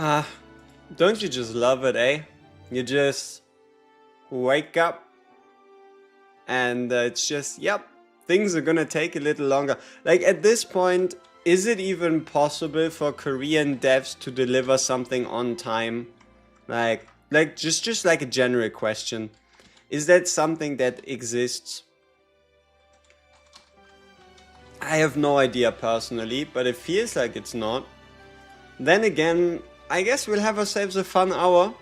Ah, don't you just love it, eh? You just wake up and it's just, yep, things are gonna take a little longer. Like at this point, is it even possible for Korean devs to deliver something on time? Like just like a general question. Is that something that exists? I have no idea personally, but it feels like it's not. Then again, I guess we'll have ourselves a fun hour.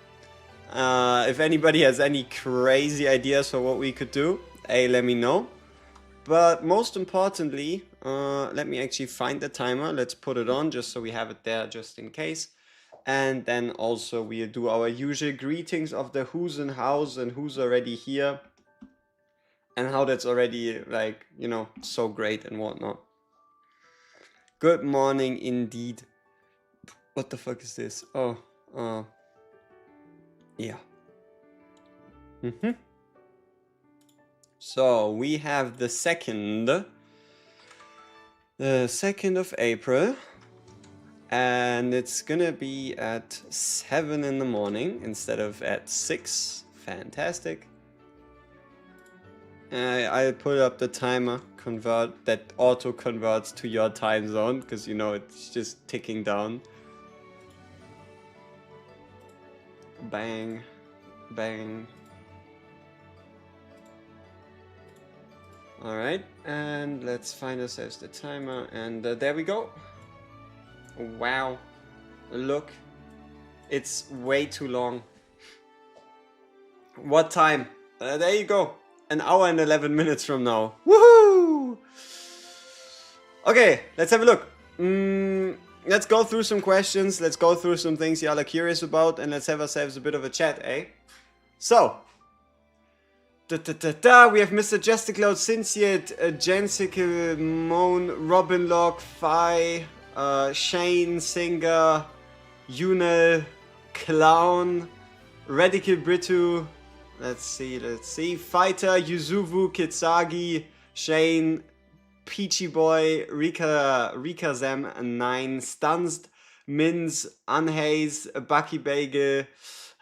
If anybody has any crazy ideas for what we could do, hey, let me know. But most importantly, let me actually find the timer. Let's put it on just so we have it there just in case. And then also we'll do our usual greetings of the who's in house and who's already here. And how that's already, like, you know, so great and whatnot. Good morning indeed. What the fuck is this? Oh, yeah. So we have the 2nd of April, and it's gonna be at 7 in the morning instead of at 6. Fantastic. I'll put up the timer that auto converts to your time zone, because you know it's just ticking down. Bang, bang. Alright, and let's find ourselves the timer, and there we go. Wow, look, it's way too long. What time? There you go, an hour and 11 minutes from now. Woohoo! Okay, let's have a look. Let's go through some questions, let's go through some things y'all are curious about, and let's have ourselves a bit of a chat, eh? So, we have Mr. Justicloud, Cinciat, Jensicle, Moan, Robin Lock, Phi, Shane, Singer, Unel, Clown, Radical Britu, let's see, Fighter, Yuzuvu, Kitsagi, Shane, Peachy Boy, Rika Zem, 9, Stunst, Minz, Unhaze, Bucky Bagel,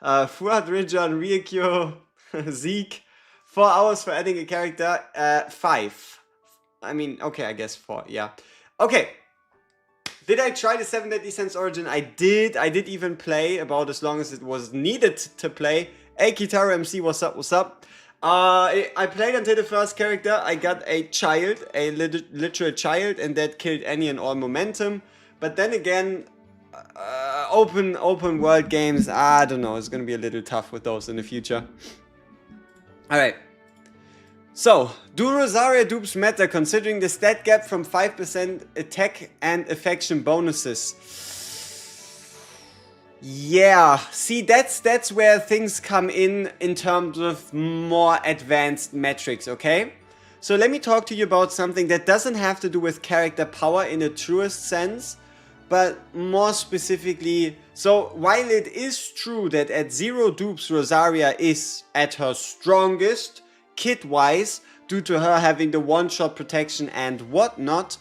Fuad Rijan, Ryukyo, Zeke. 4 hours for adding a character, 5. I mean, okay, I guess 4, yeah. Okay. Did I try the 7 Deadly Sins Origin? I did. I did even play about as long as it was needed to play. Hey, Kitaro MC, what's up, what's up? I played until the first character. I got a child, a literal child, and that killed any and all momentum. But then again, open world games, I don't know, it's gonna be a little tough with those in the future. Alright. So, do Rosaria dupes matter considering the stat gap from 5% attack and affection bonuses? Yeah, see, that's where things come in terms of more advanced metrics, okay? So let me talk to you about something that doesn't have to do with character power in the truest sense, but more specifically, so while it is true that at 0 dupes Rosaria is at her strongest, kit-wise, due to her having the one-shot protection and whatnot,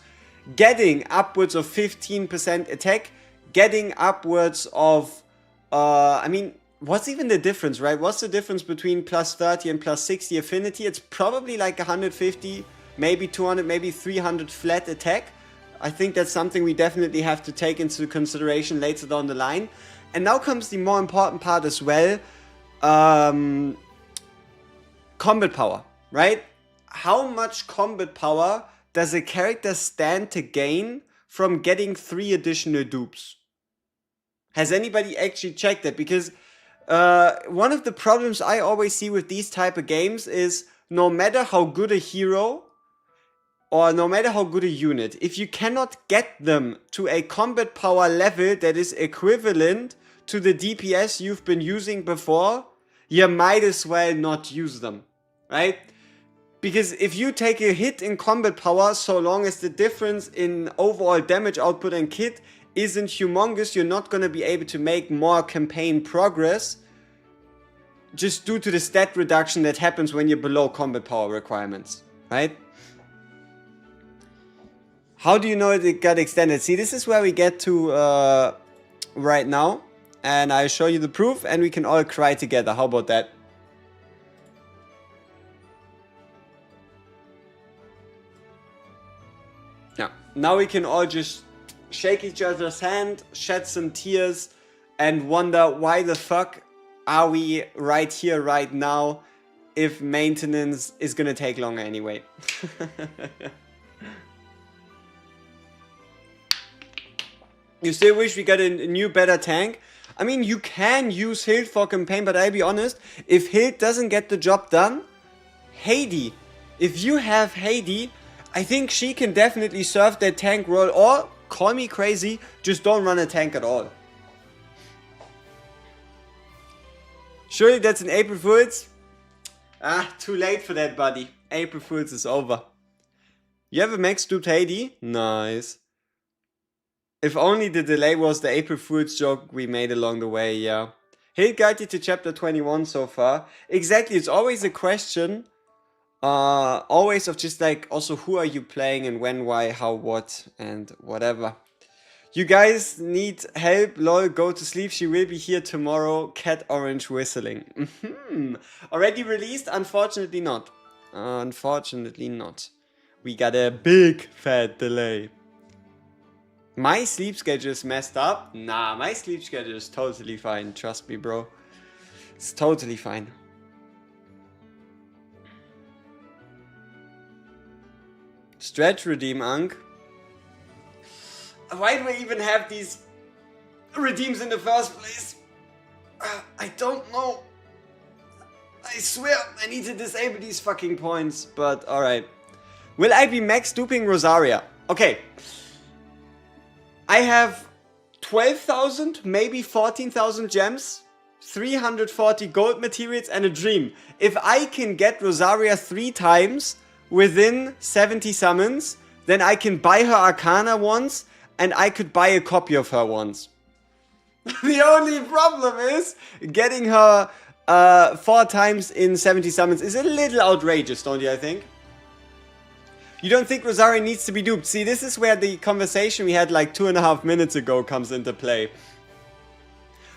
getting upwards of 15% attack, getting upwards of, I mean, what's even the difference, right? What's the difference between plus 30 and plus 60 affinity? It's probably like 150, maybe 200, maybe 300 flat attack. I think that's something we definitely have to take into consideration later down the line. And now comes the more important part as well. Combat power, right? How much combat power does a character stand to gain from getting 3 additional dupes? Has anybody actually checked that? Because one of the problems I always see with these type of games is no matter how good a hero or no matter how good a unit, if you cannot get them to a combat power level that is equivalent to the DPS you've been using before, you might as well not use them, right? Because if you take a hit in combat power, so long as the difference in overall damage output and kit isn't humongous, you're not going to be able to make more campaign progress just due to the stat reduction that happens when you're below combat power requirements, right? How do you know it got extended? See, this is where we get to right now. and I show you the proof and we can all cry together. How about that? Yeah. Now we can all just shake each other's hand, shed some tears, and wonder why the fuck are we right here, right now, if maintenance is gonna take longer anyway. You still wish we got a new, better tank? I mean, you can use Hild for campaign, but I'll be honest, if Hild doesn't get the job done, Heidi. If you have Heidi, I think she can definitely serve that tank role, or, call me crazy, just don't run a tank at all. Surely that's an April Fool's? Ah, too late for that, buddy. April Fool's is over. You have a max duped Heidi? Nice. If only the delay was the April Fool's joke we made along the way, yeah. Hild guided to chapter 21 so far. Exactly, it's always a question. Always of just like, also who are you playing and when, why, how, what, and whatever. You guys need help, lol, go to sleep, she will be here tomorrow, cat orange whistling. Already released? Unfortunately not. Unfortunately not. We got a big fat delay. My sleep schedule is messed up? Nah, my sleep schedule is totally fine, trust me bro. It's totally fine. Stretch redeem, Ankh. Why do I even have these redeems in the first place? I don't know. I swear I need to disable these fucking points, but alright. Will I be max duping Rosaria? Okay. I have 12,000, maybe 14,000 gems, 340 gold materials and a dream. If I can get Rosaria 3 times within 70 summons, then I can buy her Arcana once, and I could buy a copy of her once. The only problem is, getting her 4 times in 70 summons is a little outrageous, don't you, I think? You don't think Rosaria needs to be duped? See, this is where the conversation we had like 2.5 minutes ago comes into play.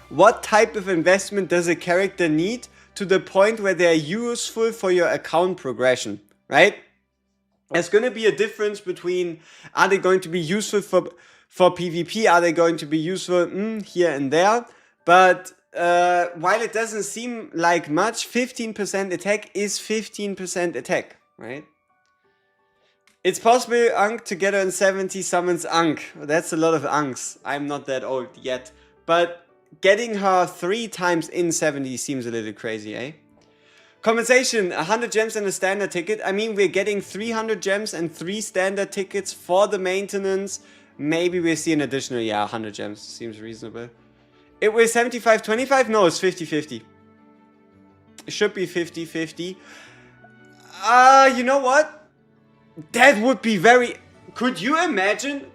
What type of investment does a character need to the point where they are useful for your account progression? Right? There's going to be a difference between, are they going to be useful for PvP, are they going to be useful here and there, but while it doesn't seem like much, 15% attack is 15% attack, right? It's possible, Ankh, to get her in 70 summons Ankh. That's a lot of Ankhs. I'm not that old yet, but getting her 3 times in 70 seems a little crazy, eh? Compensation, 100 gems and a standard ticket. I mean, we're getting 300 gems and 3 standard tickets for the maintenance. Maybe we'll see an additional, yeah, 100 gems. Seems reasonable. It was 75-25? No, it's 50-50. It should be 50-50. You know what? That would be very... Could you imagine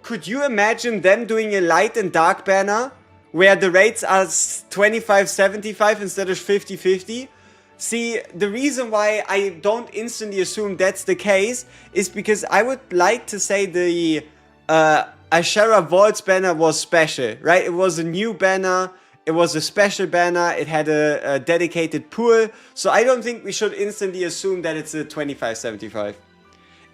them doing a light and dark banner where the rates are 25-75 instead of 50-50? See, the reason why I don't instantly assume that's the case is because I would like to say the Ashera Vaults banner was special, right? It was a new banner, it was a special banner, it had a dedicated pool, so I don't think we should instantly assume that it's a 25-75.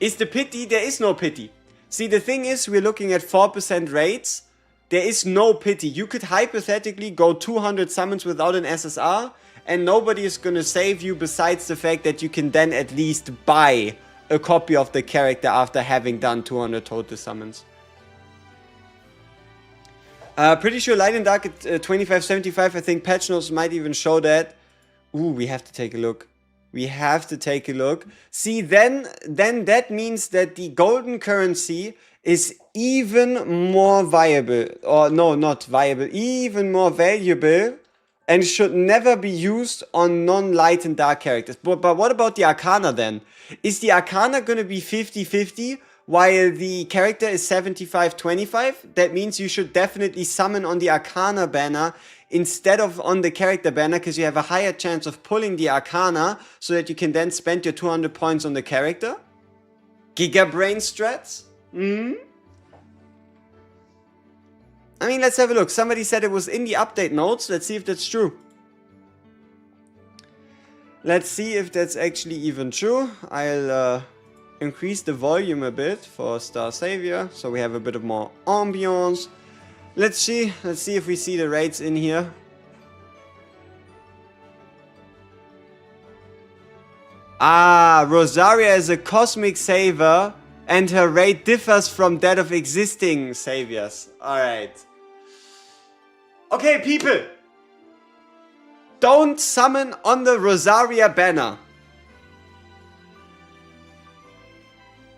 Is the pity? There is no pity. See, the thing is, we're looking at 4% rates. There is no pity. You could hypothetically go 200 summons without an SSR, and nobody is gonna save you besides the fact that you can then at least buy a copy of the character after having done 200 total summons. Pretty sure Light and Dark at 25-75, I think patch notes might even show that. Ooh, we have to take a look. We have to take a look. See, then that means that the golden currency is even more viable. Or no, not viable. Even more valuable. And should never be used on non-light and dark characters. But what about the Arcana then? Is the Arcana going to be 50-50 while the character is 75-25? That means you should definitely summon on the Arcana banner instead of on the character banner, because you have a higher chance of pulling the Arcana so that you can then spend your 200 points on the character? Giga brain strats? I mean, let's have a look. Somebody said it was in the update notes. Let's see if that's true. Let's see if that's actually even true. I'll increase the volume a bit for Star Savior, so we have a bit of more ambience. Let's see if we see the rates in here. Ah, Rosaria is a cosmic savior, and her rate differs from that of existing saviors. Alright. Okay, people. Don't summon on the Rosaria banner.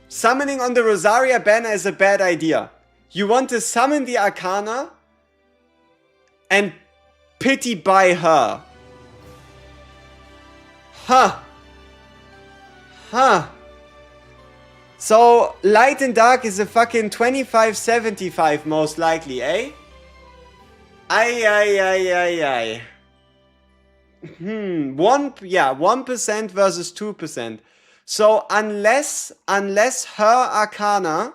Summoning on the Rosaria banner is a bad idea. You want to summon the Arcana and pity by her. Huh. Huh. So, light and dark is a fucking 25-75 most likely, eh? Aye. 1% versus 2%. So unless her Arcana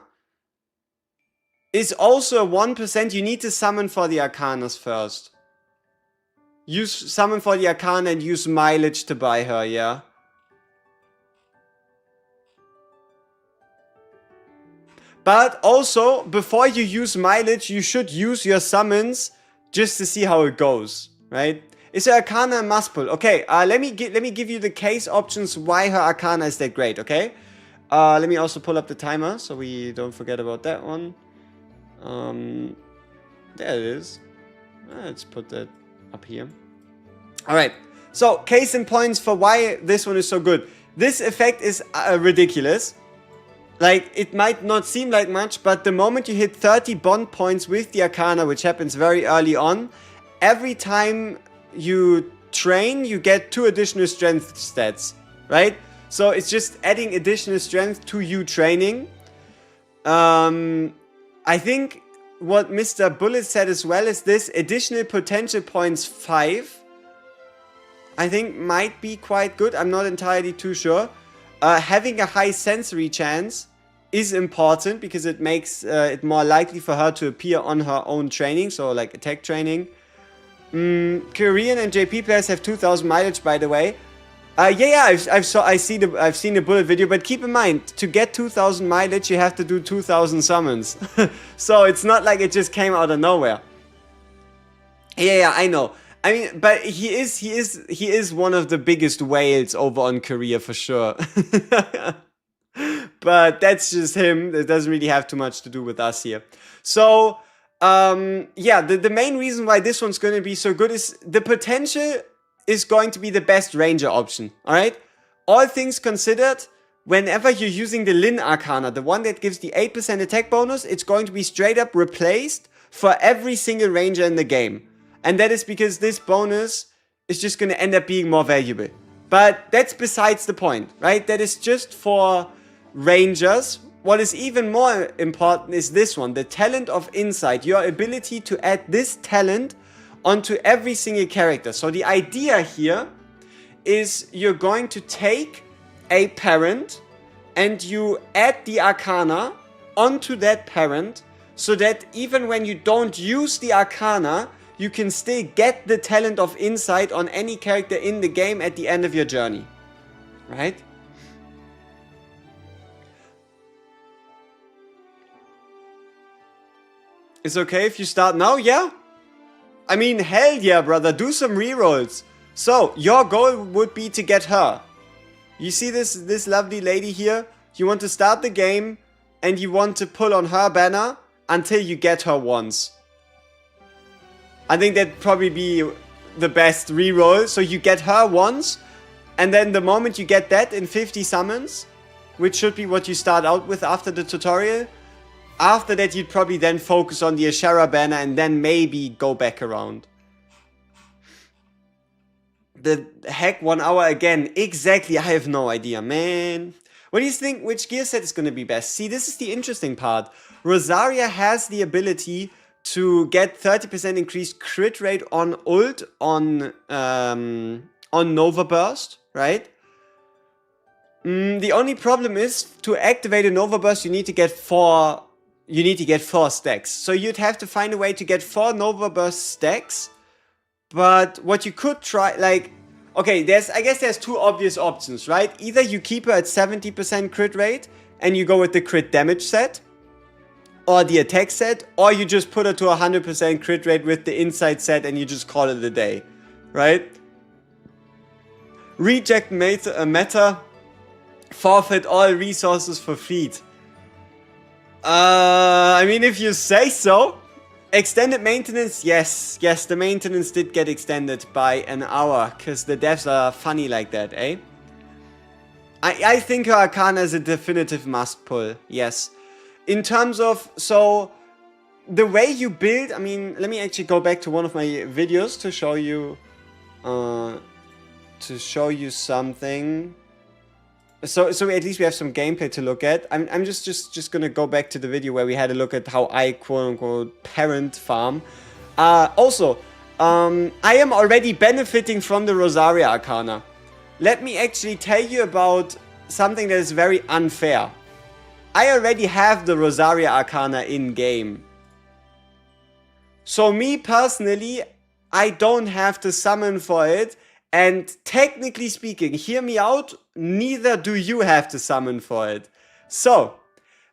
is also a 1%, you need to summon for the Arcanas first. Summon for the Arcana and use mileage to buy her, yeah? But also, before you use mileage, you should use your summons just to see how it goes, right? Is her Arcana a must pull? Okay, let me give you the case options why her Arcana is that great, okay? Let me also pull up the timer so we don't forget about that one. There it is. Let's put that up here. Alright, so case in points for why this one is so good. This effect is ridiculous. Like, it might not seem like much, but the moment you hit 30 bond points with the Arcana, which happens very early on, every time you train, you get 2 additional strength stats, right? So it's just adding additional strength to you training. I think what Mr. Bullet said as well is this additional potential points 5. I think might be quite good. I'm not entirely too sure. Having a high sensory chance is important because it makes it more likely for her to appear on her own training, so like attack training. Korean and JP players have 2,000 mileage, by the way. I've seen the Bullet video, but keep in mind, to get 2,000 mileage, you have to do 2,000 summons. So it's not like it just came out of nowhere. Yeah, I know. I mean, but he is one of the biggest whales over on Korea for sure. But that's just him. It doesn't really have too much to do with us here. So, yeah, the main reason why this one's going to be so good is the potential is going to be the best ranger option. Alright? All things considered, whenever you're using the Lin Arcana, the one that gives the 8% attack bonus, it's going to be straight up replaced for every single ranger in the game. And that is because this bonus is just going to end up being more valuable. But that's besides the point, right? That is just for rangers. What is even more important is this one, the talent of insight. Your ability to add this talent onto every single character. So the idea here is you're going to take a parent and you add the Arcana onto that parent so that even when you don't use the Arcana, you can still get the talent of insight on any character in the game at the end of your journey. Right? It's okay if you start now, yeah? I mean, hell yeah, brother, do some rerolls. So, your goal would be to get her. You see this lovely lady here? You want to start the game and you want to pull on her banner until you get her once. I think that'd probably be the best reroll. So you get her once, and then the moment you get that in 50 summons, which should be what you start out with after the tutorial, after that you'd probably then focus on the Ashara banner and then maybe go back around. The heck, 1 hour again. Exactly, I have no idea, man. What do you think, which gear set is going to be best? See, this is the interesting part. Rosaria has the ability to get 30% increased crit rate on ult on Nova Burst, right? The only problem is, to activate a Nova Burst, you need to get 4 you need to get 4 stacks. So you'd have to find a way to get 4 Nova Burst stacks. But what you could try, like, okay, I guess there's 2 obvious options, right? Either you keep her at 70% crit rate and you go with the crit damage set, or the attack set, or you just put her to 100% crit rate with the insight set and you just call it a day, right? Reject meta, forfeit all resources for feed. I mean, if you say so. Extended maintenance, yes, the maintenance did get extended by an hour, because the devs are funny like that, eh? I think her Arcana is a definitive must pull, yes. In terms of, so, the way you build, I mean, let me actually go back to one of my videos to show you something. So at least we have some gameplay to look at. I'm just gonna go back to the video where we had a look at how I quote-unquote parent farm. Also, I am already benefiting from the Rosaria Arcana. Let me actually tell you about something that is very unfair. I already have the Rosaria Arcana in-game. So me personally, I don't have to summon for it. And technically speaking, hear me out, neither do you have to summon for it. So,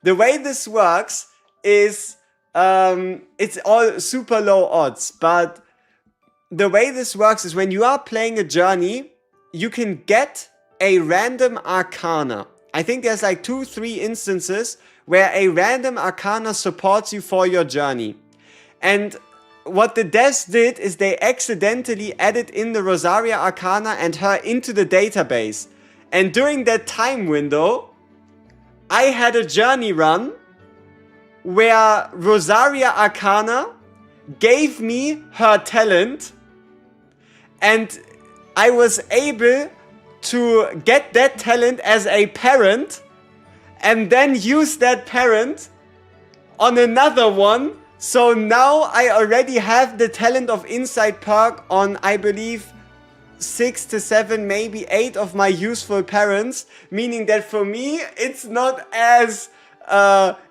the way this works is, it's all super low odds, but the way this works is when you are playing a journey, you can get a random Arcana. I think there's like 2-3 instances where a random Arcana supports you for your journey. And what the devs did is they accidentally added in the Rosaria Arcana and her into the database. And during that time window, I had a journey run where Rosaria Arcana gave me her talent, and I was able to get that talent as a parent and then use that parent on another one. So now I already have the talent of insight perk on, I believe, 6 to 7, maybe 8 of my useful parents, meaning that for me it's not as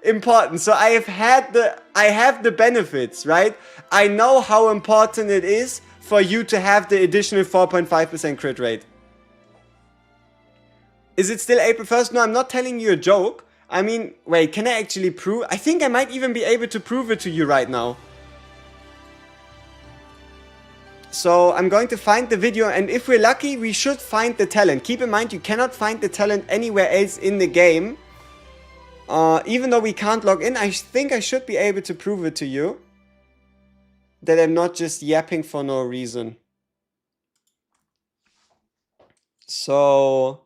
important. So I have the benefits, right? I know how important it is for you to have the additional 4.5% crit rate. Is it still April 1st? No, I'm not telling you a joke. I mean, wait, can I actually prove? I think I might even be able to prove it to you right now. So I'm going to find the video, and if we're lucky, we should find the talent. Keep in mind, you cannot find the talent anywhere else in the game. Even though we can't log in, I think I should be able to prove it to you. That I'm not just yapping for no reason. So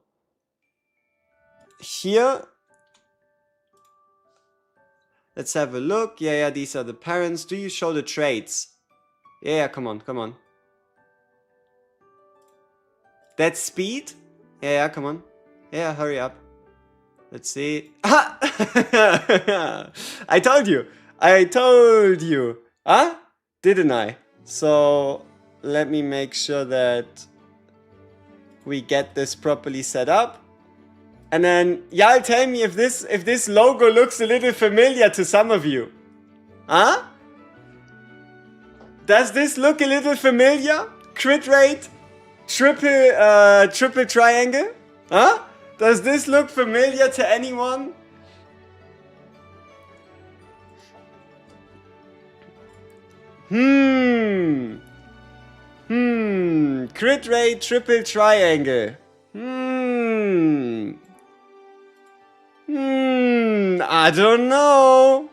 here, let's have a look. Yeah, these are the parents. Do you show the traits? Yeah, come on. That's speed? Yeah, come on. Yeah, hurry up. Let's see. Ah! I told you. Huh? Didn't I? So, let me make sure that we get this properly set up. And then, y'all tell me if this logo looks a little familiar to some of you. Huh? Does this look a little familiar? Crit rate? Triple triangle? Huh? Does this look familiar to anyone? Crit rate, triple triangle. I don't know.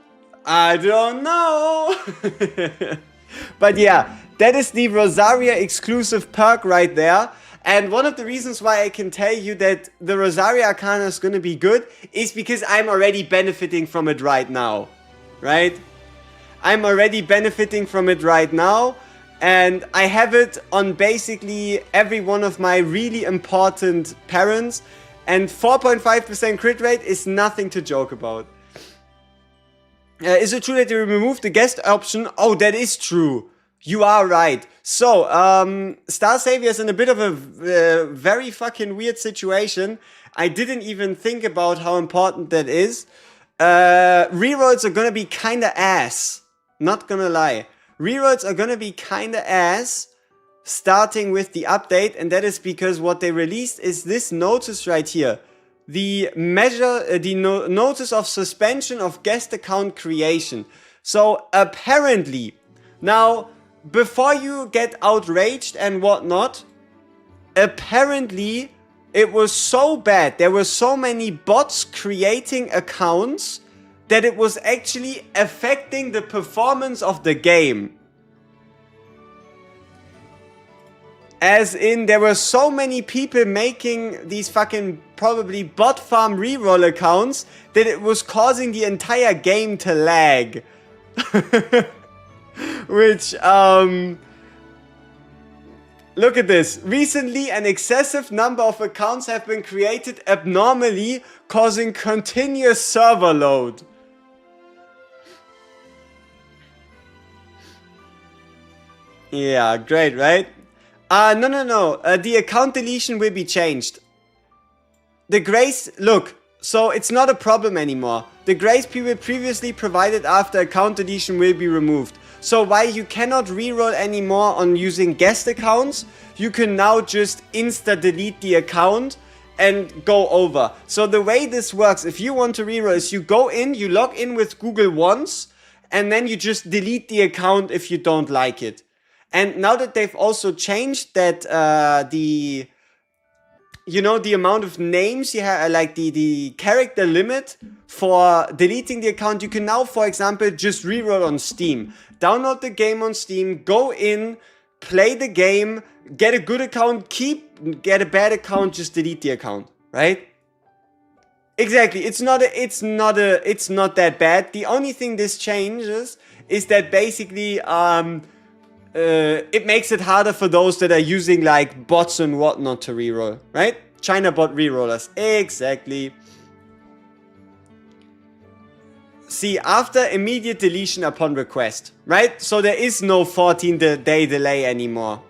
But yeah, that is the Rosaria exclusive perk right there. And one of the reasons why I can tell you that the Rosaria Arcana is gonna be good is because I'm already benefiting from it right now. Right? I'm already benefiting from it right now. And I have it on basically every one of my really important parents. And 4.5% crit rate is nothing to joke about. Is it true that they removed the guest option? Oh, that is true. You are right. So, Star Savior is in a bit of a very fucking weird situation. I didn't even think about how important that is. Rerolls are gonna be kinda ass. Not gonna lie. Rerolls are gonna be kinda ass starting with the update, and that is because what they released is this notice right here. The notice of suspension of guest account creation. So apparently, now, before you get outraged and whatnot, apparently it was so bad, there were so many bots creating accounts that it was actually affecting the performance of the game. As in, there were so many people making these fucking probably bot farm reroll accounts that it was causing the entire game to lag. Which, look at this. Recently, an excessive number of accounts have been created abnormally, causing continuous server load. Yeah, great, right? No. The account deletion will be changed. The grace, look, so it's not a problem anymore. The grace period previously provided after account deletion will be removed. So while you cannot reroll anymore on using guest accounts, you can now just insta-delete the account and go over. So the way this works, if you want to reroll, is you go in, you log in with Google once, and then you just delete the account if you don't like it. And now that they've also changed that the amount of names you have, like the character limit for deleting the account, you can now, for example, just reroll on Steam. Download the game on Steam, go in, play the game, get a good account, get a bad account, just delete the account, right? Exactly, it's not that bad. The only thing this changes is that basically, it makes it harder for those that are using like bots and whatnot to reroll, right? China bot rerollers, exactly. See, after immediate deletion upon request, right? So there is no 14-day delay anymore.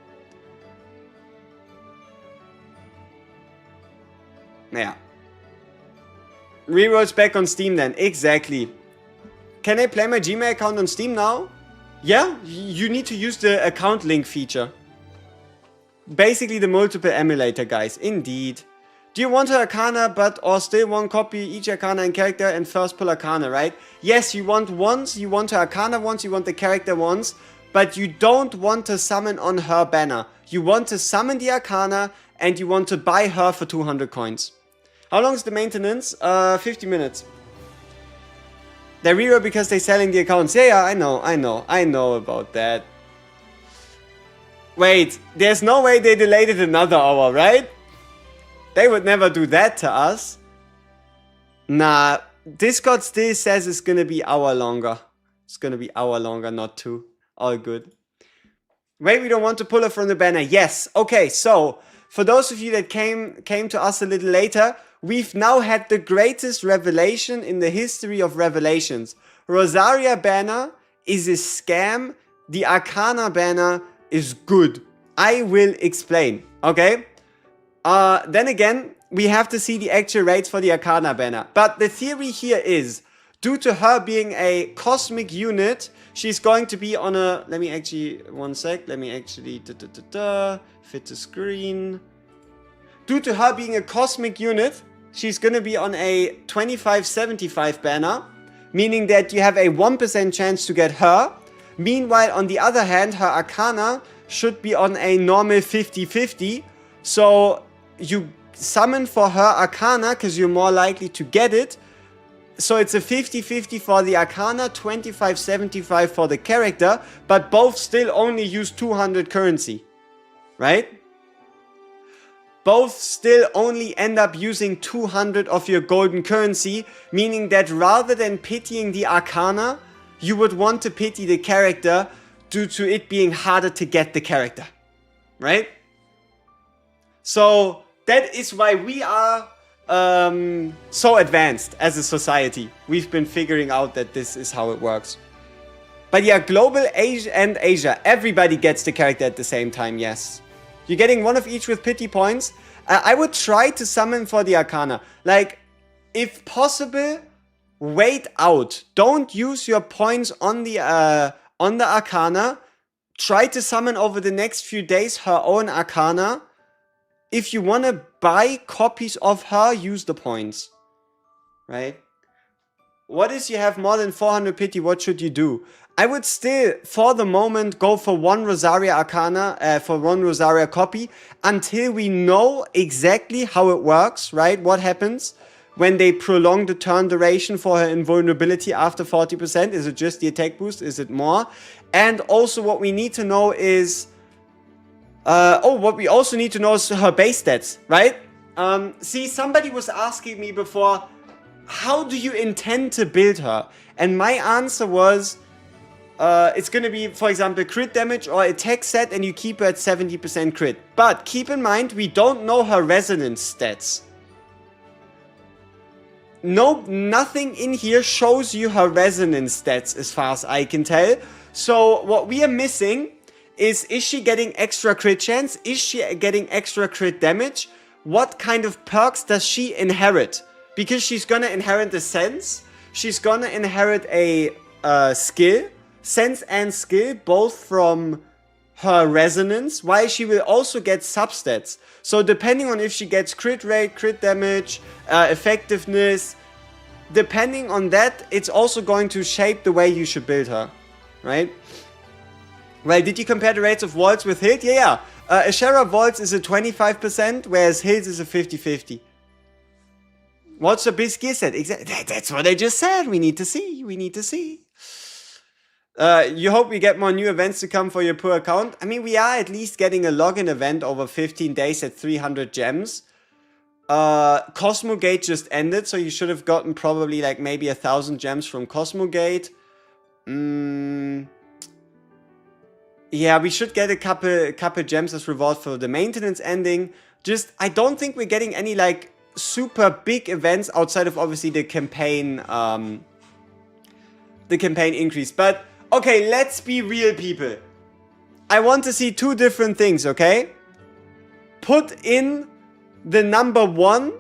Yeah. Rerolls back on Steam then, exactly. Can I play my Gmail account on Steam now? Yeah, you need to use the account link feature. Basically the multiple emulator, guys. Indeed. Do you want an Arcana or still one copy each Arcana and character and first pull Arcana, right? Yes, you want once, you want an Arcana once, you want the character once, but you don't want to summon on her banner. You want to summon the Arcana and you want to buy her for 200 coins. How long is the maintenance? 50 minutes. They reroll because they're selling the accounts. Yeah, I know about that. Wait, there's no way they delayed it another hour, right? They would never do that to us. Nah, Discord still says it's gonna be hour longer. It's gonna be hour longer, not 2. All good. Wait, we don't want to pull her from the banner. Yes. Okay, so for those of you that came to us a little later, we've now had the greatest revelation in the history of revelations. Rosaria banner is a scam. The Arcana banner is good. I will explain, okay? Then again, we have to see the actual rates for the Arcana banner. But the theory here is, due to her being a cosmic unit, she's going to be on a... Let me actually... One sec. Let me actually... Fit the screen. Due to her being a cosmic unit, she's going to be on a 25-75 banner, meaning that you have a 1% chance to get her. Meanwhile, on the other hand, her Arcana should be on a normal 50-50. So you summon for her Arcana because you're more likely to get it. So it's a 50-50 for the Arcana, 25-75 for the character, but both still only use 200 currency, right? Both still only end up using 200 of your golden currency, meaning that rather than pitying the Arcana, you would want to pity the character due to it being harder to get the character, right? So that is why we are so advanced as a society. We've been figuring out that this is how it works. But yeah, global Asia and Asia, everybody gets the character at the same time, yes. You're getting one of each with pity points. I would try to summon for the Arcana. Like, if possible, wait out. Don't use your points on the Arcana. Try to summon over the next few days her own Arcana. If you want to buy copies of her, use the points. Right? What is you have more than 400 pity? What should you do? I would still, for the moment, go for one Rosaria Arcana, for one Rosaria copy, until we know exactly how it works, right? What happens when they prolong the turn duration for her invulnerability after 40%? Is it just the attack boost? Is it more? And also what we need to know is... what we also need to know is her base stats, right? See, somebody was asking me before, how do you intend to build her? And my answer was... it's gonna be, for example, crit damage or attack set, and you keep her at 70% crit. But keep in mind, we don't know her resonance stats. Nothing in here shows you her resonance stats as far as I can tell. So what we are missing is she getting extra crit chance? Is she getting extra crit damage? What kind of perks does she inherit? Because she's gonna inherit the sense. She's gonna inherit a skill. Sense and skill, both from her resonance, while she will also get substats. So depending on if she gets crit rate, crit damage, effectiveness, depending on that, it's also going to shape the way you should build her, right? Well, did you compare the rates of Waltz with Hild? Yeah. Ashera Waltz is a 25%, whereas Hild is a 50-50. What's the best gear set? Exactly. That's what I just said. We need to see. We need to see. You hope we get more new events to come for your poor account. I mean, we are at least getting a login event over 15 days at 300 gems. Cosmogate just ended, so you should have gotten probably like maybe 1,000 gems from Cosmogate. Yeah, we should get a couple gems as reward for the maintenance ending. Just, I don't think we're getting any like super big events outside of obviously the campaign increase. But okay, let's be real, people. I want to see two different things, okay? Put in the number 1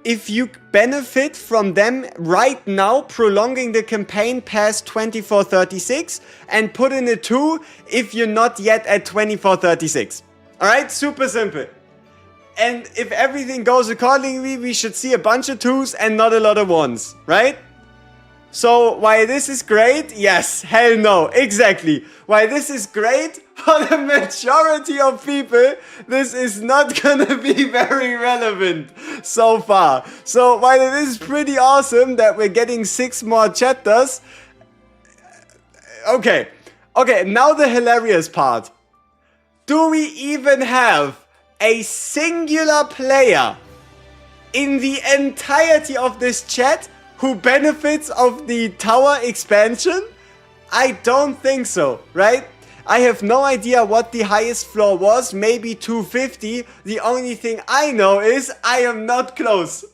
if you benefit from them right now, prolonging the campaign past 2436, and put in a 2 if you're not yet at 2436. Alright, super simple. And if everything goes accordingly, we should see a bunch of 2s and not a lot of 1s, right? So, why this is great? Yes, hell no, exactly. Why this is great? For the majority of people, this is not gonna be very relevant so far. So, while it is pretty awesome that we're getting 6 more chapters... Okay, now the hilarious part. Do we even have a singular player in the entirety of this chat who benefits of the tower expansion? I don't think so, right? I have no idea what the highest floor was, maybe 250. The only thing I know is I am not close.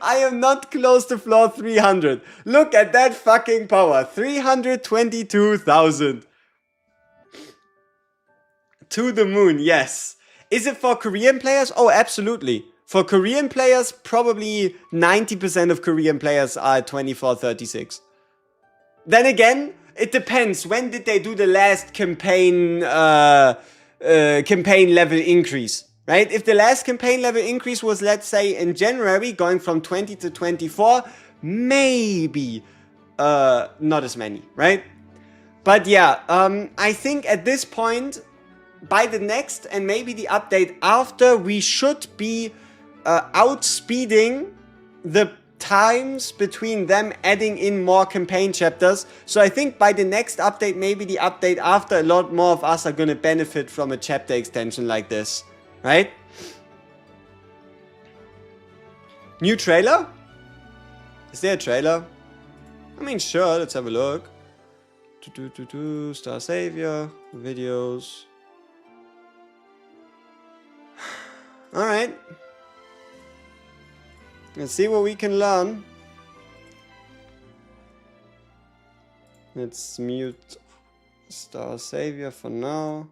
I am not close to floor 300. Look at that fucking power, 322,000. To the moon, yes. Is it for Korean players? Oh, absolutely. For Korean players, probably 90% of Korean players are at 2436. Then again, it depends. When did they do the last campaign level increase, right? If the last campaign level increase was, let's say, in January, going from 20 to 24, maybe not as many, right? But yeah, I think at this point, by the next and maybe the update after, we should be outspeeding the times between them adding in more campaign chapters. So I think by the next update, maybe the update after, a lot more of us are going to benefit from a chapter extension like this, right? New trailer? Is there a trailer? I mean, sure, let's have a look. Star Savior, videos. Alright. Let's see what we can learn. Let's mute Star Savior for now.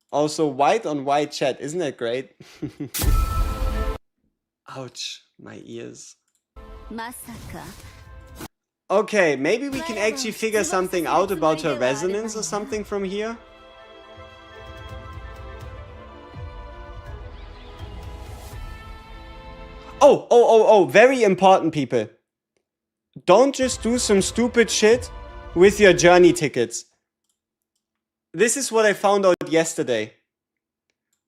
Also, white on white chat. Isn't that great? Ouch, my ears. Okay, maybe we can actually figure something out about her resonance or something from here. Oh, very important, people. Don't just do some stupid shit with your journey tickets. This is what I found out yesterday.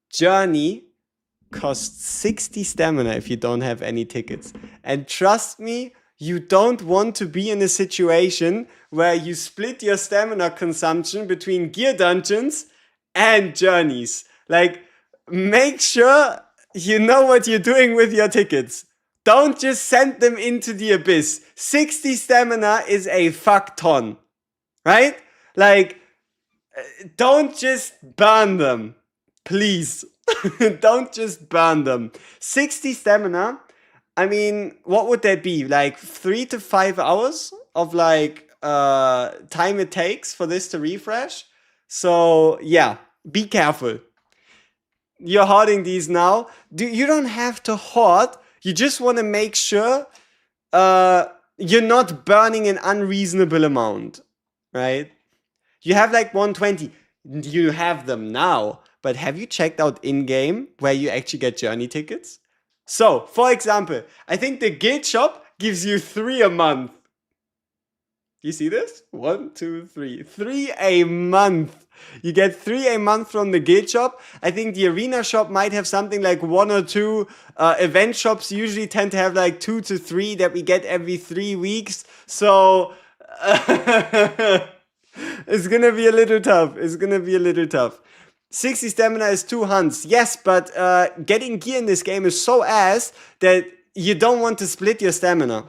Journey costs 60 stamina if you don't have any tickets. And trust me, you don't want to be in a situation where you split your stamina consumption between gear dungeons and journeys. Like, make sure you know what you're doing with your tickets. Don't just send them into the abyss. 60 stamina is a fuck ton. Right? Like, don't just burn them. Please. Don't just burn them. 60 stamina. I mean, what would that be? Like 3 to 5 hours of like time it takes for this to refresh. So yeah, be careful. You're hoarding these now. You don't have to hoard. You just want to make sure you're not burning an unreasonable amount, right? You have like 120. You have them now. But have you checked out in-game where you actually get journey tickets? So, for example, I think the guild shop gives you 3 a month. You see this? 1, 2, 3. 3 a month. You get 3 a month from the guild shop. I think the arena shop might have something like 1 or 2. Event shops usually tend to have like 2 to 3 that we get every 3 weeks. So, it's gonna be a little tough. It's gonna be a little tough. 60 stamina is 2 hunts. Yes, but getting gear in this game is so ass that you don't want to split your stamina.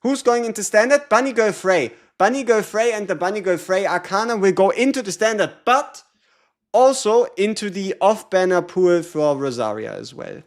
Who's going into standard? Bunny Girl Frey. Bunny Girl Frey and the Bunny Girl Frey Arcana will go into the standard, but also into the off-banner pool for Rosaria as well.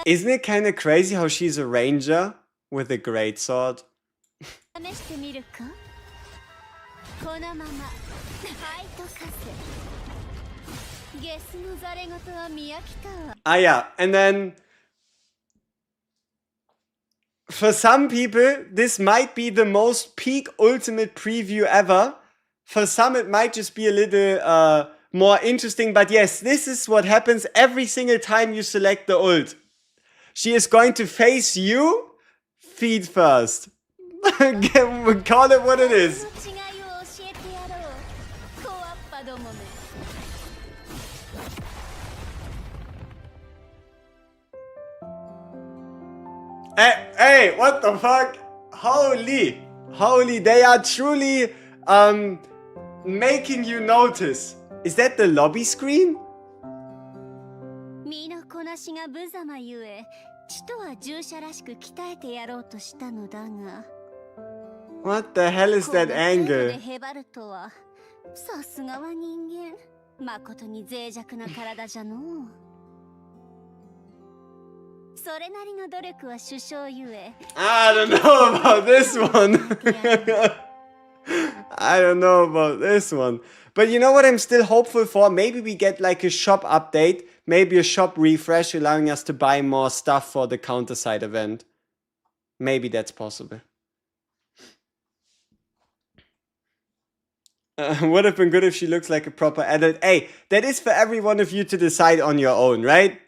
Isn't it kind of crazy how she's a ranger with a greatsword? Ah yeah, and then for some people, this might be the most peak ultimate preview ever. For some, it might just be a little more interesting. But yes, this is what happens every single time you select the ult. She is going to face you feet first. Call it what it is. Hey, what the fuck? Holy, they are truly making you notice. Is that the lobby screen? What the hell is that angle? I don't know about this one. I don't know about this one. But you know what I'm still hopeful for? Maybe we get like a shop update. Maybe a shop refresh allowing us to buy more stuff for the counter-side event. Maybe that's possible. Would have been good if she looks like a proper adult. Hey, that is for every one of you to decide on your own, right?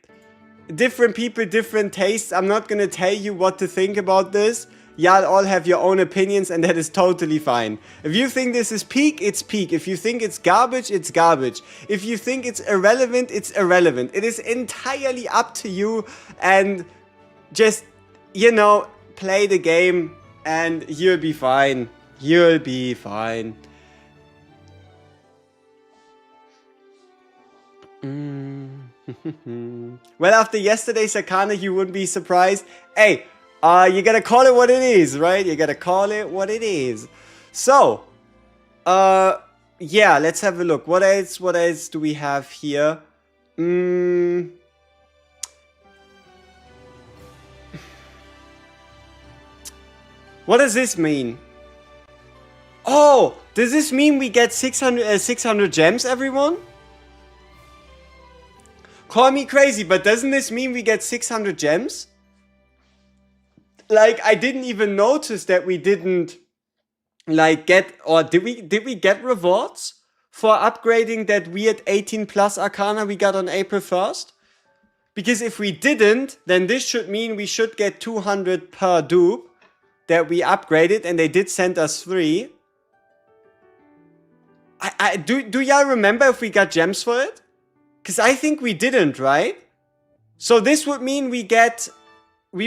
Different people, different tastes. I'm not gonna tell you what to think about this. Y'all all have your own opinions, and that is totally fine. If you think this is peak, it's peak. If you think it's garbage, it's garbage. If you think it's irrelevant, it's irrelevant. It is entirely up to you, and just, you know, play the game, and you'll be fine. You'll be fine. Well, after yesterday's Arcana, you wouldn't be surprised. Hey, you gotta call it what it is, right? You gotta call it what it is. So, yeah, let's have a look. What else do we have here? What does this mean? Oh, does this mean we get 600 gems, everyone? Call me crazy, but doesn't this mean we get 600 gems? Like, I didn't even notice that we didn't, like, get, or did we get rewards for upgrading that weird 18 plus Arcana we got on April 1st? Because if we didn't, then this should mean we should get 200 per dupe that we upgraded, and they did send us 3. Do y'all remember if we got gems for it? Because I think we didn't, right? So this would mean we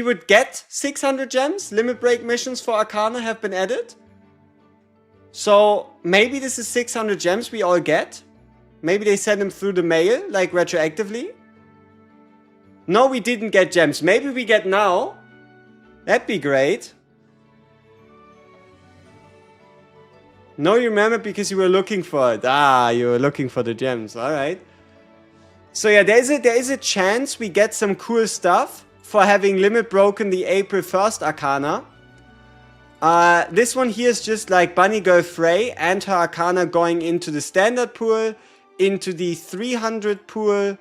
would get 600 gems. Limit break missions for Arcana have been added. So maybe this is 600 gems we all get. Maybe they send them through the mail, like retroactively. No, we didn't get gems. Maybe we get now. That'd be great. No, you remember because you were looking for it. Ah, you were looking for the gems. Alright. So yeah, there is a chance we get some cool stuff for having limit broken the April 1st Arcana. This one here is just like Bunny Girl Frey and her Arcana going into the standard pool, into the 300 pool,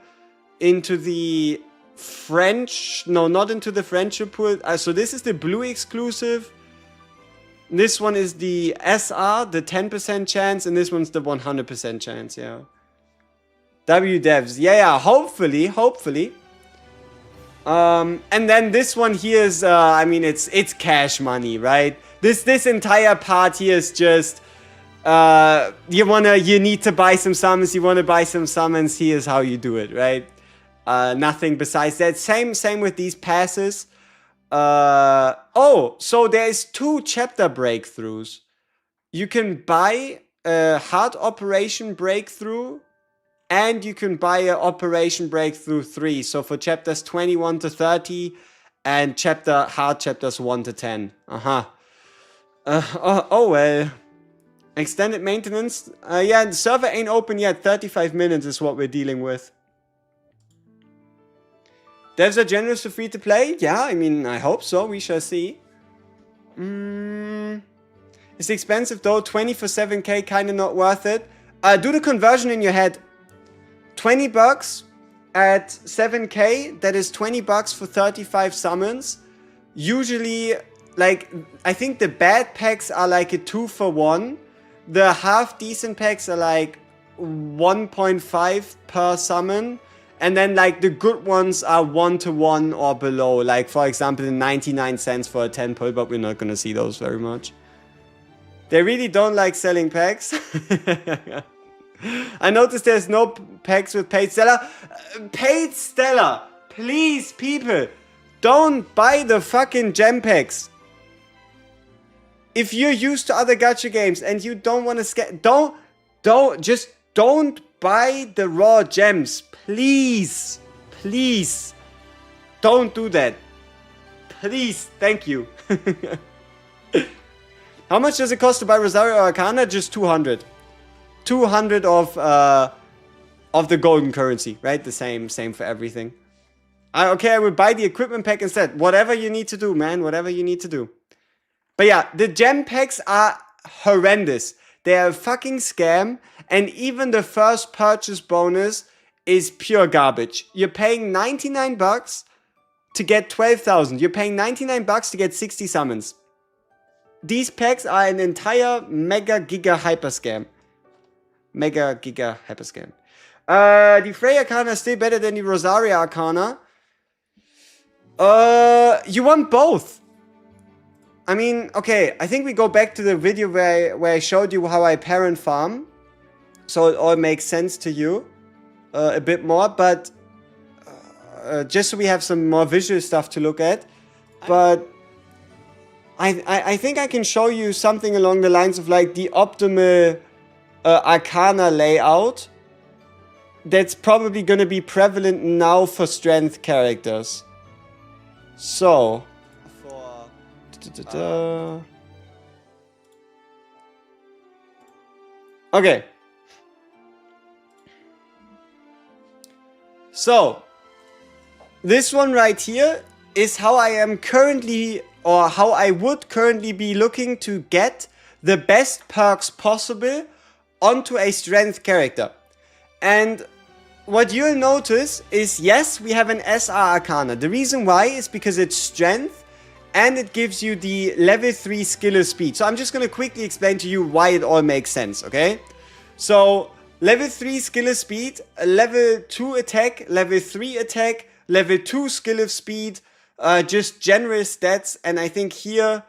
into the French... No, not into the friendship pool. So this is the blue exclusive. This one is the SR, the 10% chance, and this one's the 100% chance, yeah. WDevs, yeah, hopefully. And then this one here is, I mean, it's cash money, right? This entire part here is just, you need to buy some summons, here's how you do it, right? Nothing besides that. Same with these passes. So there's 2 chapter breakthroughs. You can buy a hard operation breakthrough, and you can buy a operation breakthrough 3. So for chapters 21 to 30 and hard chapters 1 to 10. Well. Extended maintenance. Yeah, the server ain't open yet. 35 minutes is what we're dealing with. Devs are generous to free to play? Yeah, I mean, I hope so. We shall see. It's expensive though. 20 for 7k, kind of not worth it. Do the conversion in your head. 20 bucks at 7k, that is 20 bucks for 35 summons. Usually, like, I think the bad packs are like a 2 for 1. The half decent packs are like 1.5 per summon. And then like the good ones are 1 to 1 or below. Like for example, the 99 cents for a 10 pull, but we're not gonna see those very much. They really don't like selling packs. I noticed there's no packs with paid Stellar. Paid Stellar! Please, people! Don't buy the fucking gem packs. If you're used to other gacha games and you don't want to don't buy the raw gems. Please. Please. Don't do that. Please. Thank you. How much does it cost to buy Rosaria or Arcana? Just 200. 200 of the golden currency, right? The same for everything. Okay, I will buy the equipment pack instead. Whatever you need to do, man. Whatever you need to do. But yeah, the gem packs are horrendous. They are a fucking scam. And even the first purchase bonus is pure garbage. You're paying 99 bucks to get 12,000. You're paying 99 bucks to get 60 summons. These packs are an entire mega giga hyper scam. Mega giga hyper scam. The Frey Arcana is still better than the Rosaria Arcana. You want both. I mean, okay, I think we go back to the video where I showed you how I parent farm. So it all makes sense to you a bit more, but just so we have some more visual stuff to look at. But I think I can show you something along the lines of like the optimal Arcana layout that's probably going to be prevalent now for strength characters. So, okay, So, this one right here is how I am currently, or how I would currently be looking to get the best perks possible onto a strength character. And what you'll notice is, yes, we have an SR Arcana. The reason why is because it's strength and it gives you the level 3 skill of speed. So I'm just going to quickly explain to you why it all makes sense, okay? So level 3 skill of speed, level 2 attack, level 3 attack, level 2 skill of speed, just general stats. And I think here,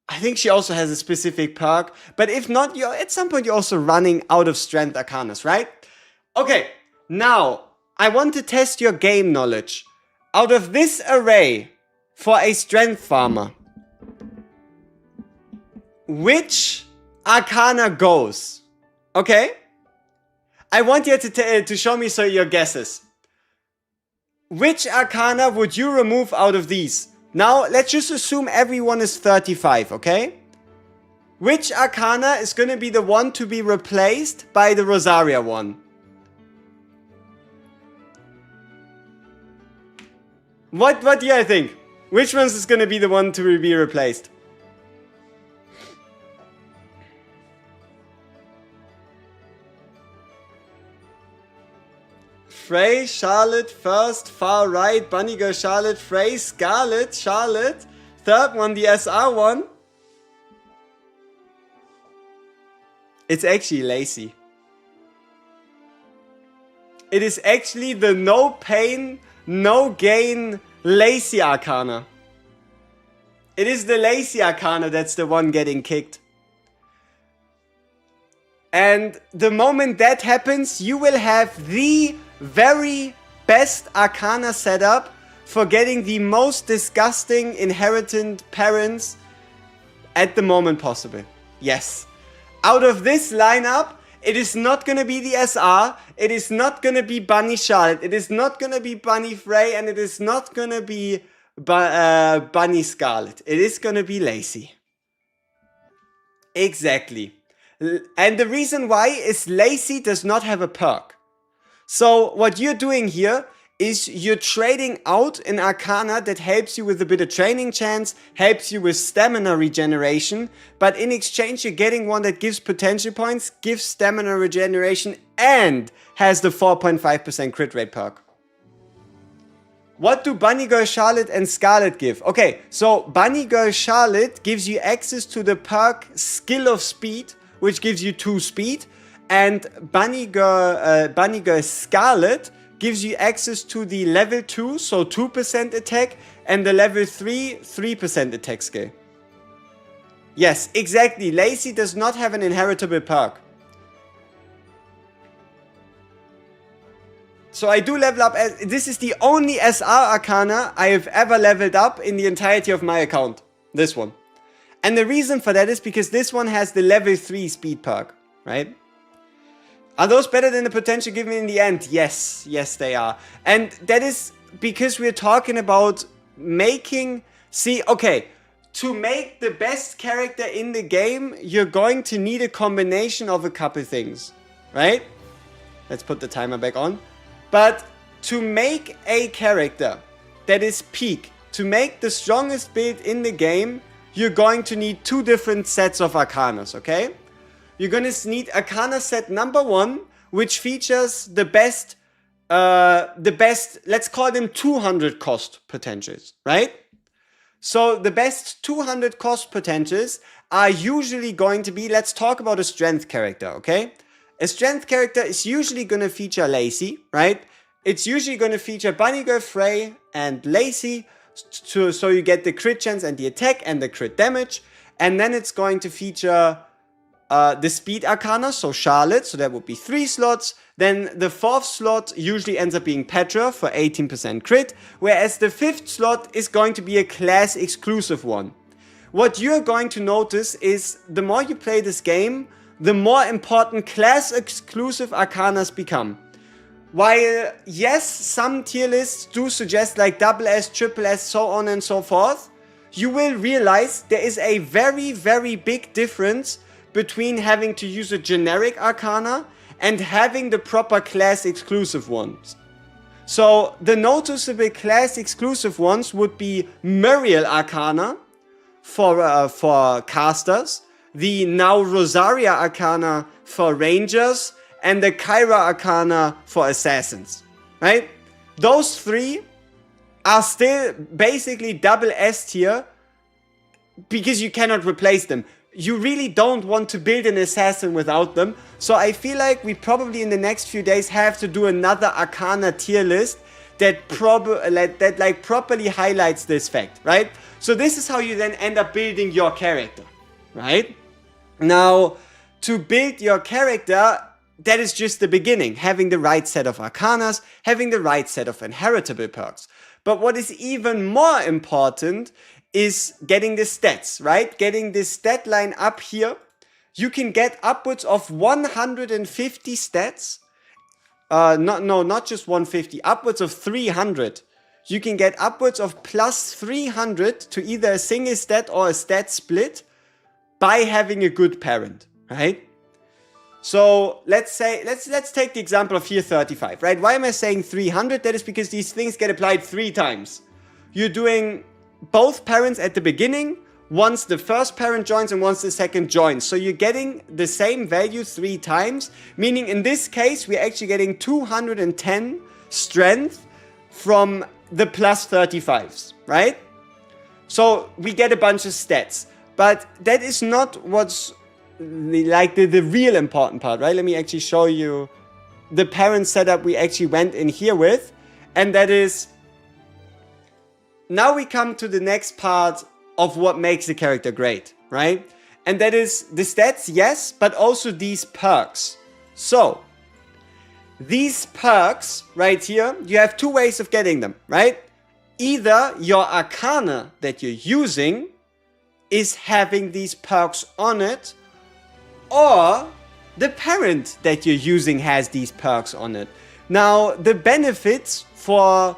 I think she also has a specific perk. But if not, you're at some point you're also running out of strength arcanas, right? Okay, now I want to test your game knowledge. Out of this array for a strength farmer, which arcana goes? Okay? I want you to show me your guesses. Which arcana would you remove out of these? Now, let's just assume everyone is 35, okay? Which arcana is going to be the one to be replaced by the Rosaria one? What do you think? Which ones is going to be the one to be replaced? Frey, Charlotte, first, far right, Bunny Girl, Charlotte, Frey, Scarlet, Charlotte. Third one, the SR one. It's actually Lacey. It is actually the no pain, no gain Lacey Arcana. It is the Lacey Arcana that's the one getting kicked. And the moment that happens, you will have the very best Arcana setup for getting the most disgusting inherited parents at the moment possible. Yes. Out of this lineup, it is not going to be the SR, it is not going to be Bunny Charlotte, it is not going to be Bunny Frey, and it is not going to be Bunny Scarlet. It is going to be Lacey. Exactly. And the reason why is Lacey does not have a perk. So what you're doing here is you're trading out an Arcana that helps you with a bit of training chance, helps you with stamina regeneration, but in exchange you're getting one that gives potential points, gives stamina regeneration, and has the 4.5% crit rate perk. What do Bunny Girl Charlotte and Scarlet give? Okay, so Bunny Girl Charlotte gives you access to the perk Skill of Speed, which gives you 2 speed, and Bunny Girl Scarlet gives you access to the level 2, so 2% attack, and the level 3, 3% attack skill. Yes, exactly. Lacey does not have an inheritable perk. So I do level up. This is the only SR Arcana I have ever leveled up in the entirety of my account. This one. And the reason for that is because this one has the level 3 speed perk, right? Are those better than the potential given in the end? Yes. Yes, they are. And that is because we're talking about making... See, okay. To make the best character in the game, you're going to need a combination of a couple things, right? Let's put the timer back on. But to make a character that is peak, to make the strongest build in the game, you're going to need 2 different sets of Arcanas, okay? You're going to need Arcana set number 1, which features the best, let's call them 200 cost potentials, right? So the best 200 cost potentials are usually going to be, let's talk about a strength character, okay? A strength character is usually going to feature Lacey, right? It's usually going to feature Bunny Girl, Frey, and Lacey, so you get the crit chance and the attack and the crit damage. And then it's going to feature the speed Arcana, so Charlotte, so that would be 3 slots. Then the 4th slot usually ends up being Petra for 18% crit, whereas the 5th slot is going to be a class exclusive one. What you're going to notice is the more you play this game, the more important class exclusive Arcanas become. While yes, some tier lists do suggest like double S, triple S, so on and so forth, you will realize there is a very, very big difference between having to use a generic Arcana and having the proper class exclusive ones. So the noticeable class exclusive ones would be Muriel Arcana for casters, the now Rosaria Arcana for rangers, and the Kyra Arcana for assassins, right? Those three are still basically double S tier because you cannot replace them. You really don't want to build an assassin without them. So I feel like we probably in the next few days have to do another Arcana tier list that properly highlights this fact, right? So this is how you then end up building your character, right? Now, to build your character, that is just the beginning. Having the right set of Arcanas, having the right set of inheritable perks. But what is even more important is getting the stats, right? Getting this stat line up here. You can get upwards of 150 stats. Not just 150, upwards of 300. You can get upwards of plus 300 to either a single stat or a stat split by having a good parent, right? So let's take the example of here 35, right? Why am I saying 300? That is because these things get applied 3 times. You're doing both parents at the beginning, once the first parent joins and once the second joins. So you're getting the same value 3 times, meaning in this case, we're actually getting 210 strength from the plus 35s, right? So we get a bunch of stats, but that is not what's the real important part, right? Let me actually show you the parent setup we actually went in here with. And that is, now we come to the next part of what makes the character great, right? And that is the stats, yes, but also these perks. So, these perks right here, you have 2 ways of getting them, right? Either your Arcana that you're using is having these perks on it, or the parent that you're using has these perks on it. Now, the benefits for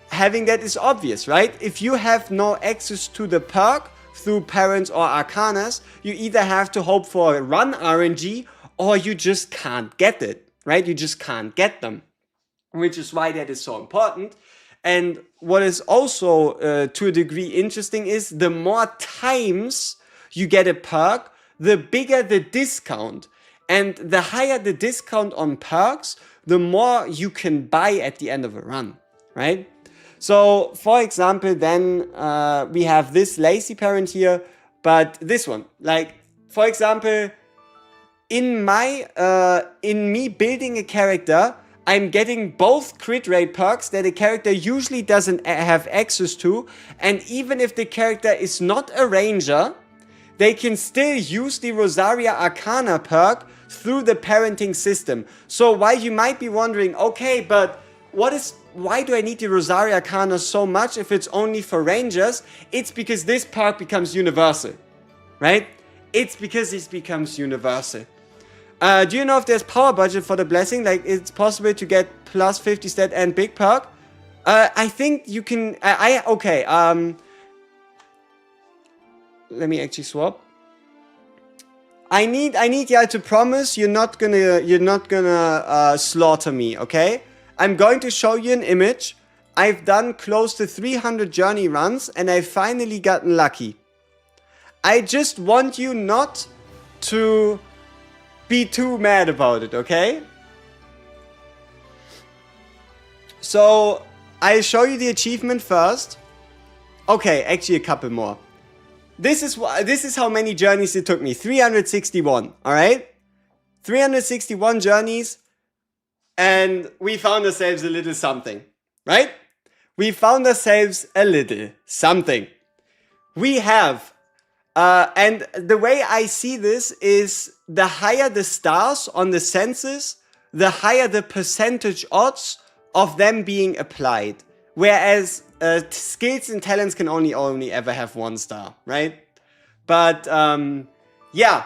having that is obvious, right? If you have no access to the perk through parents or Arcanas, you either have to hope for a run RNG or you just can't get it, right? You just can't get them, which is why that is so important. And what is also to a degree interesting is the more times you get a perk, the bigger the discount. And the higher the discount on perks, the more you can buy at the end of a run, right? So, for example, then we have this lazy parent here, but this one, like, for example, in me building a character, I'm getting both crit rate perks that a character usually doesn't have access to, and even if the character is not a ranger, they can still use the Rosaria Arcana perk through the parenting system. So while you might be wondering, okay, but why do I need the Rosaria Arcana so much if it's only for rangers? It's because this perk becomes universal, right? It's because this becomes universal. Do you know if there's power budget for the blessing? Like, it's possible to get plus 50 stat and big perk? I think you can, okay, let me actually swap. I need y'all to promise you're not gonna slaughter me, okay? I'm going to show you an image. I've done close to 300 journey runs and I've finally gotten lucky. I just want you not to be too mad about it, okay? So, I'll show you the achievement first. Okay, actually a couple more. This is how many journeys it took me. 361, alright? 361 journeys, and we found ourselves a little something, right? We found ourselves a little something. We have, and the way I see this is the higher the stars on the census, the higher the percentage odds of them being applied. Whereas skills and talents can only ever have 1 star, right? But yeah,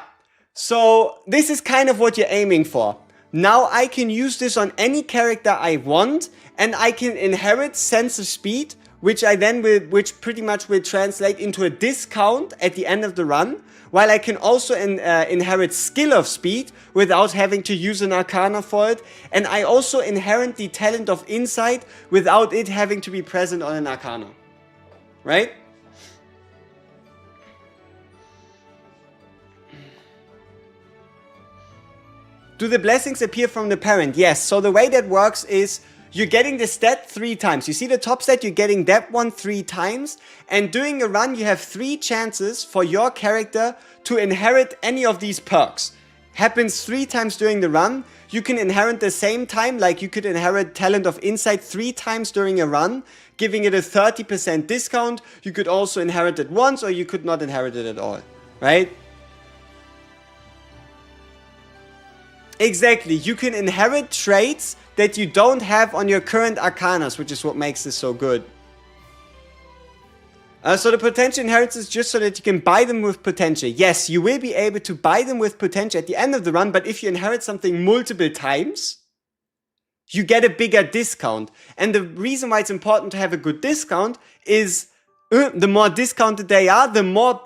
so this is kind of what you're aiming for. Now I can use this on any character I want, and I can inherit sense of speed which pretty much will translate into a discount at the end of the run, while I can also inherit skill of speed without having to use an Arcana for it, and I also inherit the talent of insight without it having to be present on an Arcana, right? Do the blessings appear from the parent? Yes, so the way that works is you're getting the stat 3 times. You see the top stat, you're getting that one 3 times. And during a run, you have 3 chances for your character to inherit any of these perks. Happens 3 times during the run. You can inherit the same time, like you could inherit Talent of Insight 3 times during a run, giving it a 30% discount. You could also inherit it once, or you could not inherit it at all, right? Exactly, you can inherit traits that you don't have on your current Arcanas, which is what makes this so good. So the potential inheritance is just so that you can buy them with potential. Yes, you will be able to buy them with potential at the end of the run, but if you inherit something multiple times, you get a bigger discount. And the reason why it's important to have a good discount is the more discounted they are, the more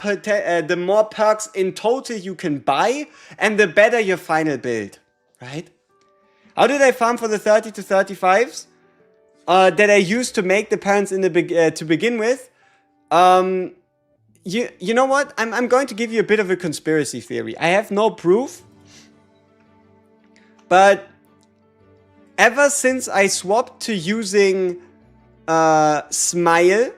perks in total you can buy, and the better your final build, right? How did I farm for the 30 to 35s that I used to make the parents in the to begin with? You know what? I'm going to give you a bit of a conspiracy theory. I have no proof, but ever since I swapped to using Smile,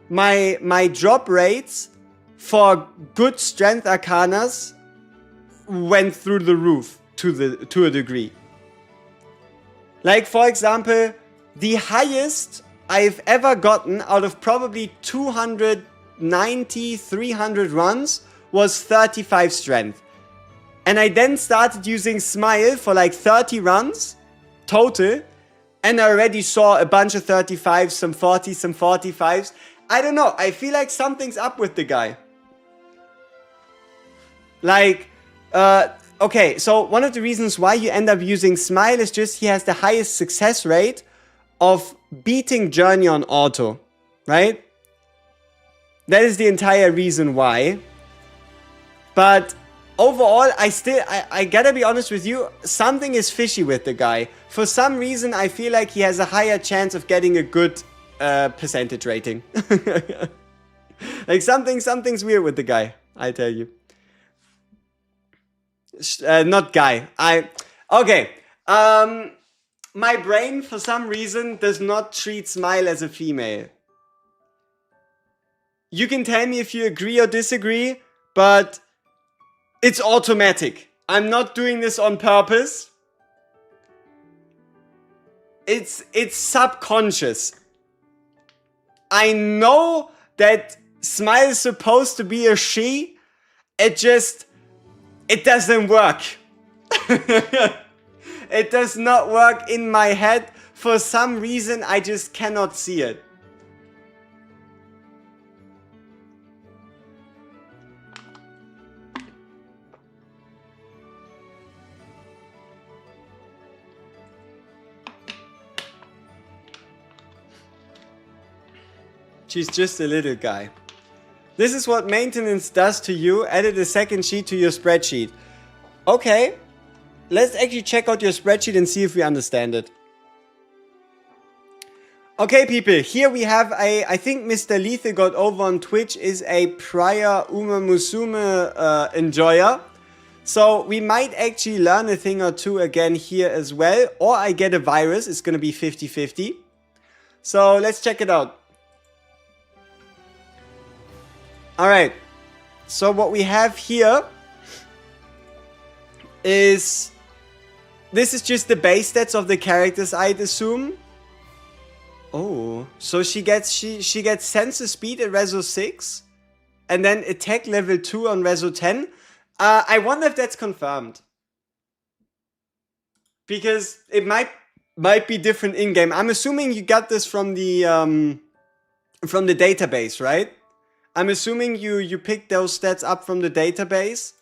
my drop rates for good strength Arcanas went through the roof to a degree. Like, for example, the highest I've ever gotten out of probably 290, 300 runs was 35 strength. And I then started using Smile for like 30 runs total, and I already saw a bunch of 35s, some 40s, some 45s. I don't know, I feel like something's up with the guy. Like, okay, so one of the reasons why you end up using Smile is just he has the highest success rate of beating Journey on auto, right? That is the entire reason why. But overall, I gotta be honest with you, something is fishy with the guy. For some reason, I feel like he has a higher chance of getting a good percentage rating. Like something's weird with the guy, I tell you. Not guy. Okay. My brain, for some reason, does not treat Smile as a female. You can tell me if you agree or disagree, but it's automatic. I'm not doing this on purpose. It's subconscious. I know that Smile is supposed to be a she. It doesn't work. It does not work in my head. For some reason, I just cannot see it. She's just a little guy. This is what maintenance does to you. Added a second sheet to your spreadsheet. Okay. Let's actually check out your spreadsheet and see if we understand it. Okay, people. Here we have I think Mr. Lethal got over on Twitch is a prior Uma Musume enjoyer. So we might actually learn a thing or two again here as well. Or I get a virus. It's going to be 50-50. So let's check it out. Alright, so what we have here is, this is just the base stats of the characters, I'd assume. Oh, so she gets sensor speed at Reso 6, and then attack level 2 on Reso 10. I wonder if that's confirmed. Because it might be different in-game. I'm assuming you got this from the database, right? I'm assuming you picked those stats up from the database.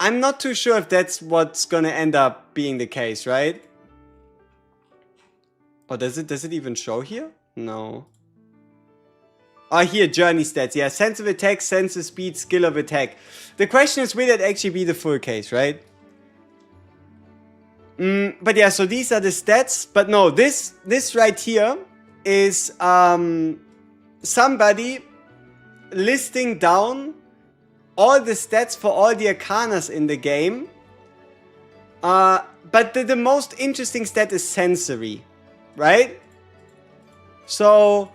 I'm not too sure if that's what's gonna end up being the case, right? Or does it even show here? No. Oh, here, journey stats. Yeah, sense of attack, sense of speed, skill of attack. The question is, will that actually be the full case, right? But yeah, so these are the stats. But no, this right here is somebody listing down all the stats for all the arcanas in the game. But the most interesting stat is sensory, right? So,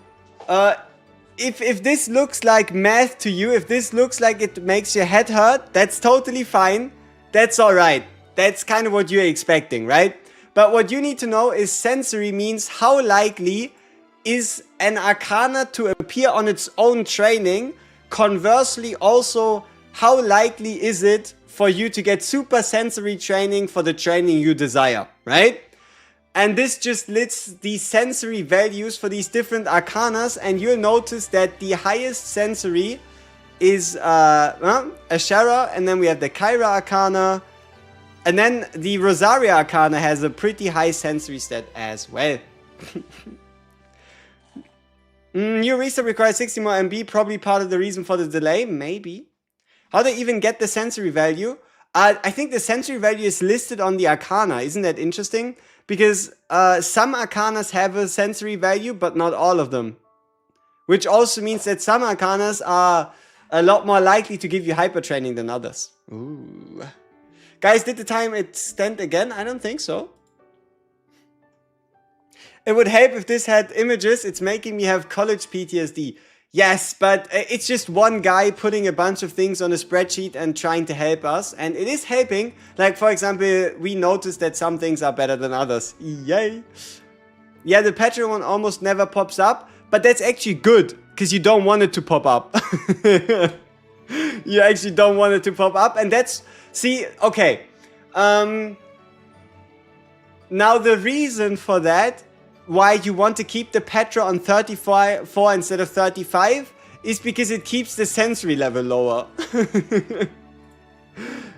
if this looks like math to you, if this looks like it makes your head hurt, that's totally fine. That's alright. That's kind of what you're expecting, right? But what you need to know is sensory means how likely is an arcana to appear on its own training. Conversely, also, how likely is it for you to get super sensory training for the training you desire, right? And this just lists the sensory values for these different arcanas, and you'll notice that the highest sensory is Ashara, and then we have the Kyra Arcana, and then the Rosaria Arcana has a pretty high sensory stat as well. New reset requires 60 more MB, probably part of the reason for the delay, maybe. How do they even get the sensory value? I think the sensory value is listed on the Arcana, isn't that interesting? Because some Arcanas have a sensory value, but not all of them. Which also means that some Arcanas are a lot more likely to give you hyper training than others. Ooh. Guys, did the time extend again? I don't think so. It would help if this had images. It's making me have college PTSD. Yes, but it's just one guy putting a bunch of things on a spreadsheet and trying to help us. And it is helping. Like, for example, we noticed that some things are better than others. Yay. Yeah, the Patreon one almost never pops up. But that's actually good, because you don't want it to pop up. You actually don't want it to pop up. And that's... See, okay. Now, the reason for that, why you want to keep the Petra on 34 instead of 35, is because it keeps the sensory level lower.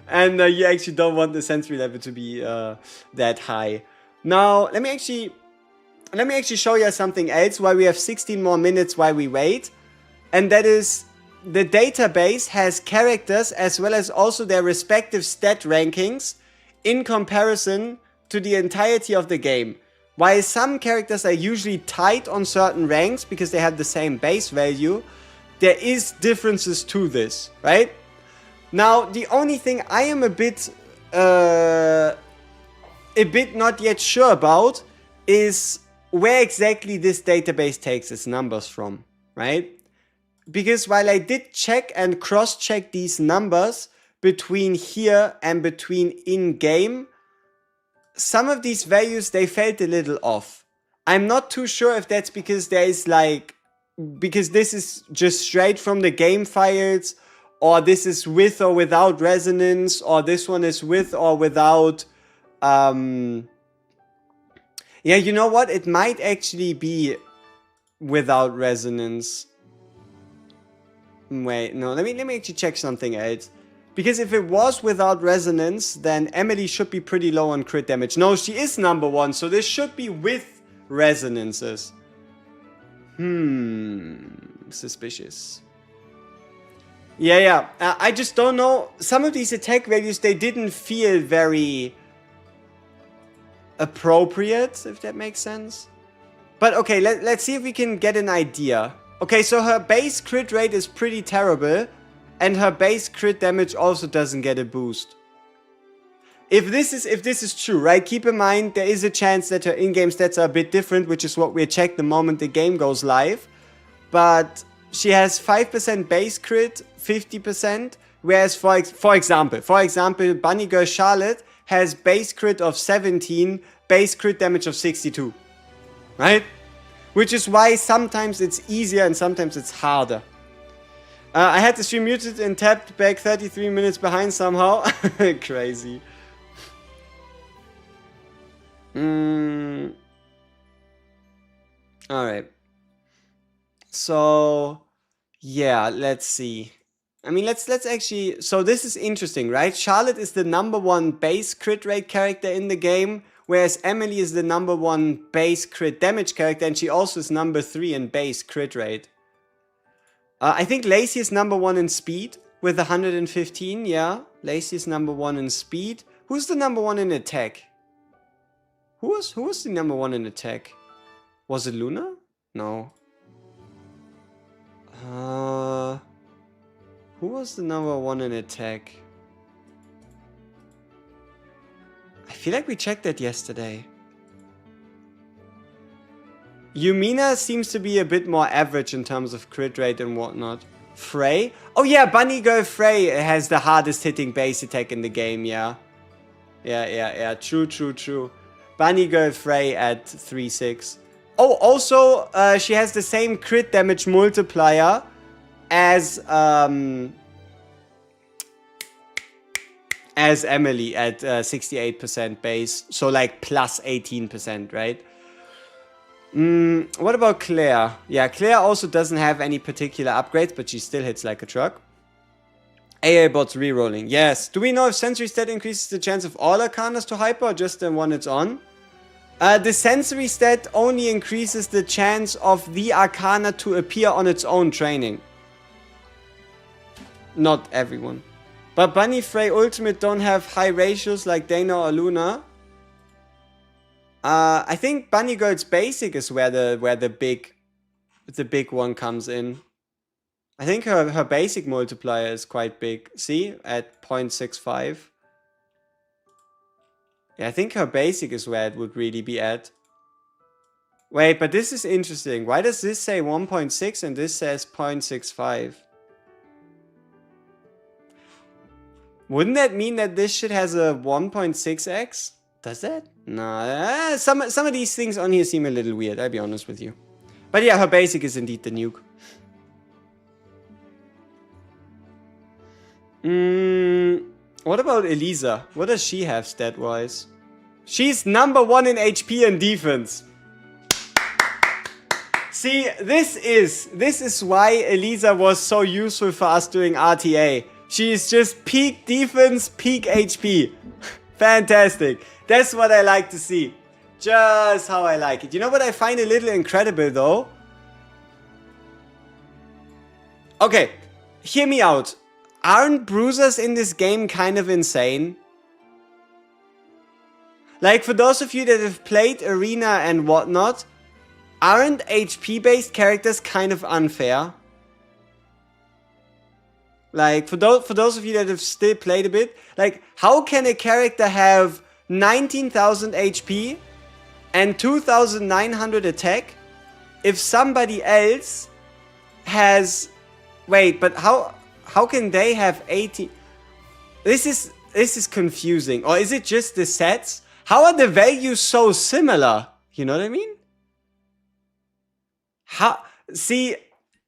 And you actually don't want the sensory level to be that high. Now, let me actually show you something else while we have 16 more minutes while we wait. And that is, the database has characters as well as also their respective stat rankings in comparison to the entirety of the game. While some characters are usually tight on certain ranks because they have the same base value, there is differences to this, right? Now, the only thing I am a bit not yet sure about is where exactly this database takes its numbers from, right? Because while I did check and cross-check these numbers between here and between in-game, some of these values, they felt a little off. I'm not too sure if that's because there is like... Because this is just straight from the game files, or this is with or without resonance, or this one is with or without... Yeah, you know what? It might actually be without resonance. Wait, no, let me actually check something else. Because if it was without resonance, then Emily should be pretty low on crit damage. No, she is number 1, so this should be with resonances. Suspicious. Yeah. I just don't know. Some of these attack values, they didn't feel very appropriate, if that makes sense. But okay, let's see if we can get an idea. Okay, so her base crit rate is pretty terrible. And her base crit damage also doesn't get a boost. If this is true, right? Keep in mind, there is a chance that her in-game stats are a bit different, which is what we'll check the moment the game goes live. But she has 5% base crit, 50%, whereas for example, Bunny Girl Charlotte has base crit of 17, base crit damage of 62. Right? Which is why sometimes it's easier and sometimes it's harder. I had the stream muted and tapped back 33 minutes behind somehow. Crazy. Alright. So, yeah, let's see. I mean, let's actually... So this is interesting, right? Charlotte is the #1 base crit rate character in the game, whereas Emily is the #1 base crit damage character, and she also is #3 in base crit rate. I think Lacey is #1 in speed with 115, yeah. Lacey is #1 in speed. Who's the #1 in attack? Who was the #1 in attack? Was it Luna? No. Who was the #1 in attack? I feel like we checked that yesterday. Yumina seems to be a bit more average in terms of crit rate and whatnot. Frey? Oh yeah, Bunny Girl Frey has the hardest hitting base attack in the game, yeah. Yeah. True. Bunny Girl Frey at 3.6. Oh, also, she has the same crit damage multiplier as Emily at 68% base. So like plus 18%, right? What about Claire? Yeah, Claire also doesn't have any particular upgrades, but she still hits like a truck. AA bots rerolling. Yes. Do we know if sensory stat increases the chance of all Arcanas to hyper or just the one it's on? The sensory stat only increases the chance of the Arcana to appear on its own training. Not everyone. But Bunny, Frey, Ultimate don't have high ratios like Dana or Luna. I think Bunny Girl's basic is where the big one comes in. I think her basic multiplier is quite big. See, at 0.65. Yeah, I think her basic is where it would really be at. Wait, but this is interesting. Why does this say 1.6 and this says 0.65? Wouldn't that mean that this shit has a 1.6x? Does that? No, some of these things on here seem a little weird, I'll be honest with you. But yeah, her basic is indeed the nuke. What about Elisa? What does she have stat-wise? She's #1 in HP and defense. See, this is why Elisa was so useful for us doing RTA. She is just peak defense, peak HP. Fantastic. That's what I like to see. Just how I like it. You know what I find a little incredible though? Okay, hear me out. Aren't bruisers in this game kind of insane? Like, for those of you that have played Arena and whatnot, aren't HP-based characters kind of unfair? Like, for those of you that have still played a bit, like, how can a character have 19,000 HP and 2,900 attack if somebody else has... Wait, but how can they have 80? This is confusing. Or is it just the sets? How are the values so similar? You know what I mean? See,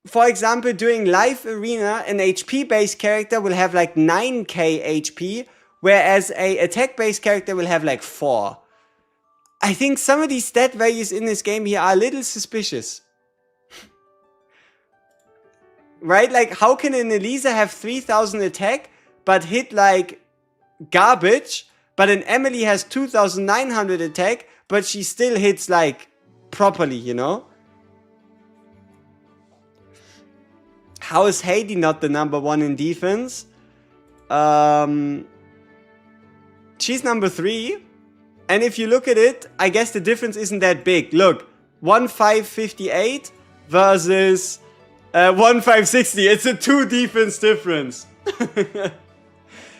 for example, doing live arena, an HP-based character will have like 9k HP, whereas a attack-based character will have like 4. I think some of these stat values in this game here are a little suspicious. Right? Like, how can an Elisa have 3,000 attack, but hit like garbage, but an Emily has 2,900 attack, but she still hits like properly, you know? How is Heidi not the #1 in defense? She's #3. And if you look at it, I guess the difference isn't that big. Look, 1,558 versus 1,560. It's a 2 defense difference.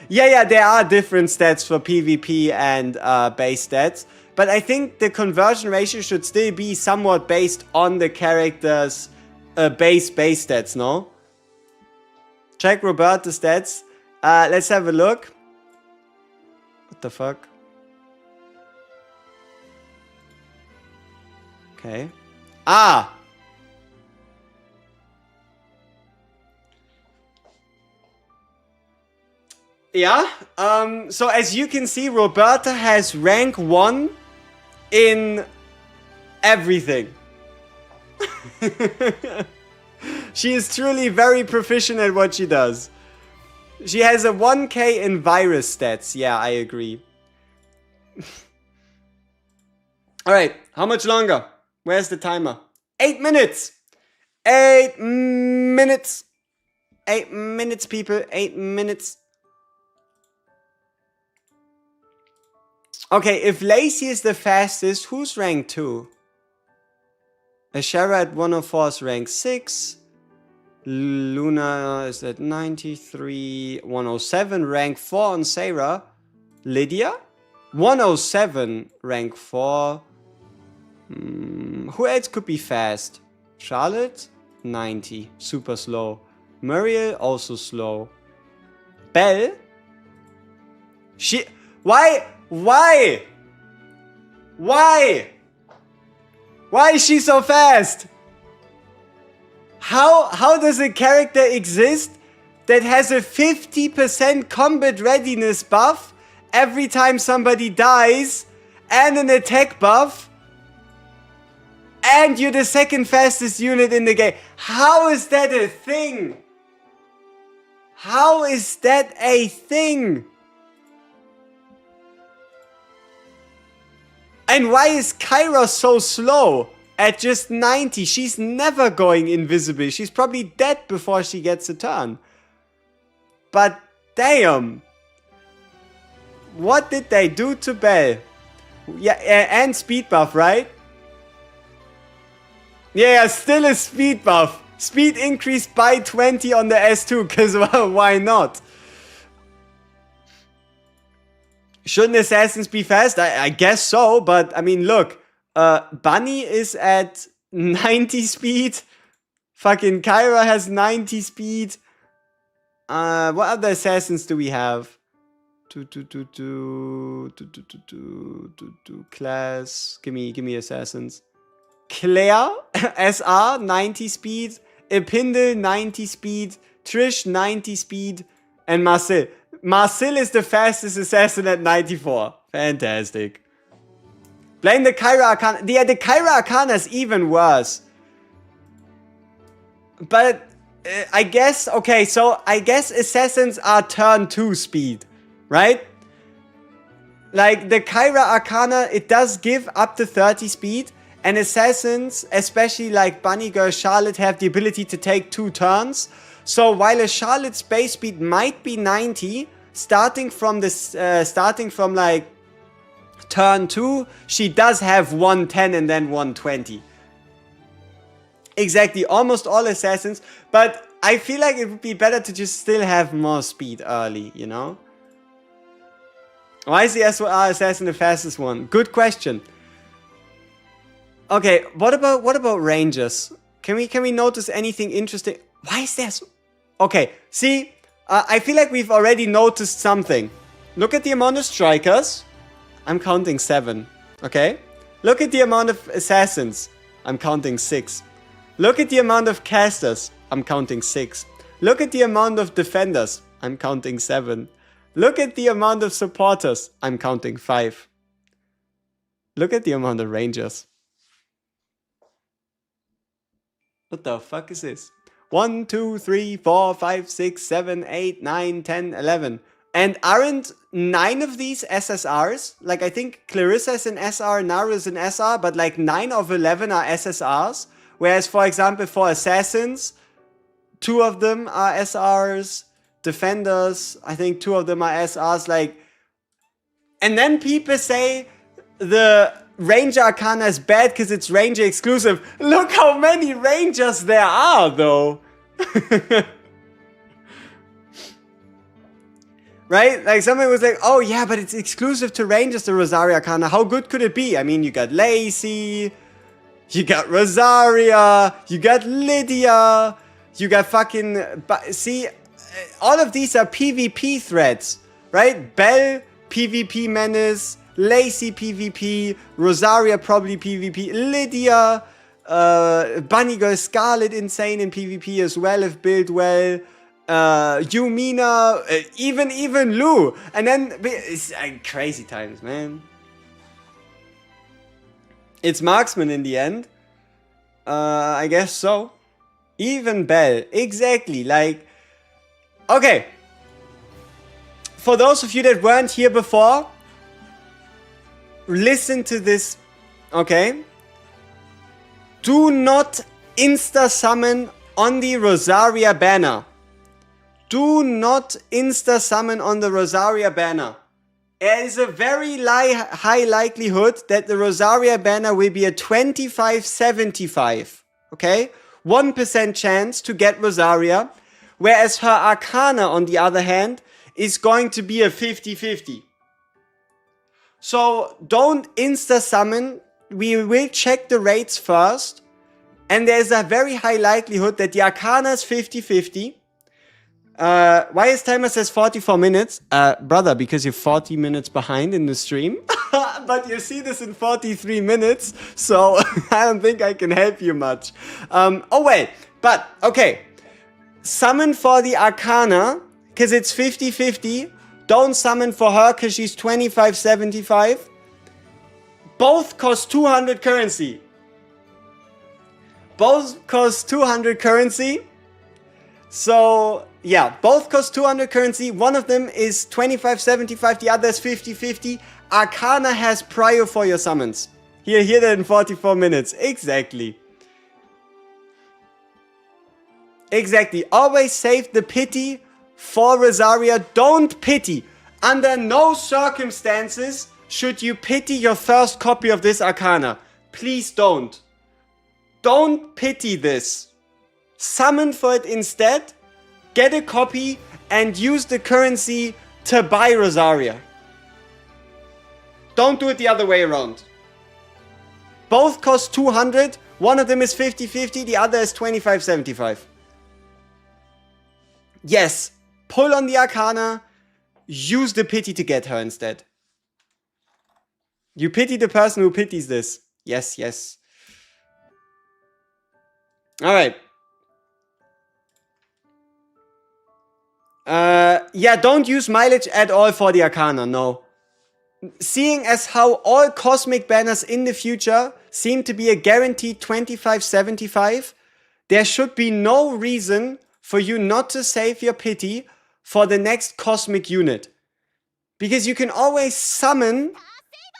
Yeah, there are different stats for PvP and base stats. But I think the conversion ratio should still be somewhat based on the character's base stats, no? Check Roberta's stats. Let's have a look. What the fuck? Okay. Ah! Yeah, so as you can see, Roberta has rank 1 in everything. She is truly very proficient at what she does. She has a 1k in virus stats. Yeah, I agree. Alright, how much longer? Where's the timer? 8 minutes! 8 minutes! 8 minutes, people. 8 minutes. Okay, if Lacey is the fastest, who's rank 2? Ashara at 104 is rank 6. Luna is at 93. 107, rank 4 on Sarah. Lydia? 107, rank 4. Who else could be fast? Charlotte? 90, super slow. Muriel, also slow. Belle? Why? Why is she so fast? How does a character exist that has a 50% combat readiness buff every time somebody dies and an attack buff and you're the second fastest unit in the game? How is that a thing? How is that a thing? And why is Kyra so slow at just 90? She's never going invisible. She's probably dead before she gets a turn. But damn. What did they do to Belle? Yeah, and speed buff, right? Yeah, still a speed buff. Speed increased by 20 on the S2, because well, why not? Shouldn't assassins be fast? I guess so, but I mean, look. Bunny is at 90 speed. Fucking Kyra has 90 speed. What other assassins do we have? Class. Give me assassins. Claire, SR, 90 speed. Epindel, 90 speed. Trish, 90 speed. And Marcel. Marcel is the fastest assassin at 94. Fantastic. Blame the Kyra Arcana. Yeah, the Kyra Arcana is even worse. But I guess, okay, so I guess assassins are turn 2 speed, right? Like the Kyra Arcana, it does give up to 30 speed. And assassins, especially like Bunny Girl, Charlotte, have the ability to take 2 turns. So while a Charlotte's base speed might be 90, starting from like turn 2, she does have 110 and then 120. Exactly, almost all assassins. But I feel like it would be better to just still have more speed early, you know? Why is the SOR assassin the fastest one? Good question. Okay, what about rangers? Can we notice anything interesting? Why is there so... Okay, see, I feel like we've already noticed something. Look at the amount of strikers. I'm counting 7, okay? Look at the amount of assassins. I'm counting 6. Look at the amount of casters. I'm counting 6. Look at the amount of defenders. I'm counting 7. Look at the amount of supporters. I'm counting 5. Look at the amount of rangers. What the fuck is this? 1, 2, 3, 4, 5, 6, 7, 8, 9, 10, 11. And aren't 9 of these SSRs? Like, I think Clarissa is an SR, Naru is an SR, but like 9 of 11 are SSRs. Whereas, for example, for assassins, 2 of them are SRs. Defenders, I think 2 of them are SRs. Like, and then people say the Ranger Arcana is bad because it's Ranger exclusive. Look how many Rangers there are, though. Right? Like, somebody was like, oh yeah, but it's exclusive to Rangers, the Rosaria Arcana. How good could it be? I mean, you got Lacey, you got Rosaria, you got Lydia, you got fucking... See, all of these are PvP threats, right? Belle, PvP menace. Lacey, PvP. Rosaria, probably PvP. Lydia, Bunny Girl, Scarlet, insane in PvP as well if built well. Yumina, even Lou. And then, it's crazy times, man. It's marksman in the end. I guess so. Even Belle. Exactly, like... Okay. For those of you that weren't here before, listen to this Okay. Do not insta-summon on the Rosaria banner. Do not insta-summon on the Rosaria banner. There is a very high likelihood that the Rosaria banner will be a 25-75. Okay? 1% chance to get Rosaria. Whereas her Arcana, on the other hand, is going to be a 50-50. So don't insta-summon. We will check the rates first. And there's a very high likelihood that the Arcana is 50-50. Why is timer says 44 minutes? Brother, because you're 40 minutes behind in the stream. But you see this in 43 minutes. So I don't think I can help you much. Oh, wait. But, okay. Summon for the Arcana, because it's 50-50. Don't summon for her, because she's 25-75. Both cost 200 currency. Both cost 200 currency. So, yeah, both cost 200 currency. One of them is 25-75, the other is 50-50. Arcana has prior for your summons. Hear that in 44 minutes. Exactly. Exactly. Always save the pity for Rosaria. Don't pity. Under no circumstances should you pity your first copy of this Arcana. Please don't. Don't pity this. Summon for it instead, get a copy, and use the currency to buy Rosaria. Don't do it the other way around. Both cost 200. One of them is 50-50, the other is 25-75. Yes, pull on the Arcana, use the pity to get her instead. You pity the person who pities this. Yes, yes. Alright. Yeah, don't use mileage at all for the Arcana, no. Seeing as how all cosmic banners in the future seem to be a guaranteed 25-75, there should be no reason for you not to save your pity for the next cosmic unit. Because you can always summon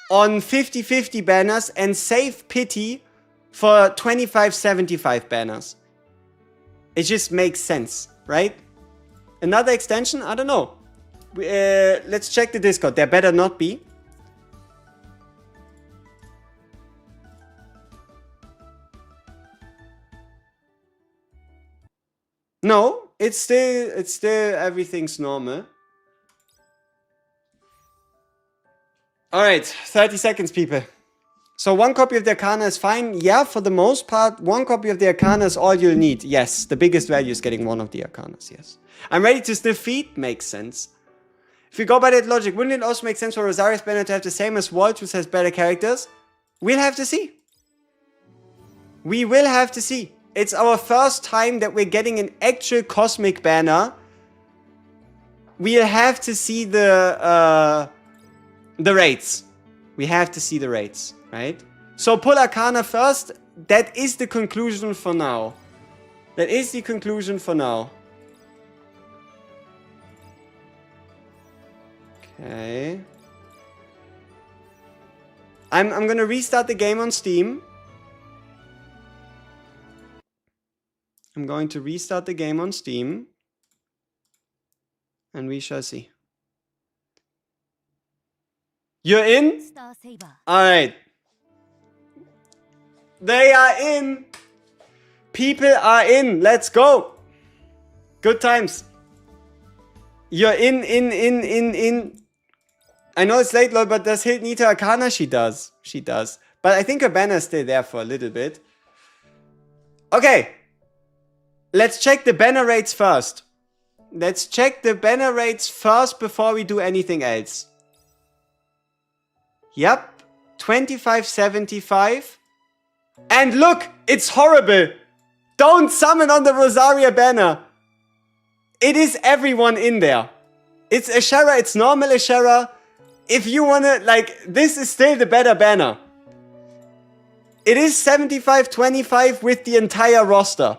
on 50-50 banners and save pity for 25-75 banners. It just makes sense, right? Another extension? I don't know. Let's check the Discord. There better not be. No, it's still everything's normal. Alright, 30 seconds, people. So one copy of the Arcana is fine. Yeah, for the most part, one copy of the Arcana is all you'll need. Yes, the biggest value is getting one of the Arcanas, yes. I'm ready to sniff feet? Makes sense. If you go by that logic, wouldn't it also make sense for Rosaria's banner to have the same as Walt, which has better characters? We'll have to see. We will have to see. It's our first time that we're getting an actual cosmic banner. We'll have to see the rates. We have to see the rates, right? So pull Arcana first. That is the conclusion for now. That is the conclusion for now. Okay. I'm gonna restart the game on Steam. I'm going to restart the game on Steam. And we shall see. You're in? Alright. They are in. People are in. Let's go. Good times. You're in. I know it's late, Lord, but does Hild need her Arcana? She does. She does. But I think her banner is still there for a little bit. Okay. Let's check the banner rates first. Let's check the banner rates first before we do anything else. Yep. 25-75. And look! It's horrible! Don't summon on the Rosaria banner! It is everyone in there. It's Ashera, it's normal Ashera. If you wanna, like, this is still the better banner. It is 75-25 with the entire roster.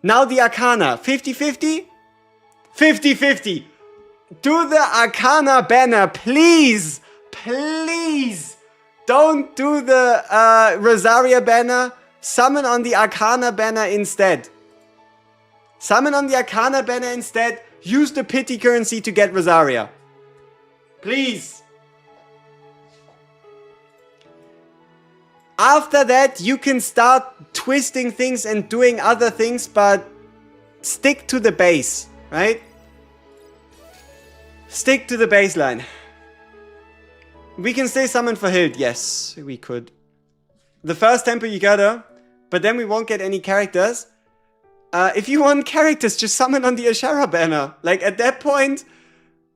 Now the Arcana, 50-50? 50-50. Do the Arcana banner, please! Please! Don't do the Rosaria banner. Summon on the Arcana banner instead. Summon on the Arcana banner instead. Use the pity currency to get Rosaria. Please. After that, you can start twisting things and doing other things, but stick to the base, right? Stick to the baseline. We can stay summoned for Hild. Yes, we could. The first temple you gotta, but then we won't get any characters. If you want characters, just summon on the Ashara banner. Like, at that point,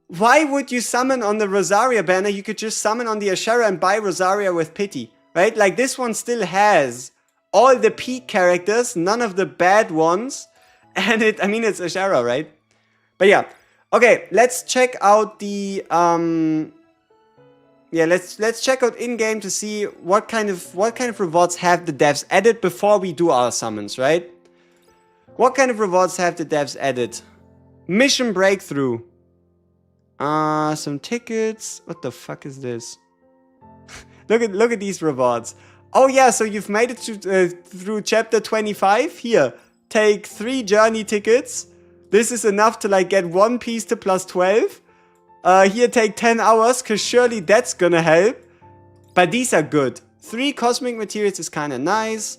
why would you summon on the Rosaria banner? You could just summon on the Ashara and buy Rosaria with pity, right? Like, this one still has all the peak characters, none of the bad ones. And it's Ashara, right? But yeah. Okay, let's check out the, let's check out in-game to see what kind of rewards have the devs added before we do our summons, right? What kind of rewards have the devs added? Mission breakthrough. Some tickets. What the fuck is this? look at these rewards. Oh yeah, so you've made it through chapter 25. Here, take 3 journey tickets. This is enough to like get 1 piece to plus 12. Here, take 10 hours, cause surely that's gonna help. But these are good. 3 cosmic materials is kind of nice.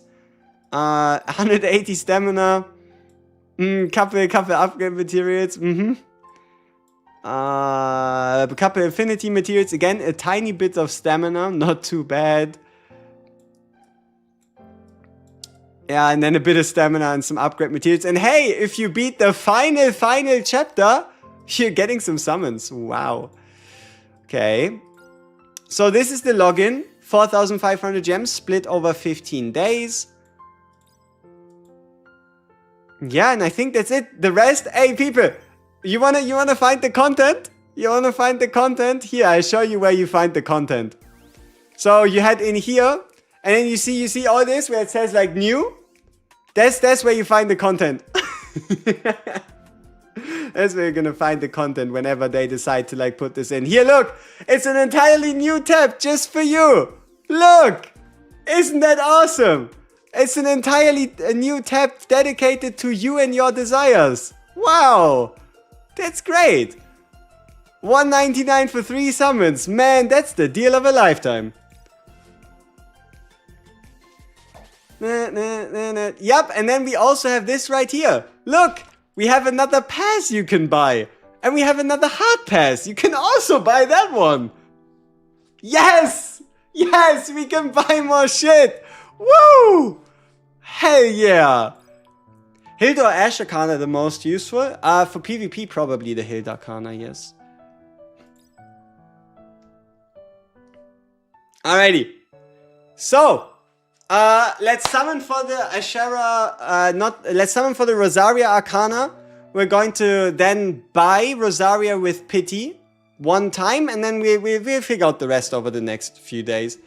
180 stamina. Couple upgrade materials. A couple affinity materials. Again, a tiny bit of stamina. Not too bad. Yeah, and then a bit of stamina and some upgrade materials. And hey, if you beat the final chapter, you're getting some summons. Wow. Okay. So this is the login. 4,500 gems split over 15 days. Yeah, and I think that's it. The rest, hey people, you wanna find the content? You wanna find the content? Here, I show you where you find the content. So you head in here, and then you see all this where it says like new. That's where you find the content. That's where you're gonna find the content whenever they decide to like put this in. Here, look, it's an entirely new tab just for you. Look, isn't that awesome? It's an entirely new tab dedicated to you and your desires. Wow, that's great. $1.99 for 3 summons. Man, that's the deal of a lifetime. Yep, and then we also have this right here. Look, we have another pass you can buy. And we have another hard pass. You can also buy that one. Yes! Yes, we can buy more shit. Woo! Hell yeah! Hild or Ash Arcana the most useful? For PvP, probably the Hild Arcana, yes. Alrighty. So, let's summon for the Ashara, let's summon for the Rosaria Arcana. We're going to then buy Rosaria with pity one time, and then we'll figure out the rest over the next few days.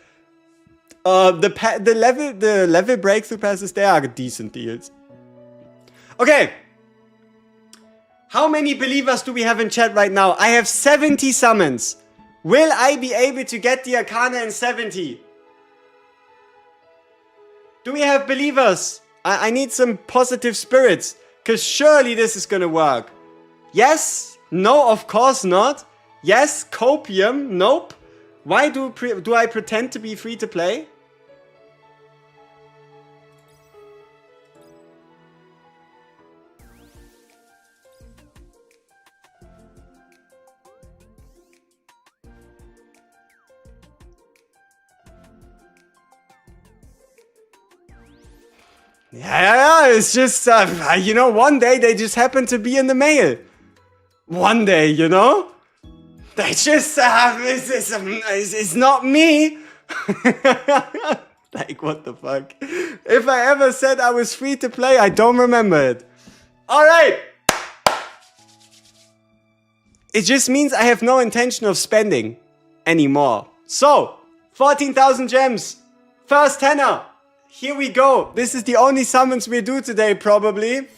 The level breakthrough passes, they are decent deals. Okay. How many believers do we have in chat right now? I have 70 summons. Will I be able to get the Arcana in 70? Do we have believers? I need some positive spirits, because surely this is gonna work. Yes? No, of course not. Yes, copium. Nope. Why do I pretend to be free to play? Yeah, it's just, you know, one day they just happen to be in the mail. One day, you know? They just, it's not me. Like, what the fuck? If I ever said I was free to play, I don't remember it. Alright. It just means I have no intention of spending anymore. So, 14,000 gems. First tenner. Here we go. This is the only summons we do today, probably.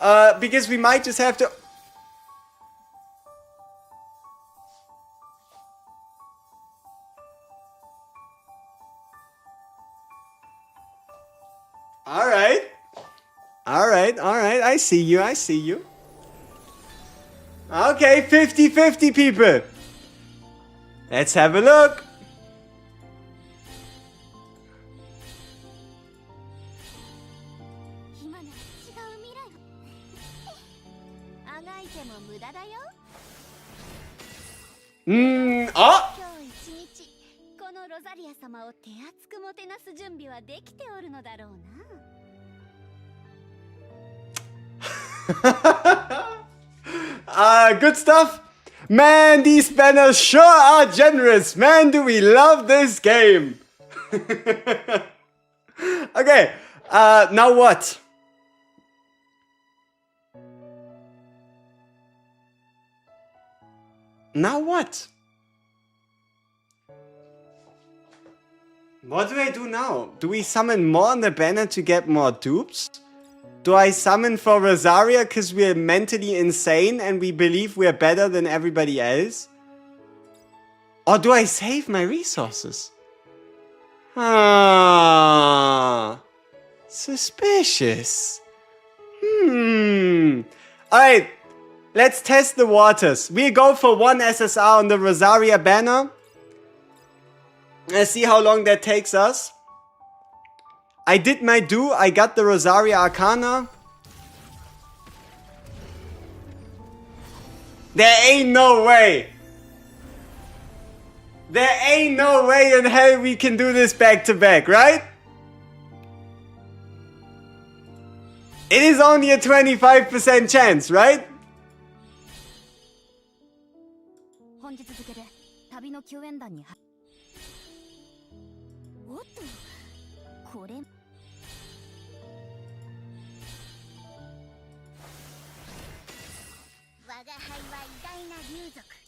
Because we might just have to... see you, I see you. Okay, 50-50 people. Let's have a look. Oh! Good stuff. Man, these banners sure are generous. Man, do we love this game. Okay, now what? Now what? What do I do now? Do we summon more on the banner to get more dupes? Do I summon for Rosaria because we're mentally insane and we believe we're better than everybody else? Or do I save my resources? Ah, suspicious. Alright, let's test the waters. We go for 1 SSR on the Rosaria banner. Let's see how long that takes us. I did my do. I got the Rosaria Arcana. There ain't no way. There ain't no way in hell we can do this back to back, right? It is only a 25% chance, right?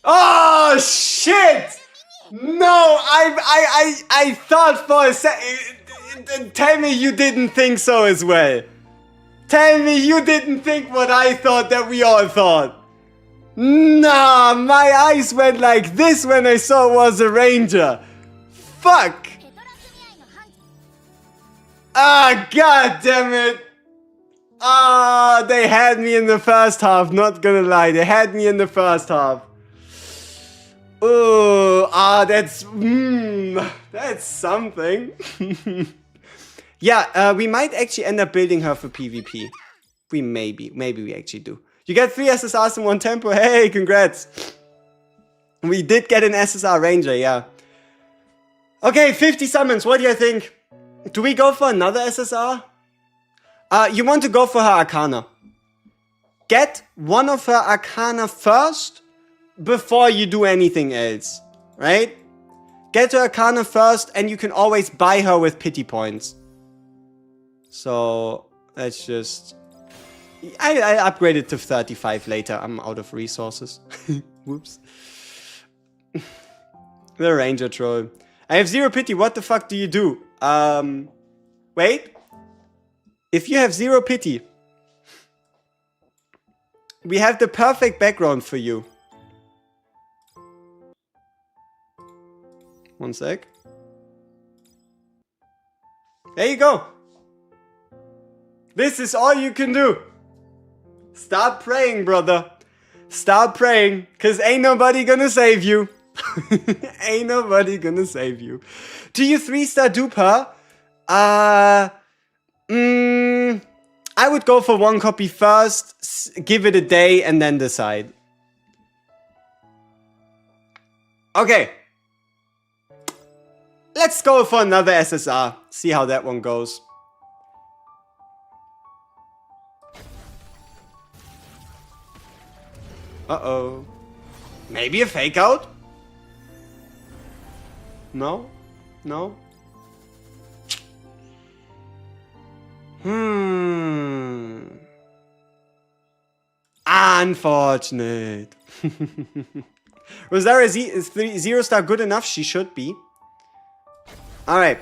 Oh shit! No, I thought for a second. Tell me you didn't think so as well. Tell me you didn't think what I thought that we all thought. Nah, my eyes went like this when I saw it was a ranger. Fuck! Ah, god damn it! Ah, they had me in the first half, not gonna lie, they had me in the first half. Oh, that's something. Yeah, we might actually end up building her for PvP. We maybe we actually do. You get 3 SSRs in 1 tempo, hey, congrats. We did get an SSR Ranger, yeah. Okay, 50 summons, what do you think? Do we go for another SSR? You want to go for her Arcana. Get one of her Arcana first before you do anything else, right? Get her Arcana first and you can always buy her with pity points. So, let's just... I upgraded to 35 later. I'm out of resources. Whoops. The Ranger Troll. I have 0 pity. What the fuck do you do? Wait. If you have 0 pity, we have the perfect background for you. One sec. There you go. This is all you can do. Start praying, brother. Start praying, cause ain't nobody gonna save you. Ain't nobody gonna save you. Do you 3-star dupe her? I would go for 1 copy first, give it a day, and then decide. Okay. Let's go for another SSR. See how that one goes. Uh-oh. Maybe a fake out? No? No? Unfortunate. Rosaria is 0-star good enough? She should be. Alright.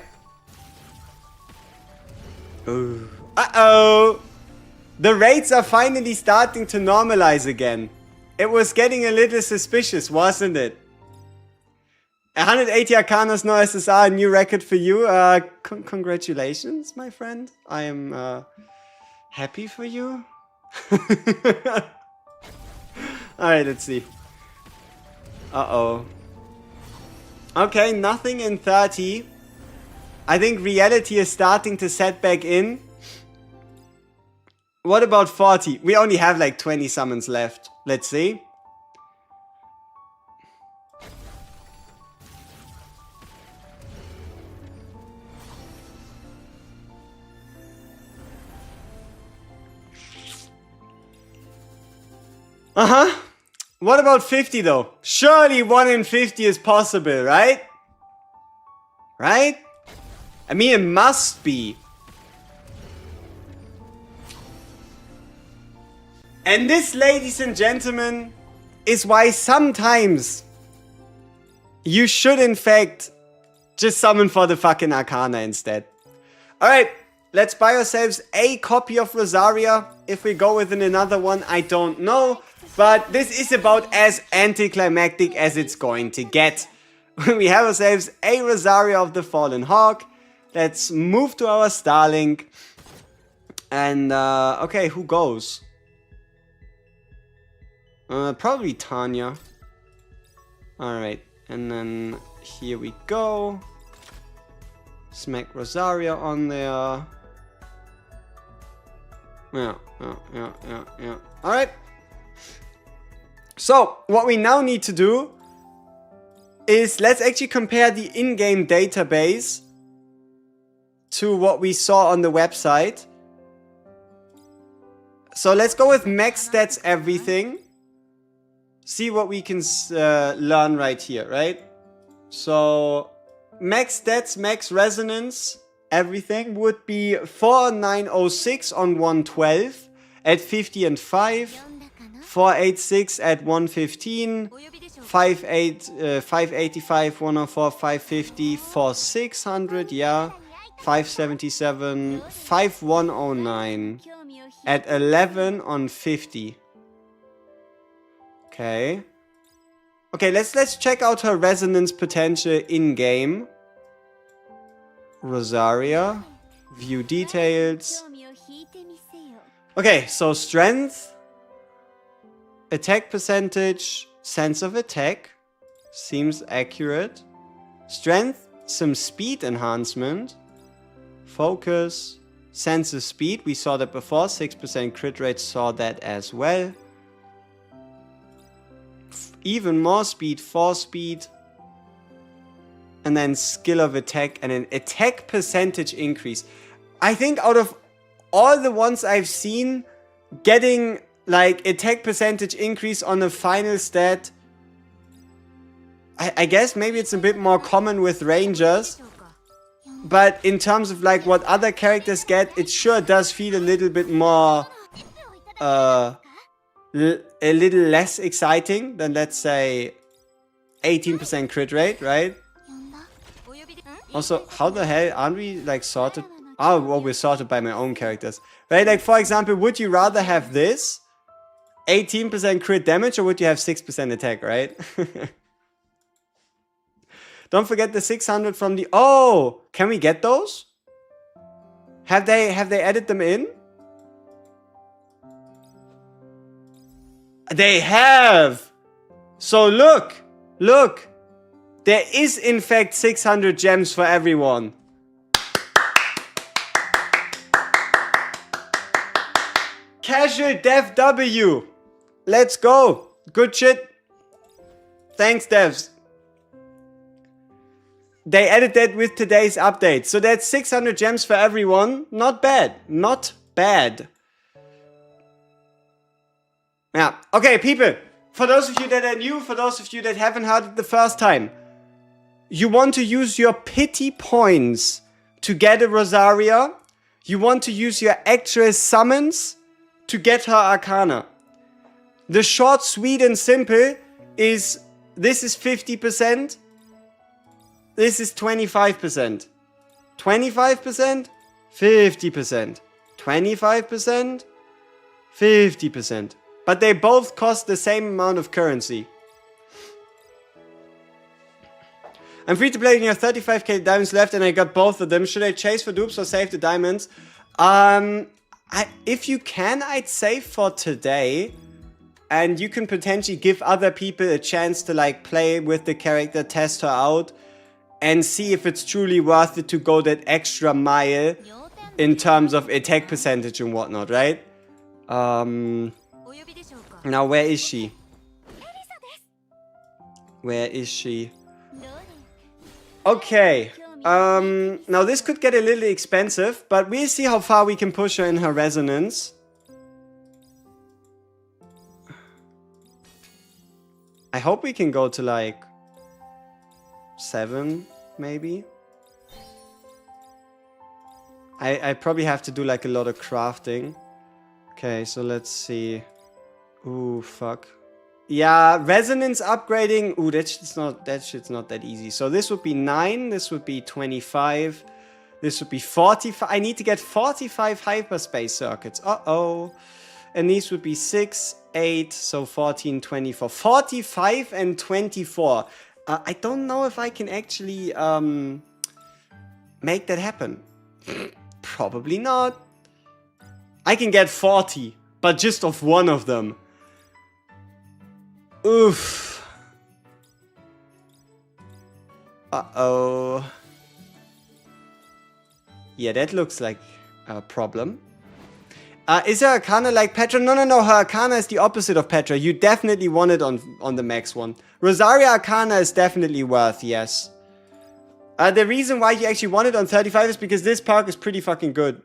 Uh-oh. The rates are finally starting to normalize again. It was getting a little suspicious, wasn't it? 180 Arcanas, no SSR, a new record for you. Congratulations, my friend. I am happy for you. Alright, let's see. Uh-oh. Okay, nothing in 30. I think reality is starting to set back in. What about 40? We only have like 20 summons left. Let's see. Uh-huh. What about 50 though? Surely 1 in 50 is possible, right? Right? I mean, it must be. And this, ladies and gentlemen, is why sometimes you should, in fact, just summon for the fucking Arcana instead. Alright, let's buy ourselves a copy of Rosaria. If we go with another one, I don't know. But this is about as anticlimactic as it's going to get. We have ourselves a Rosaria of the Fallen Hawk. Let's move to our Starlink. And, okay, who goes? Probably Tanya. Alright, and then here we go. Smack Rosaria on there. Yeah. Alright. So, what we now need to do is let's actually compare the in-game database to what we saw on the website. So let's go with max stats everything. See what we can learn right here, right? So max stats, max resonance, everything would be 4906 on 112 at 50 and 5. 486 at 115, 585, 104, 550, 4600, yeah, 577, 5109 at 11 on 50. Okay. Okay, let's check out her resonance potential in game. Rosaria, view details. Okay, so strength. Attack percentage, sense of attack, seems accurate. Strength, some speed enhancement. Focus, sense of speed, we saw that before, 6% crit rate, saw that as well. Even more speed, 4 speed. And then skill of attack and an attack percentage increase. I think out of all the ones I've seen, getting like attack percentage increase on the final stat, I guess maybe it's a bit more common with rangers, but in terms of like what other characters get, it sure does feel a little bit more a little less exciting than, let's say, 18% crit rate, right? Also, how the hell aren't we like sorted? Oh, well, we're sorted by my own characters, right? Like, for example, would you rather have this 18% crit damage, or would you have 6% attack, right? Don't forget the 600 from the... Oh! Can we get those? Have they added them in? They have! So look! Look! There is in fact 600 gems for everyone. Casual Dev W. Let's go. Good shit. Thanks, devs. They added that with today's update. So that's 600 gems for everyone. Not bad. Not bad. Yeah. Okay, people. For those of you that are new, for those of you that haven't heard it the first time, you want to use your pity points to get a Rosaria. You want to use your actual summons to get her Arcana. The short, sweet, and simple is, this is 50%. This is 25%. 25%, 50%. 25%, 50%. But they both cost the same amount of currency. I'm free to play and you have 35k diamonds left and I got both of them. Should I chase for dupes or save the diamonds? If you can, I'd say for today. And you can potentially give other people a chance to like play with the character, test her out, and see if it's truly worth it to go that extra mile in terms of attack percentage and whatnot, right? Now where is she? Where is she? Okay. Now this could get a little expensive, but we'll see how far we can push her in her resonance. I hope we can go to like 7, maybe. I probably have to do like a lot of crafting. Okay, so let's see. Ooh, fuck. Yeah, resonance upgrading. Ooh, that shit's not that easy. So this would be 9, this would be 25, this would be 45. I need to get 45 hyperspace circuits. Uh-oh. And these would be 6, 8, so 14, 24. 45 and 24. I don't know if I can actually make that happen. Probably not. I can get 40, but just of one of them. Oof. Uh-oh. Yeah, that looks like a problem. Is her Arcana like Petra? No. Her Arcana is the opposite of Petra. You definitely want it on the max one. Rosaria Arcana is definitely worth, yes. The reason why you actually want it on 35 is because this perk is pretty fucking good.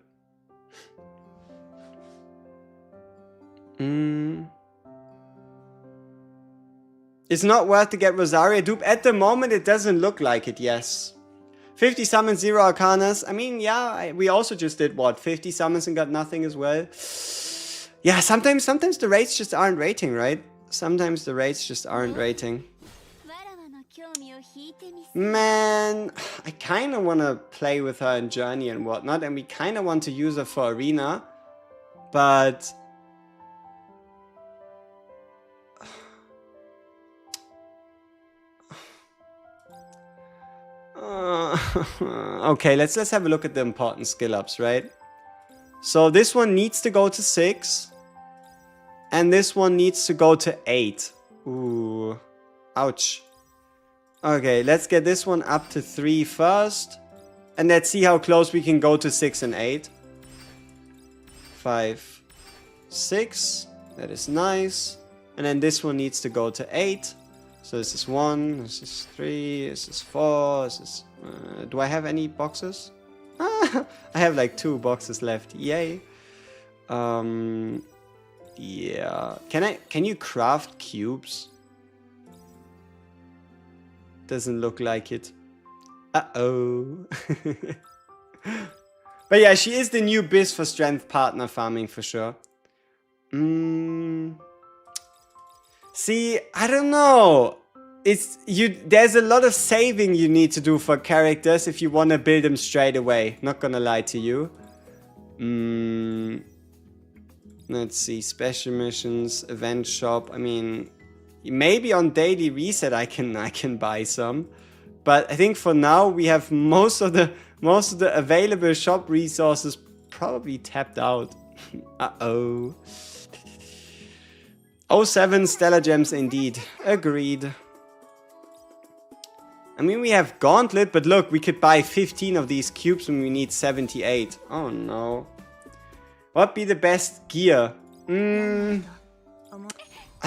It's not worth to get Rosaria dupe. At the moment, it doesn't look like it, yes. 50 summons, 0 Arcanas. I mean, yeah, we also just did, what, 50 summons and got nothing as well? Yeah, sometimes the rates just aren't rating, right? Sometimes the rates just aren't rating. Man, I kind of want to play with her in Journey and whatnot, and we kind of want to use her for Arena, but... Okay, let's have a look at the important skill ups, right? So this one needs to go to 6. And this one needs to go to 8. Ooh. Ouch. Okay, let's get this one up to 3 first. And let's see how close we can go to 6 and 8. 5, 6. That is nice. And then this one needs to go to 8. So this is 1, this is 3, this is 4, this is... do I have any boxes? I have like 2 boxes left. Yay. Yeah. Can you craft cubes? Doesn't look like it. Uh-oh. But yeah, she is the new biz for strength partner farming for sure. See, I don't know. There's a lot of saving you need to do for characters if you want to build them straight away. Not gonna lie to you. Let's see, special missions, event shop. I mean, maybe on daily reset I can buy some, but I think for now we have most of the available shop resources probably tapped out. Uh-oh. 07 Stellar Gems indeed. Agreed. I mean, we have Gauntlet, but look, we could buy 15 of these cubes when we need 78. Oh no. What be the best gear? I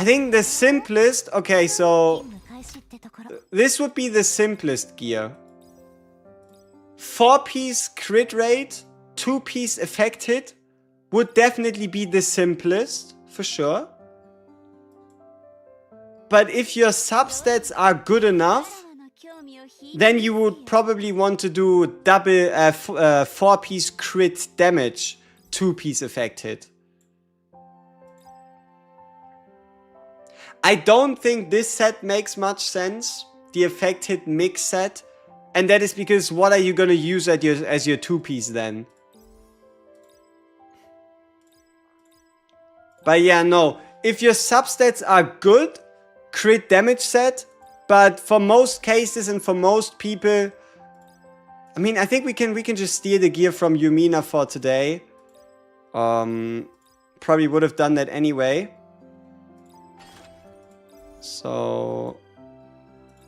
think the simplest... Okay, so... this would be the simplest gear. 4-piece crit rate, 2-piece effect hit would definitely be the simplest, for sure. But if your substats are good enough, then you would probably want to do double 4-piece crit damage, 2-piece effect hit. I don't think this set makes much sense, the effect hit mix set, and that is because what are you gonna use as your 2-piece then? But yeah, no, if your substats are good, crit damage set, but for most cases and for most people, I mean, I think we can just steal the gear from Yumina for today. Probably would have done that anyway. So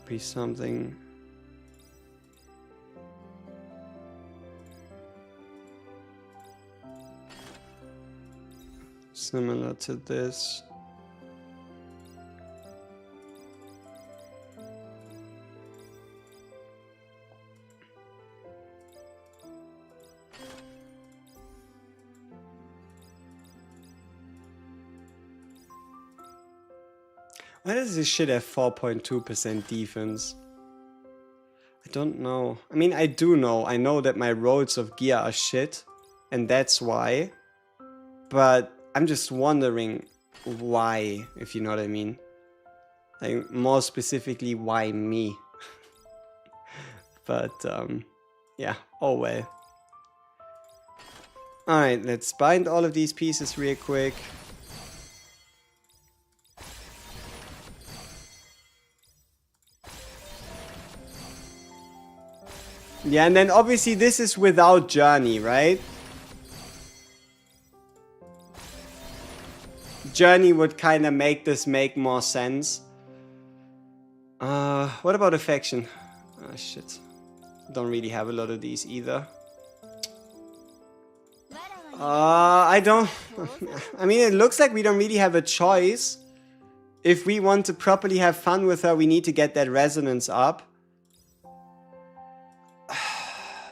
be something. Similar to this. Why does this shit have 4.2% defense? I don't know. I mean, I do know. I know that my rolls of gear are shit. And that's why. But I'm just wondering why, if you know what I mean. Like, more specifically, why me? But, yeah. Oh well. Alright, let's bind all of these pieces real quick. Yeah, and then obviously this is without Journey, right? Journey would kind of make this make more sense. What about Affection? Oh, shit. Don't really have a lot of these either. I don't... I mean, it looks like we don't really have a choice. If we want to properly have fun with her, we need to get that resonance up.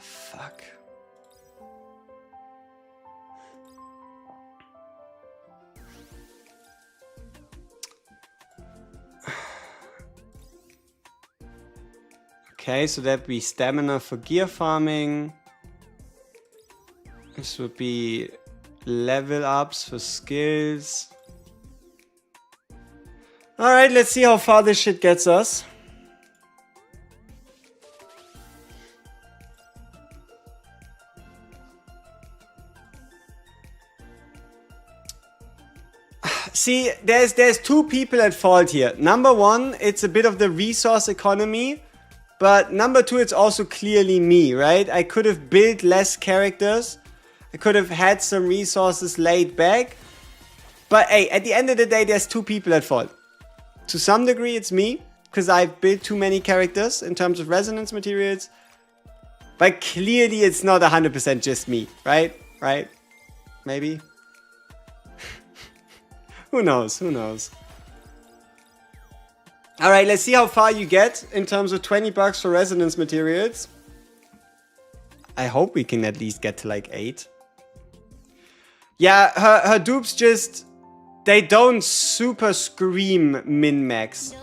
Fuck. Okay, so that'd be stamina for gear farming. This would be level ups for skills. Alright, let's see how far this shit gets us. See, there's two people at fault here. Number one, it's a bit of the resource economy. But number two, it's also clearly me, right? I could have built less characters. I could have had some resources laid back. But hey, at the end of the day, there's two people at fault. To some degree, it's me. Because I've built too many characters in terms of resonance materials. But clearly, it's not 100% just me, right? Right? Maybe? Who knows? Who knows? Alright, let's see how far you get in terms of 20 bucks for resonance materials. I hope we can at least get to like 8. Yeah, her dupes just... They don't super scream min-max.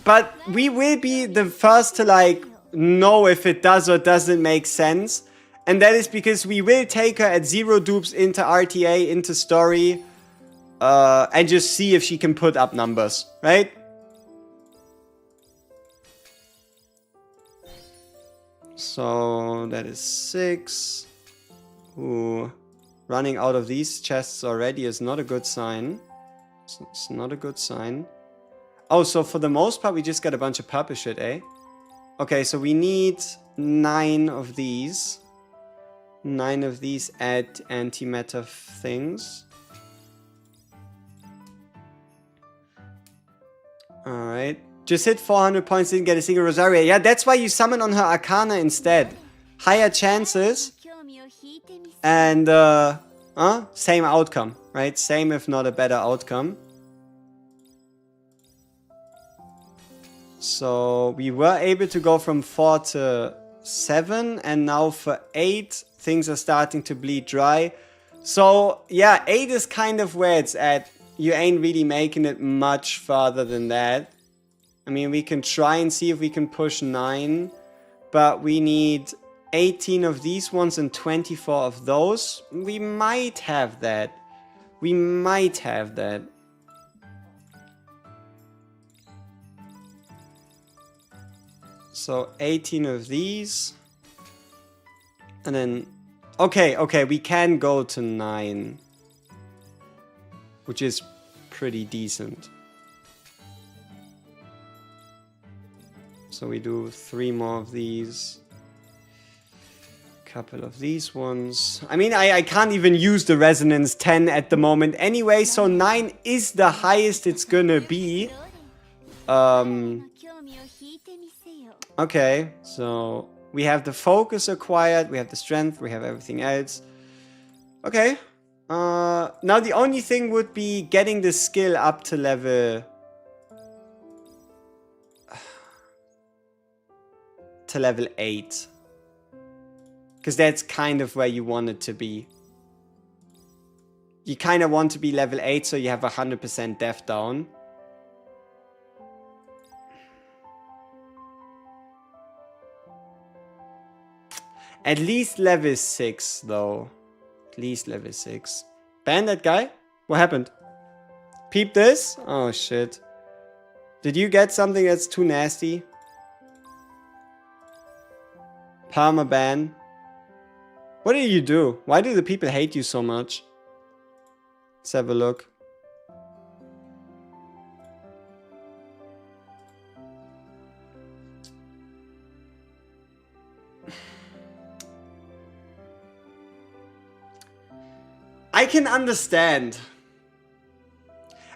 But we will be the first to like know if it does or doesn't make sense. And that is because we will take her at 0 dupes into RTA, into story. And just see if she can put up numbers, right? So that is 6. Ooh. Running out of these chests already is not a good sign. It's not a good sign. Oh, so for the most part, we just got a bunch of purple shit, eh? Okay, so we need 9 of these. 9 of these add antimatter things. Alright. Just hit 400 points, didn't get a single Rosaria. Yeah, that's why you summon on her Arcana instead. Higher chances. And, same outcome, right? Same if not a better outcome. So, we were able to go from 4 to 7. And now for 8, things are starting to bleed dry. So, yeah, 8 is kind of where it's at. You ain't really making it much further than that. I mean, we can try and see if we can push 9. But we need 18 of these ones and 24 of those. We might have that. We might have that. So 18 of these. And then... Okay, we can go to 9. Which is pretty decent. So we do 3 more of these. Couple of these ones. I mean, I can't even use the resonance 10 at the moment anyway, so 9 is the highest it's gonna be. Okay, so we have the focus acquired, we have the strength, we have everything else. Okay. Now the only thing would be getting the skill up to level... to level 8. Because that's kind of where you want it to be. You kind of want to be level 8 so you have 100% death down. At least level 6 though. At least level 6. Ban that guy? What happened? Peep this? Oh shit. Did you get something that's too nasty? Perma ban. What did you do? Why do the people hate you so much? Let's have a look. I can understand.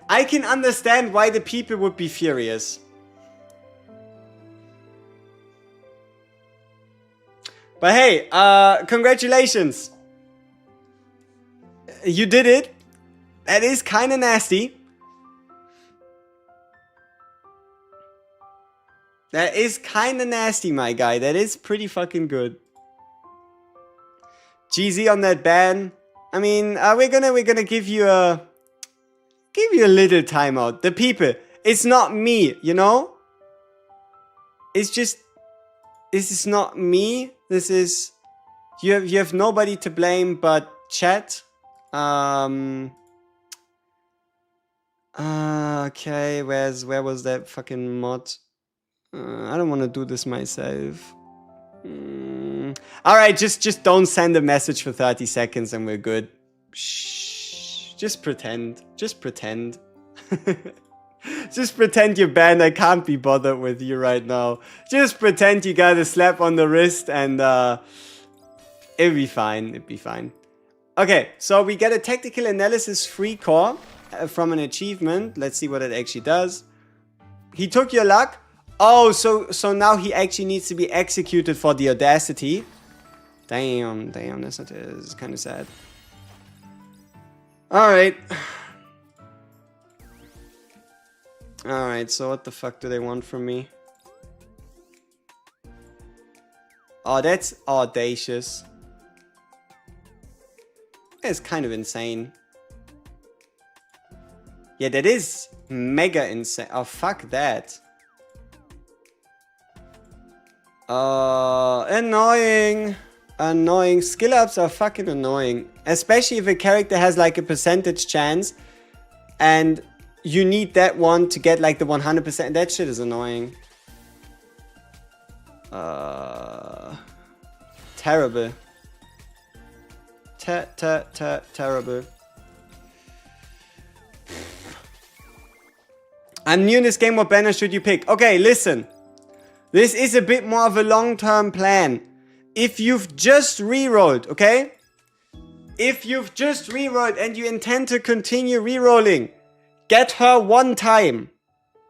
I can understand why the people would be furious. But hey, congratulations. You did it. That is kind of nasty. That is kind of nasty, my guy. That is pretty fucking good. GZ on that ban. I mean, we're gonna give you a little timeout. The people. It's not me, you know? It's just, this is not me. This is, you have nobody to blame but chat. Okay, where was that fucking mod? I don't want to do this myself. Alright, just don't send a message for 30 seconds and we're good. Shh. Just pretend. Just pretend. Just pretend you're banned. I can't be bothered with you right now. Just pretend you got a slap on the wrist and it'll be fine. It'll be fine. Okay, so we get a tactical analysis free core from an achievement. Let's see what it actually does. He took your luck. Oh, so now he actually needs to be executed for the audacity. Damn, that's not, it's kind of sad. Alright. Alright, so what the fuck do they want from me? Oh, that's audacious. It's kind of insane. Yeah, that is mega insane. Oh, fuck that. Annoying. Annoying. Skill ups are fucking annoying. Especially if a character has like a percentage chance and you need that one to get like the 100%. That shit is annoying. Terrible. Terrible. I'm new in this game. What banner should you pick? Okay, listen. This is a bit more of a long-term plan. If you've just rerolled, okay? If you've just rerolled and you intend to continue rerolling, get her one time.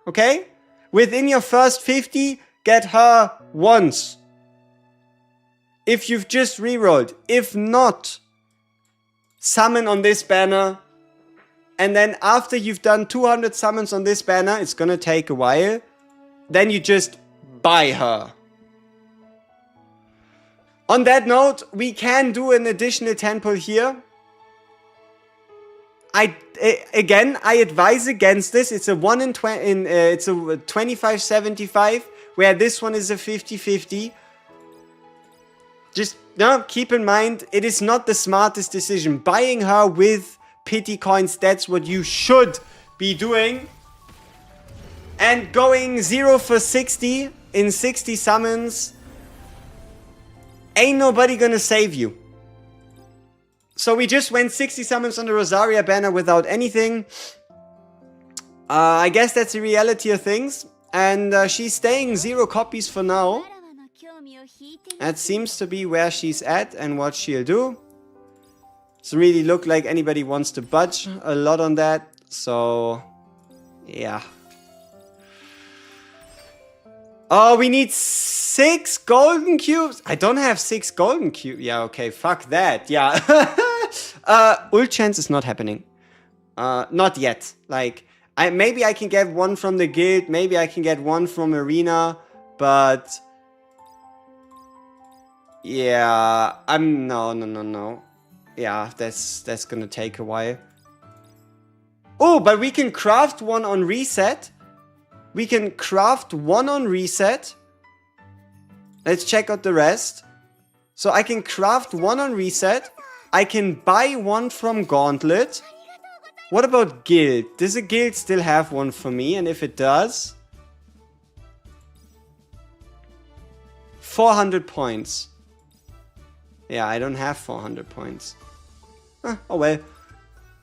Okay? Within your first 50, get her once. If you've just rerolled. If not, summon on this banner. And then after you've done 200 summons on this banner, it's gonna take a while. Then you just buy her. On that note, we can do an additional 10 pull here. Again, I advise against this. It's a 1 in 20. It's a 25-75, where this one is a 50-50. Just keep in mind, it is not the smartest decision. Buying her with pity coins, that's what you should be doing. And going 0 for 60 in 60 summons, ain't nobody gonna save you. So we just went 60 summons on the Rosaria banner without anything. I guess that's the reality of things. And she's staying 0 copies for now. That seems to be where she's at and what she'll do. Doesn't really look like anybody wants to budge a lot on that. So, yeah. Oh, we need 6 golden cubes. I don't have 6 golden cubes. Yeah, okay, fuck that. Yeah. Ult chance is not happening. Not yet. Like, maybe I can get one from the guild. Maybe I can get one from arena. But yeah, no. Yeah, that's gonna take a while. Oh, but we can craft one on reset. We can craft one on reset. Let's check out the rest. So I can craft one on reset. I can buy one from Gauntlet. What about guild? Does a guild still have one for me? And if it does, 400 points. Yeah, I don't have 400 points. Oh well.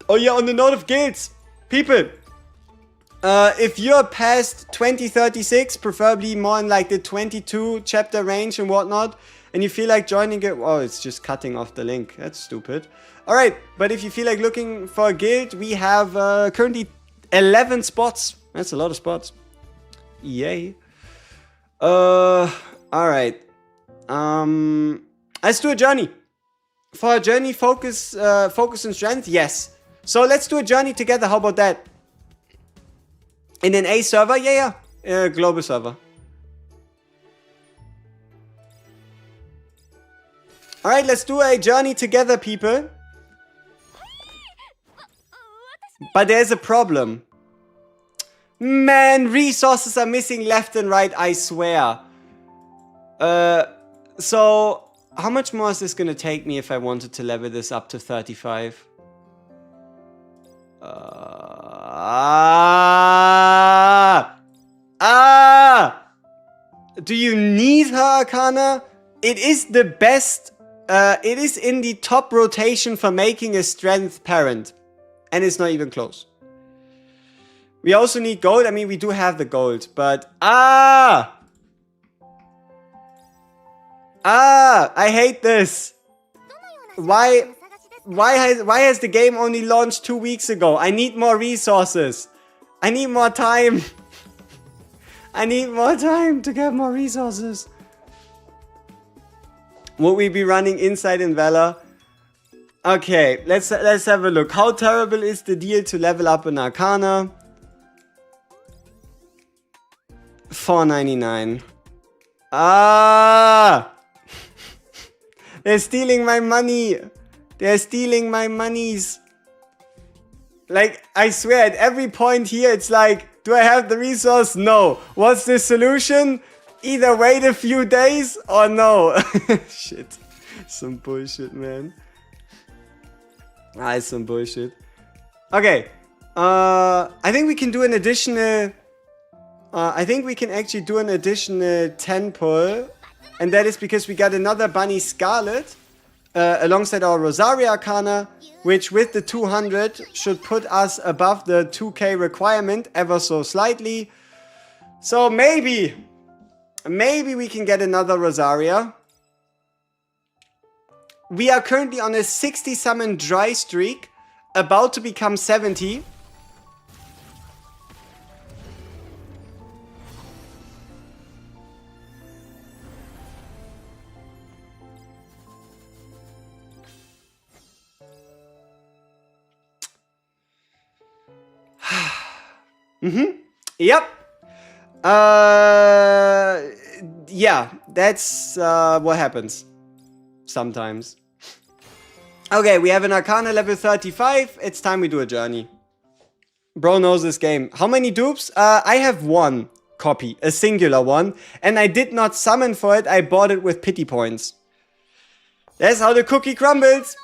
Oh yeah, on the note of guilds, people, if you're past 2036, preferably more in like the 22 chapter range and whatnot, and you feel like joining it, oh, it's just cutting off the link. That's stupid. Alright, but if you feel like looking for a guild, we have currently 11 spots. That's a lot of spots. Yay. Alright. Let's do a journey. For a journey, focus and strength, yes. So let's do a journey together. How about that? In an A server? Yeah. Global server. Alright, let's do a journey together, people. But there's a problem. Man, resources are missing left and right, I swear. So, how much more is this gonna take me if I wanted to level this up to 35? Do you need her, Arcana? It is the best. It is in the top rotation for making a strength parent. And it's not even close. We also need gold. I mean, we do have the gold, but I hate this. Why has the game only launched 2 weeks ago? I need more resources. I need more time. I need more time to get more resources. Will we be running Insight in Valor? Okay, let's have a look. How terrible is the deal to level up an Arcana? $4.99. They're stealing my money. They're stealing my monies. Like, I swear, at every point here, it's like, do I have the resource? No. What's the solution? Either wait a few days or no. Shit. Some bullshit, man. It's some bullshit. Okay. I think we can do an additional... I think we can actually do an additional 10 pull. And that is because we got another Bunny Scarlet alongside our Rosaria Arcana, which with the 200 should put us above the 2k requirement ever so slightly. So maybe we can get another Rosaria. We are currently on a 60 summon dry streak, about to become 70. Yep. Yeah, that's what happens sometimes. Okay, we have an Arcana level 35. It's time we do a journey. Bro knows this game. How many dupes? I have one copy, a singular one, and I did not summon for it. I bought it with pity points. That's how the cookie crumbles.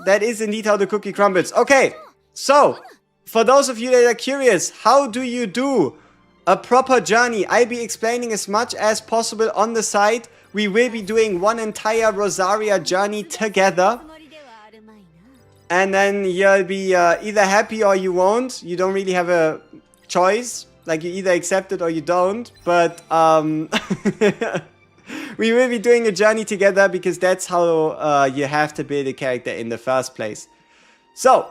That is indeed how the cookie crumbles. Okay, so for those of you that are curious, how do you do a proper journey? I'll be explaining as much as possible on the site. We will be doing one entire Rosaria journey together. And then you'll be either happy or you won't. You don't really have a choice. Like, you either accept it or you don't. But, We will be doing a journey together because that's how you have to build a character in the first place. So,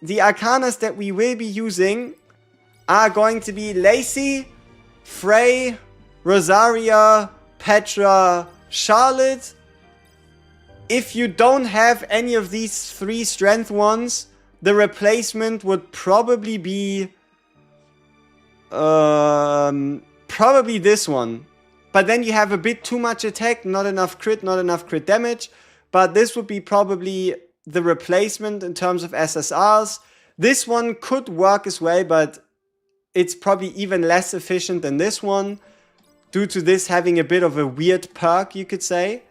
the Arcanas that we will be using are going to be Lacey, Frey, Rosaria, Petra, Charlotte. If you don't have any of these 3 strength ones, the replacement would probably be probably this one. But then you have a bit too much attack, not enough crit damage. But this would be probably the replacement in terms of SSRs. This one could work as well, but it's probably even less efficient than this one, due to this having a bit of a weird perk, you could say.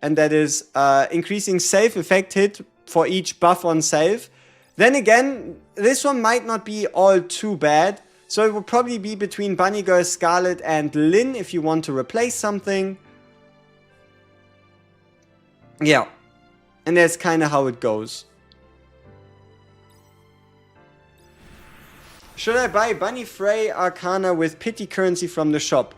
And that is increasing self effect hit for each buff on self. Then again, this one might not be all too bad. So it will probably be between Bunny Girl, Scarlet and Lynn if you want to replace something. Yeah. And that's kind of how it goes. Should I buy Bunny Frey Arcana with pity currency from the shop?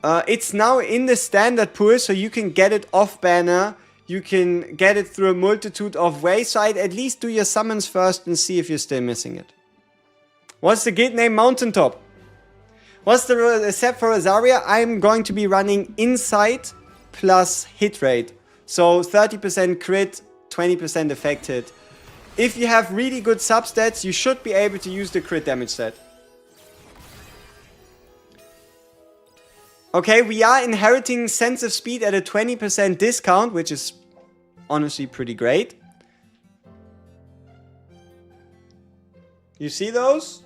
It's now in the standard pool, so you can get it off banner. You can get it through a multitude of ways. So I'd at least do your summons first and see if you're still missing it. What's the guild name? Mountaintop. What's the recipe for Rosaria? I'm going to be running Insight plus hit rate. So 30% crit, 20% effect hit. If you have really good substats, you should be able to use the crit damage set. Okay, we are inheriting Sense of Speed at a 20% discount, which is honestly pretty great. You see those?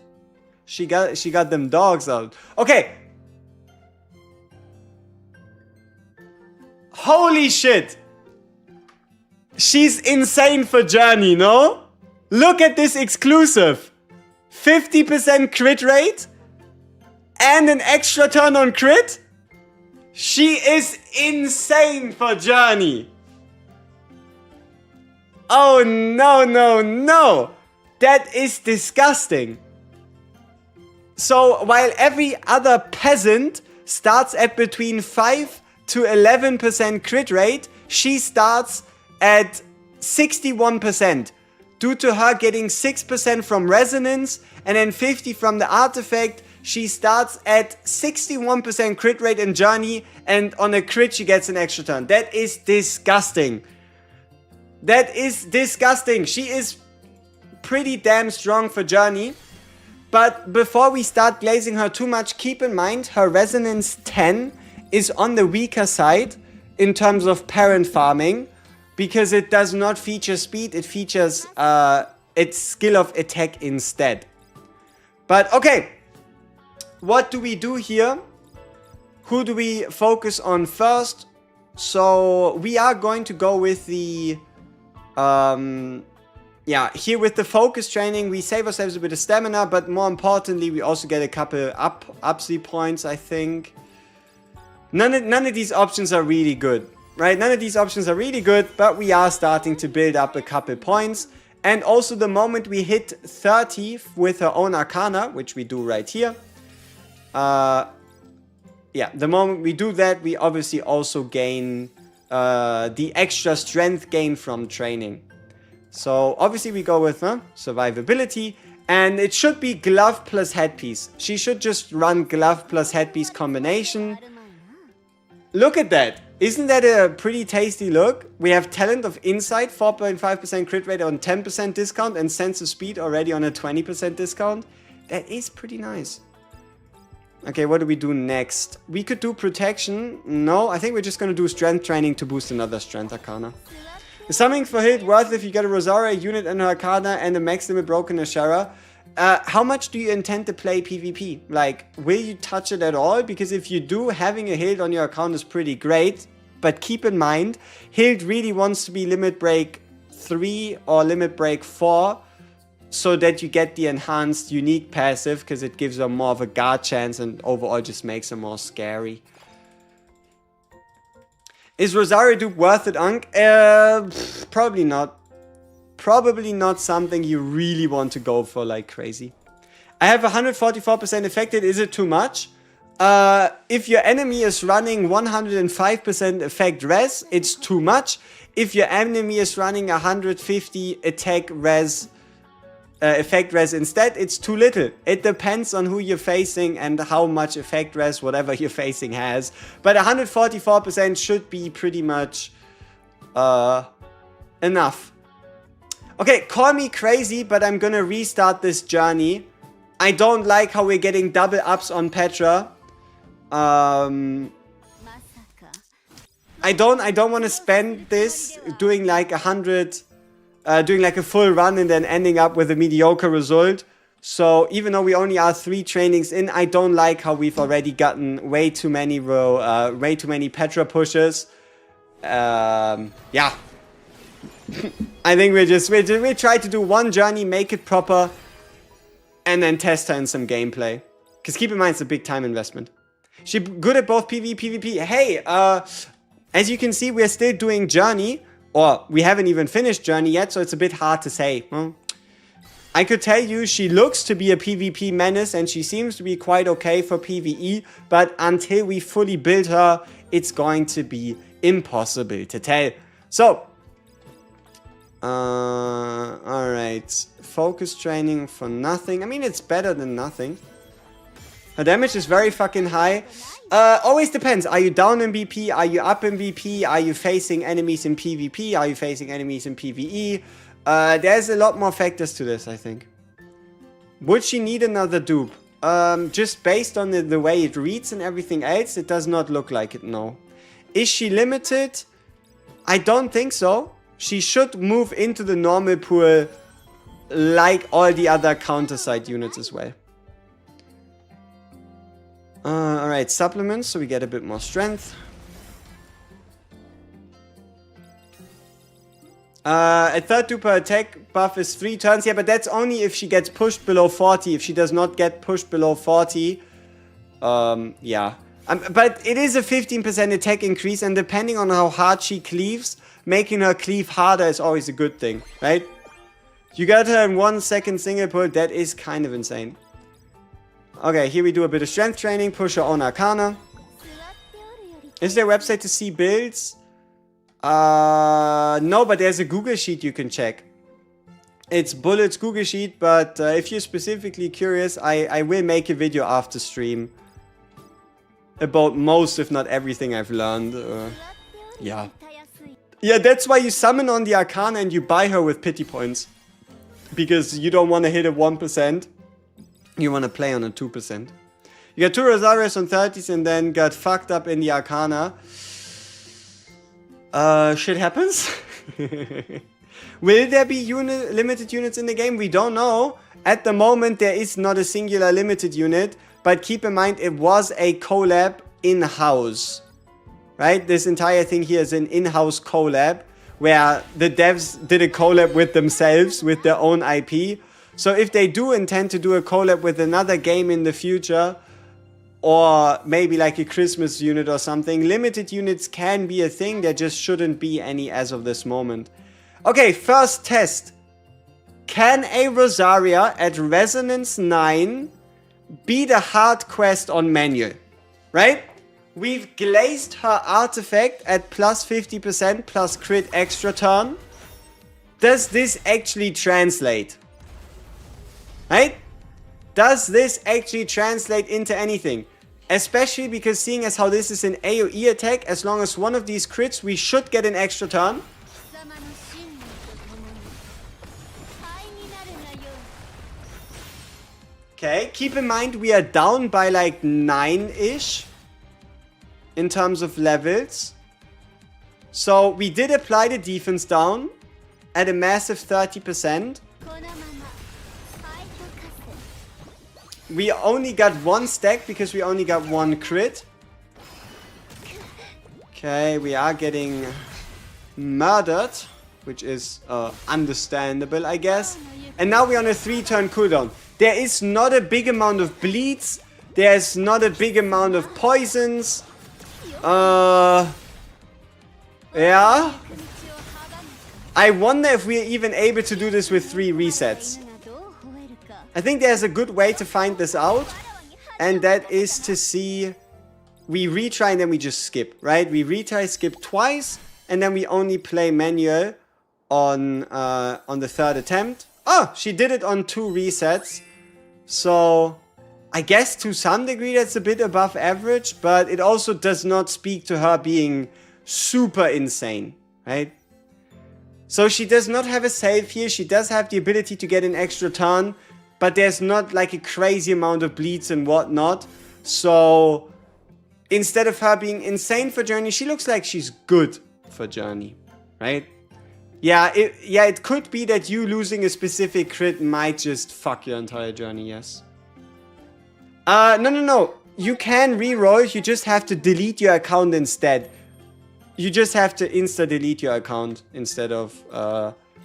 She got them dogs out. Okay. Holy shit. She's insane for Journey, no? Look at this exclusive. 50% crit rate and an extra turn on crit. She is insane for Journey. Oh, no, no, no. That is disgusting. So, while every other peasant starts at between 5 to 11% crit rate, she starts at 61%. Due to her getting 6% from Resonance and then 50 from the artifact, she starts at 61% crit rate in Journey, and on a crit she gets an extra turn. That is disgusting. That is disgusting. She is pretty damn strong for Journey. But before we start glazing her too much, keep in mind her Resonance 10 is on the weaker side in terms of parent farming, because it does not feature speed, it features its skill of attack instead. But okay, what do we do here? Who do we focus on first? So we are going to go with the here with the focus training, we save ourselves a bit of stamina, but more importantly, we also get a couple upsy points, I think. None of these options are really good, right? None of these options are really good, but we are starting to build up a couple points. And also the moment we hit 30 with our own Arcana, which we do right here, the moment we do that, we obviously also gain the extra strength gain from training. So obviously we go with survivability, and it should be glove plus headpiece. She should just run glove plus headpiece combination. Look at that. Isn't that a pretty tasty look? We have Talent of Insight, 4.5% crit rate on 10% discount, and Sense of Speed already on a 20% discount. That is pretty nice. Okay, what do we do next? We could do Protection. No, I think we're just going to do Strength Training to boost another Strength Arcana. Is something for hit worth if you get a Rosaria unit and her Arcana and a max limit broken Ashera? How much do you intend to play PvP? Like, will you touch it at all? Because if you do, having a Hild on your account is pretty great. But keep in mind, Hild really wants to be Limit Break 3 or Limit Break 4, so that you get the enhanced unique passive, because it gives her more of a guard chance and overall just makes her more scary. Is Rosaria dupe worth it, Unk? Probably not. Probably not something you really want to go for like crazy. I have 144% affected. Is it too much? If your enemy is running 105% effect res, it's too much. If your enemy is running 150 attack res, effect res instead, it's too little. It depends on who you're facing and how much effect res whatever you're facing has. But 144% should be pretty much enough. Okay, call me crazy, but I'm gonna restart this journey. I don't like how we're getting double ups on Petra. I don't want to spend this doing like 100, doing like a full run and then ending up with a mediocre result. So even though we only are 3 trainings in, I don't like how we've already gotten way too many Petra pushes. Yeah. I think we try to do one journey, make it proper, and then test her in some gameplay. Because keep in mind, it's a big time investment. She's good at both PvE, PvP. Hey, as you can see, we're still doing Journey. Or we haven't even finished Journey yet, so it's a bit hard to say. Well, I could tell you she looks to be a PvP menace and she seems to be quite okay for PvE. But until we fully build her, it's going to be impossible to tell. So, alright. Focus training for nothing. I mean, it's better than nothing. Her damage is very fucking high. Always depends. Are you down in BP? Are you up in BP? Are you facing enemies in PvP? Are you facing enemies in PvE? There's a lot more factors to this, I think. Would she need another dupe? Just based on the way it reads and everything else, it does not look like it, no. Is she limited? I don't think so. She should move into the normal pool like all the other counter side units as well. Alright, supplements, so we get a bit more strength. A third duper attack buff is 3 turns. Yeah, but that's only if she gets pushed below 40. If she does not get pushed below 40, yeah. But it is a 15% attack increase, and depending on how hard she cleaves, making her cleave harder is always a good thing, right? You got her in 1 second single pull, that is kind of insane. Okay, here we do a bit of strength training, push her on Arcana. Is there a website to see builds? No, but there's a Google Sheet you can check. It's Bullet's Google Sheet, but if you're specifically curious, I will make a video after stream about most, if not everything I've learned. Yeah. Yeah, that's why you summon on the Arcana and you buy her with pity points. Because you don't want to hit a 1%. You want to play on a 2%. You got 2 Rosarias on 30s and then got fucked up in the Arcana. Shit happens. Will there be limited units in the game? We don't know. At the moment, there is not a singular limited unit. But keep in mind, it was a collab in-house. Right? This entire thing here is an in-house collab. Where the devs did a collab with themselves, with their own IP. So if they do intend to do a collab with another game in the future, or maybe like a Christmas unit or something, limited units can be a thing. There just shouldn't be any as of this moment. Okay, first test. Can a Rosaria at Resonance 9 beat a hard quest on manual? Right? We've glazed her artifact at plus 50% plus crit extra turn. Does this actually translate? Right? Does this actually translate into anything? Especially because seeing as how this is an AoE attack, as long as one of these crits, we should get an extra turn. Okay, keep in mind we are down by like 9-ish in terms of levels. So we did apply the defense down at a massive 30%. We only got 1 stack because we only got 1 crit. Okay, we are getting murdered, which is understandable, I guess. And now we're on a 3-turn cooldown. There is not a big amount of bleeds. There's not a big amount of poisons. Yeah. I wonder if we're even able to do this with 3 resets. I think there's a good way to find this out. and that is to see... We retry and then we just skip, right? We retry, skip twice, and then we only play manual on the third attempt. Oh, she did it on 2 resets. So, I guess to some degree that's a bit above average, but it also does not speak to her being super insane, right? So she does not have a save here. She does have the ability to get an extra turn, but there's not like a crazy amount of bleeds and whatnot. So... Instead of her being insane for Journey, she looks like she's good for Journey, right? Yeah, it could be that you losing a specific crit might just fuck your entire Journey, yes. No. You can reroll, you just have to delete your account instead. You just have to insta-delete your account instead of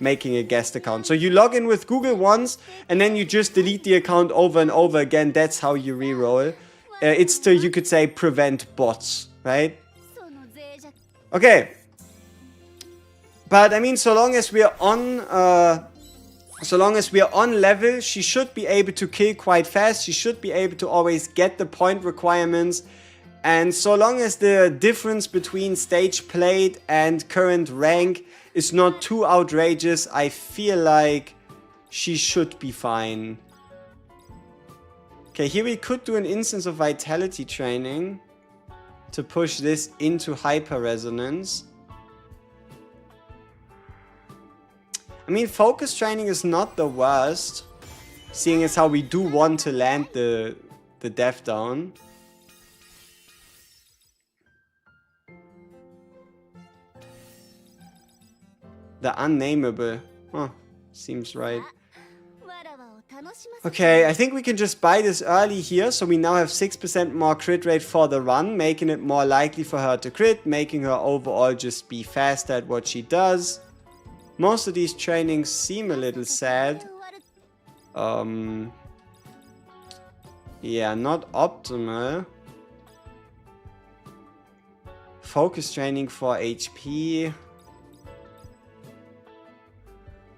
making a guest account. So you log in with Google once, and then you just delete the account over and over again. That's how you reroll. It's to, you could say, prevent bots, right? Okay. But, I mean, so long as we're on level, she should be able to kill quite fast. She should be able to always get the point requirements. And so long as the difference between stage played and current rank is not too outrageous, I feel like she should be fine. Okay, here we could do an instance of vitality training to push this into hyper resonance. I mean, focus training is not the worst, seeing as how we do want to land the death down. The unnameable. Huh, seems right. Okay, I think we can just buy this early here, so we now have 6% more crit rate for the run, making it more likely for her to crit, making her overall just be faster at what she does. Most of these trainings seem a little sad. Yeah, not optimal. Focus training for HP.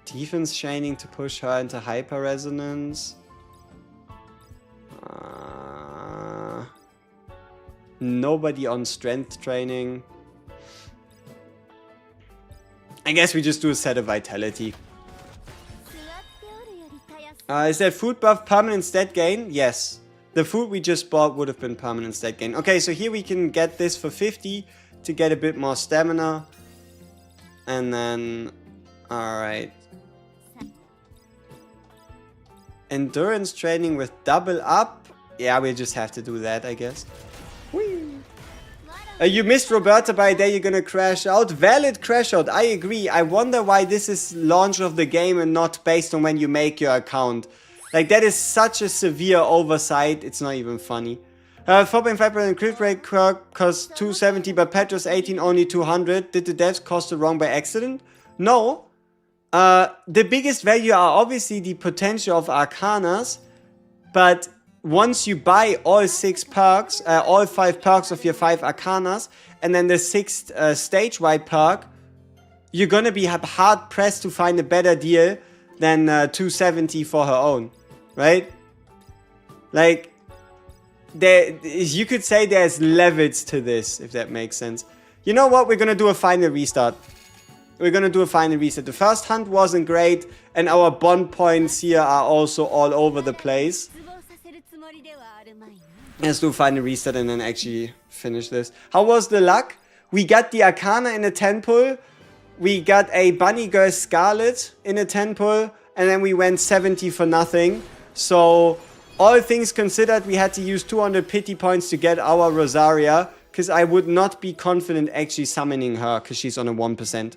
Defense training to push her into hyper resonance. Nobody on strength training. I guess we just do a set of vitality. Is that food buff permanent stat gain? Yes. The food we just bought would have been permanent stat gain. Okay, so here we can get this for 50 to get a bit more stamina. And then... Alright. Endurance training with double up. Yeah, we'll just have to do that, I guess. You missed Roberta by a day, you're gonna crash out. Valid crash out, I agree. I wonder why this is launch of the game and not based on when you make your account. Like, that is such a severe oversight, it's not even funny. 4.5% crit rate costs 270, but Petra's 18 only 200. Did the devs cost it wrong by accident? No. The biggest value are obviously the potential of Arcanas, but once you buy all 6 perks, all 5 perks of your 5 Arcanas, and then the 6th stage-wide perk, you're gonna be hard-pressed to find a better deal than 270 for her own, right? Like, you could say there's levels to this, if that makes sense. You know what? We're gonna do a final restart. We're gonna do a final reset. The first hunt wasn't great, and our bond points here are also all over the place. Let's do a final reset and then actually finish this. How was the luck? We got the Arcana in a 10 pull. We got a Bunny Girl Scarlet in a 10 pull. And then we went 70 for nothing. So, all things considered, we had to use 200 pity points to get our Rosaria. Because I would not be confident actually summoning her, because she's on a 1%.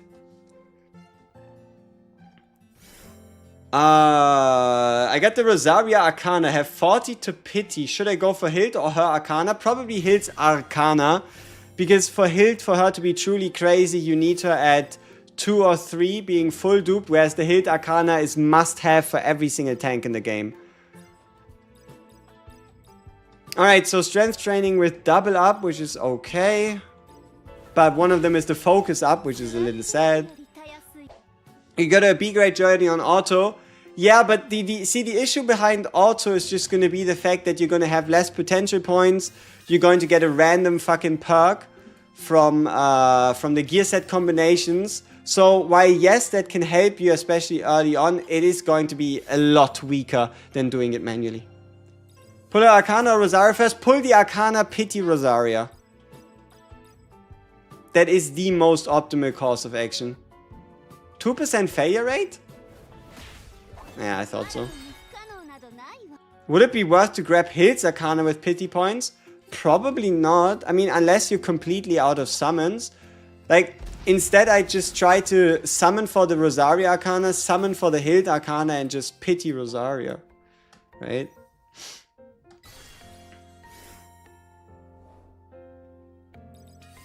I got the Rosaria Arcana, have 40 to pity. Should I go for Hilt or her Arcana? Probably Hilt's Arcana. Because for Hilt, for her to be truly crazy, you need her at 2 or 3 being full duped. Whereas the Hilt Arcana is must have for every single tank in the game. Alright, so strength training with double up, which is okay. But one of them is the focus up, which is a little sad. You got a B-grade journey on auto. Yeah, but see, the issue behind auto is just going to be the fact that you're going to have less potential points. You're going to get a random fucking perk from the gear set combinations. So while yes, that can help you, especially early on, it is going to be a lot weaker than doing it manually. Pull the Arcana or Rosaria first. Pull the Arcana, pity Rosaria. That is the most optimal course of action. 2% failure rate? Yeah, I thought so. Would it be worth to grab Hill's Arcana with pity points? Probably not. I mean, unless you're completely out of summons. Like, instead I just try to summon for the Rosaria Arcana, summon for the Hild Arcana, and just pity Rosaria. Right?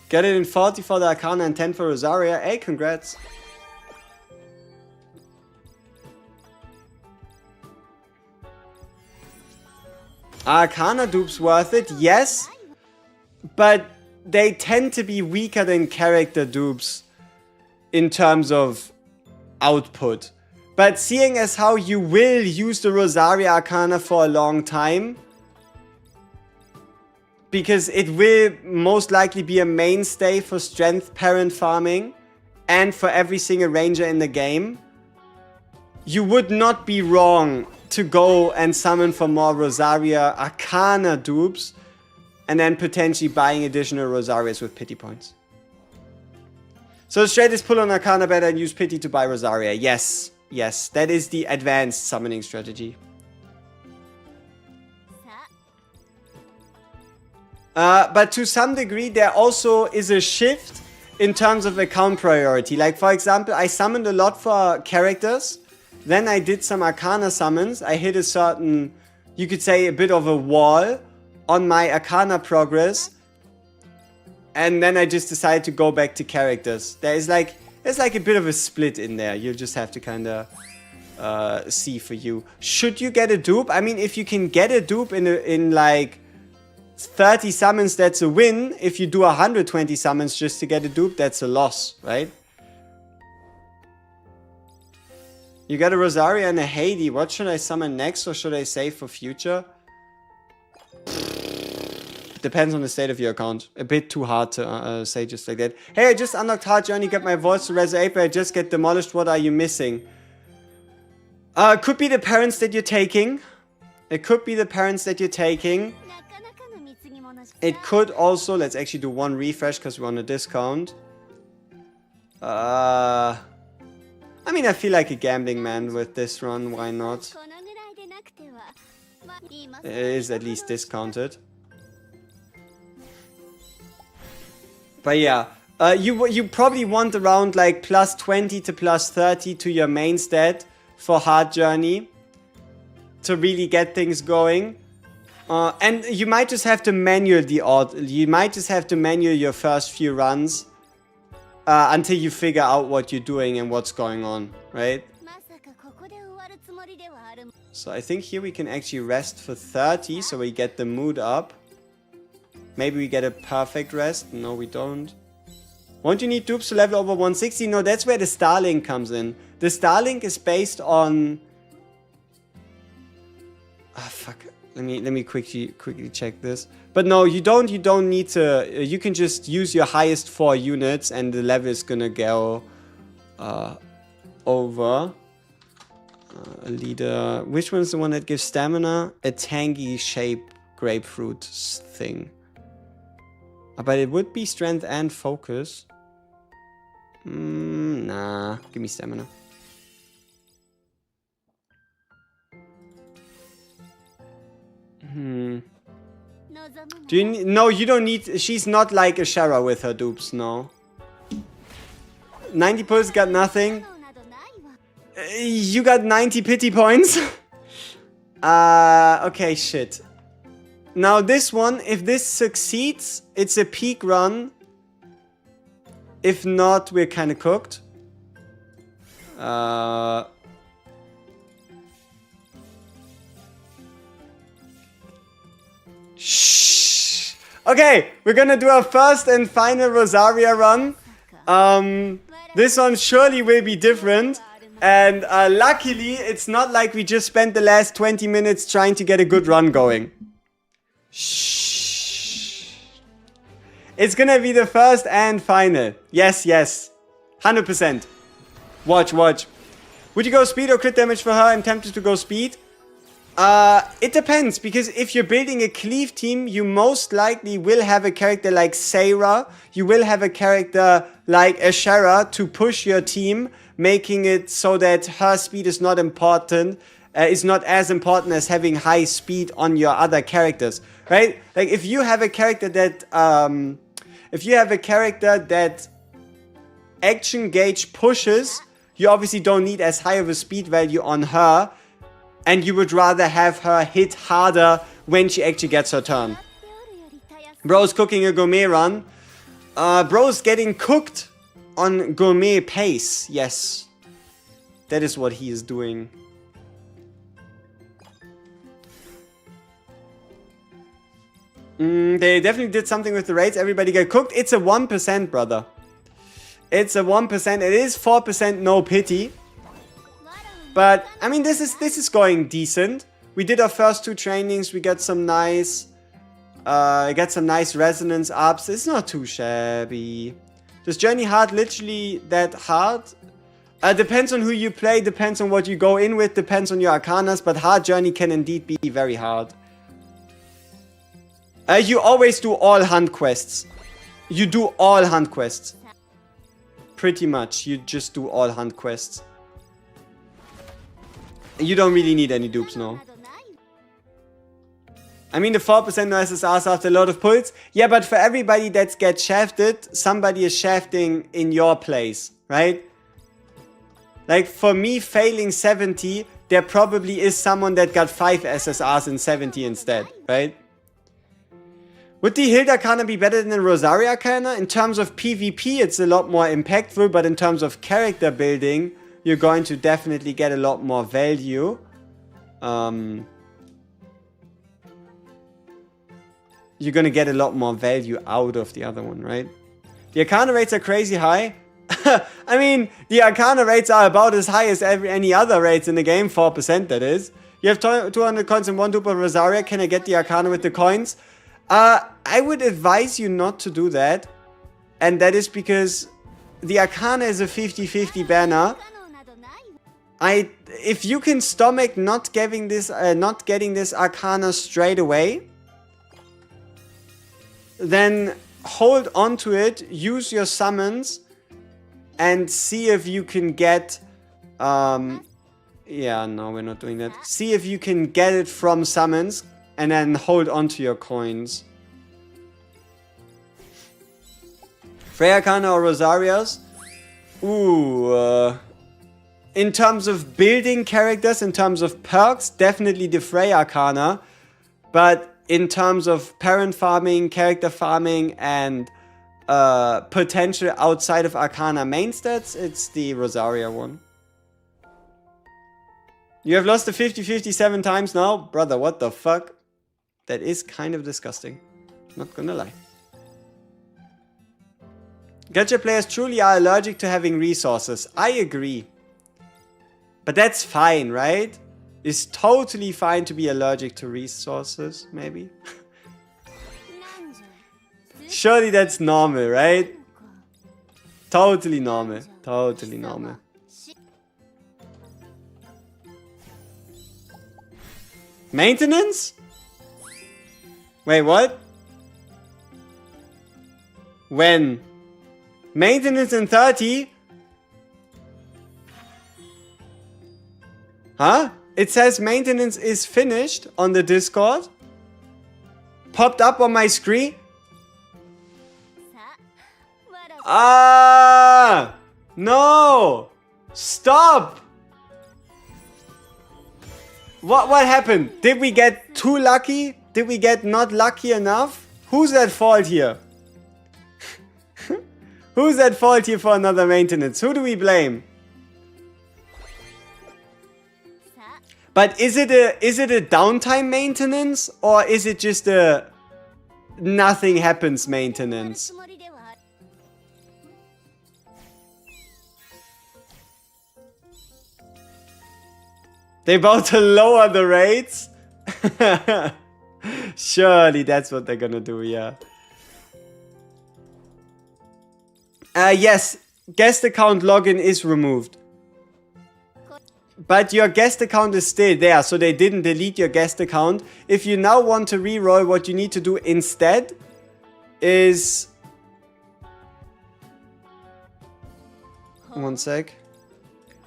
Get it in 40 for the Arcana and 10 for Rosaria. Hey, congrats. Arcana dupes worth it, yes. But they tend to be weaker than character dupes in terms of output. But seeing as how you will use the Rosaria Arcana for a long time, because it will most likely be a mainstay for strength parent farming and for every single ranger in the game, you would not be wrong to go and summon for more Rosaria Arcana dupes and then potentially buying additional Rosarias with pity points. So straight is pull on Arcana better and use pity to buy Rosaria. Yes, yes, that is the advanced summoning strategy. But to some degree, there also is a shift in terms of account priority. Like, for example, I summoned a lot for characters. Then I did some Arcana summons. I hit a certain, you could say, a bit of a wall on my Arcana progress. And then I just decided to go back to characters. There's like a bit of a split in there. You'll just have to kind of see for you. Should you get a dupe? I mean, if you can get a dupe in like 30 summons, that's a win. If you do 120 summons just to get a dupe, that's a loss, right? You got a Rosaria and a Heidi. What should I summon next, or should I save for future? Depends on the state of your account. A bit too hard to say just like that. Hey, I just unlocked Hard Journey, got my voice to Rezo 8, but I just get demolished. What are you missing? Could be the parents that you're taking. It could be the parents that you're taking. It could also, let's actually do one refresh because we're on a discount. I mean, I feel like a gambling man with this run, why not? It is at least discounted. But yeah, you probably want around like plus 20 to plus 30 to your main stat for Hard Journey to really get things going. And you might just have to manual your first few runs until you figure out what you're doing and what's going on, right? So I think here we can actually rest for 30, so we get the mood up. Maybe we get a perfect rest. No, we don't. Won't you need dupes to level over 160? No, that's where the Starlink comes in. The Starlink is based on... Ah, fuck. Let me quickly check this. But no, you don't need to. You can just use your highest 4 units, and the level is gonna go over. A leader. Which one's the one that gives stamina? A tangy shape grapefruit thing. But it would be strength and focus. Nah, give me stamina. Do you no, you don't need... She's not like a Shara with her dupes, no. 90 pulls got nothing. You got 90 pity points. Okay, shit. Now this one, if this succeeds, it's a peak run. If not, we're kind of cooked. Shh. Okay, we're gonna do our first and final Rosaria run. This one surely will be different. And luckily, it's not like we just spent the last 20 minutes trying to get a good run going. Shh. It's gonna be the first and final. Yes, yes. 100%. Watch, watch. Would you go speed or crit damage for her? I'm tempted to go speed. It depends, because if you're building a cleave team, you most likely will have a character like Sarah. You will have a character like Ashera to push your team, making it so that her speed is not important, is not as important as having high speed on your other characters, right? Like if you have a character that, action gauge pushes, you obviously don't need as high of a speed value on her. And you would rather have her hit harder when she actually gets her turn. Bro's cooking a gourmet run. Bro's getting cooked on gourmet pace. Yes. That is what he is doing. They definitely did something with the rates. Everybody got cooked. It's a 1%, brother. It's a 1%. It is 4% no pity. But I mean, this is going decent. We did our first 2 trainings. We got some nice, resonance ups. It's not too shabby. Does Journey hard literally that hard? Depends on who you play. Depends on what you go in with. Depends on your arcanas. But hard Journey can indeed be very hard. You always do all hunt quests. You do all hunt quests. Pretty much, you just do all hunt quests. You don't really need any dupes, no. I mean, the 4% no SSRs after a lot of pulls. Yeah, but for everybody that gets shafted, somebody is shafting in your place, right? Like, for me failing 70, there probably is someone that got 5 SSRs in 70 instead, right? Would the Hild Arcana be better than the Rosaria Arcana? In terms of PvP, it's a lot more impactful, but in terms of character building, you're going to definitely get a lot more value. You're gonna get a lot more value out of the other one, right? The Arcana rates are crazy high. I mean, the Arcana rates are about as high as any other rates in the game. 4%, that is. You have 200 coins and 1 dupe of Rosaria. Can I get the Arcana with the coins? I would advise you not to do that. And that is because the Arcana is a 50-50 banner. If you can stomach not getting this Arcana straight away, then hold on to it, use your summons, and see if you can get, yeah, no, we're not doing that. See if you can get it from summons, and then hold on to your coins. Freya Arcana or Rosarias? Ooh, in terms of building characters, in terms of perks, definitely the Freya Arcana. But in terms of parent farming, character farming, and potential outside of Arcana main stats, it's the Rosaria one. You have lost the 50-50 7 times now? Brother, what the fuck? That is kind of disgusting. Not gonna lie. Gacha players truly are allergic to having resources. I agree. But that's fine, right? It's totally fine to be allergic to resources, maybe. Surely that's normal, right? Totally normal. Totally normal. Maintenance? Wait, what? When? Maintenance in 30? Huh? It says maintenance is finished on the Discord. Popped up on my screen. Ah! No! Stop! What happened? Did we get too lucky? Did we get not lucky enough? Who's at fault here? Who's at fault here for another maintenance? Who do we blame? But is it a downtime maintenance, or is it just a nothing happens maintenance? They about to lower the rates? Surely that's what they're gonna do, yeah. Yes, guest account login is removed. But your guest account is still there, so they didn't delete your guest account. If you now want to reroll, what you need to do instead is... One sec.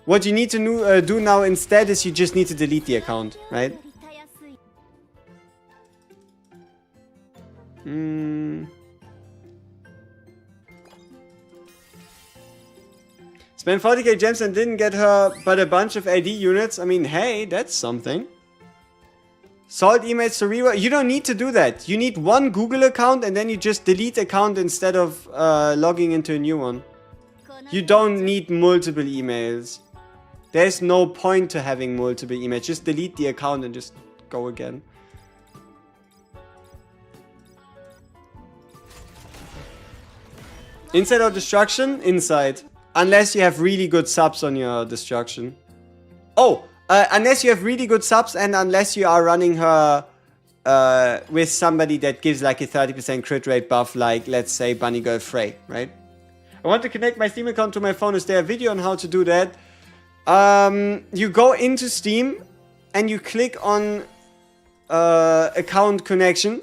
What you need to do now instead is you just need to delete the account, right? Spent 40k gems and didn't get her but a bunch of AD units. I mean, hey, that's something. Salt emails to reroll. You don't need to do that. You need one Google account and then you just delete account instead of logging into a new one. You don't need multiple emails. There's no point to having multiple emails. Just delete the account and just go again. Inside or destruction? Inside. Unless you have really good subs on your destruction. Oh, unless you have really good subs and unless you are running her with somebody that gives like a 30% crit rate buff, like let's say Bunny Girl Frey, right? I want to connect my Steam account to my phone. Is there a video on how to do that? You go into Steam and you click on account connection.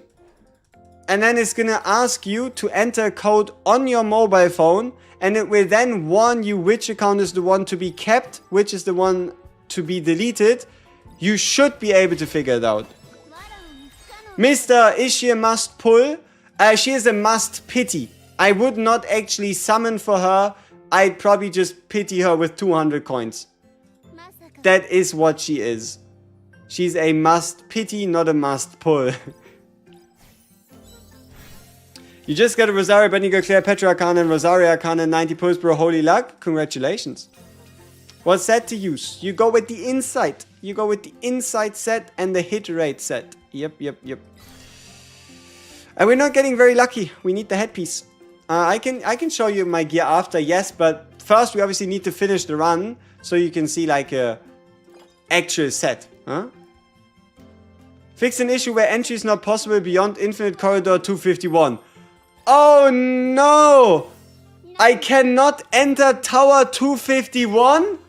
And then it's gonna ask you to enter a code on your mobile phone. And it will then warn you which account is the one to be kept, which is the one to be deleted. You should be able to figure it out. Mr. Is she a must pull? She is a must pity. I would not actually summon for her. I'd probably just pity her with 200 coins. That is what she is. She's a must pity, not a must pull. You just got a Rosaria, Bunny Girl, Cleopatra Arcana, and Rosaria Arcana 90 pulls, bro. Holy luck. Congratulations. What's set to use? You go with the insight. You go with the insight set and the hit rate set. Yep. And we're not getting very lucky. We need the headpiece. I can show you my gear after, yes, but first we obviously need to finish the run so you can see like a actual set. Huh? Fix an issue where entry is not possible beyond Infinite Corridor 251. Oh no! I cannot enter Tower 251?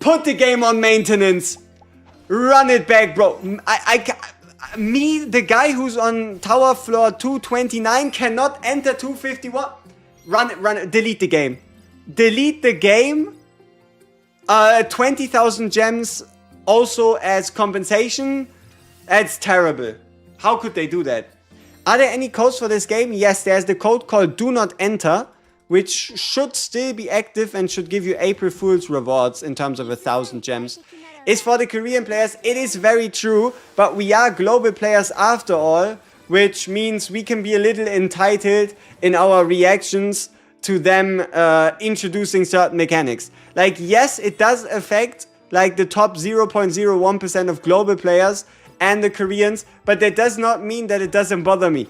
Put the game on maintenance. Run it back, bro. Me, the guy who's on Tower Floor 229, cannot enter 251. Run it. Delete the game. Delete the game. 20,000 gems also as compensation. That's terrible. How could they do that? Are there any codes for this game? Yes, there's the code called Do Not Enter, which should still be active and should give you April Fool's rewards in terms of 1,000 gems. It's for the Korean players. It is very true, but we are global players after all, which means we can be a little entitled in our reactions to them introducing certain mechanics. Like, yes, it does affect like the top 0.01% of global players and the Koreans, but that does not mean that it doesn't bother me.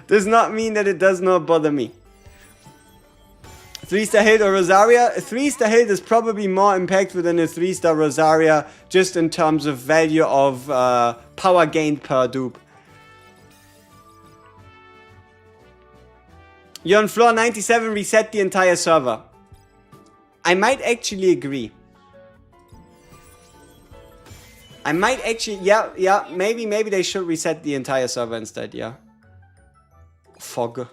Does not mean that it does not bother me. 3-star Hild or Rosaria? A 3-star Hild is probably more impactful than a 3-star Rosaria, just in terms of value of power gained per dupe. You're on floor 97, reset the entire server. I might actually agree. I might actually, yeah, maybe they should reset the entire server instead, yeah. Fog.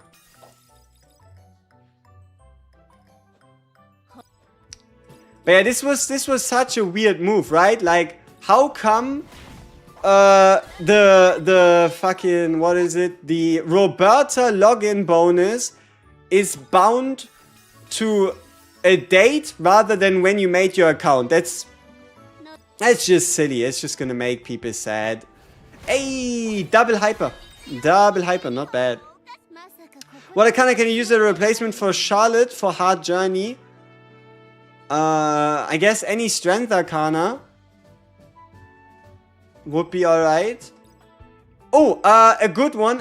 But yeah, this was such a weird move, right? Like, how come the fucking, what is it? The Roberta login bonus is bound to a date rather than when you made your account. That's just silly. It's just gonna make people sad. Hey, double hyper. Double hyper, not bad. What Arcana can you use as a replacement for Charlotte for Hard Journey? I guess any Strength Arcana would be alright. Oh, a good one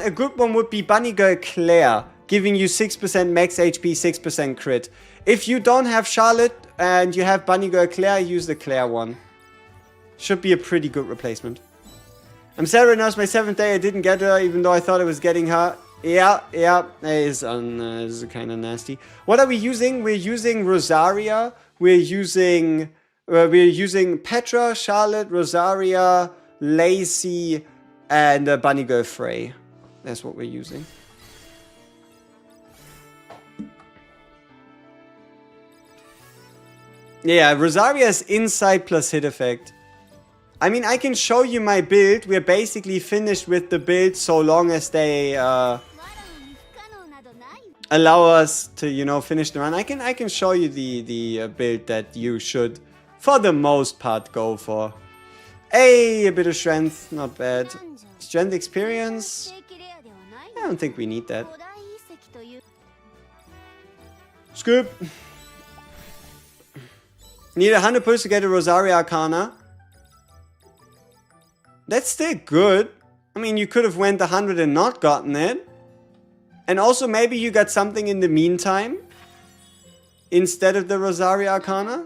would be Bunny Girl Claire. giving you 6% max HP, 6% crit. If you don't have Charlotte and you have Bunny Girl Claire, use the Claire one. Should be a pretty good replacement. I'm Sarah, now it's my 7th day. I didn't get her, even though I thought I was getting her. Yeah, it's kind of nasty. What are we using? We're using Rosaria. We're using Petra, Charlotte, Rosaria, Lacey, and Bunny Girl Frey. That's what we're using. Yeah, Rosaria's insight plus hit effect. I mean, I can show you my build. We're basically finished with the build so long as they allow us to, you know, finish the run. I can show you the build that you should, for the most part, go for. Hey, a bit of strength, not bad. Strength experience. I don't think we need that. Scoop. Need 100 pulls to get a Rosaria Arcana. That's still good. I mean, you could have went 100 and not gotten it. And also maybe you got something in the meantime instead of the Rosaria Arcana.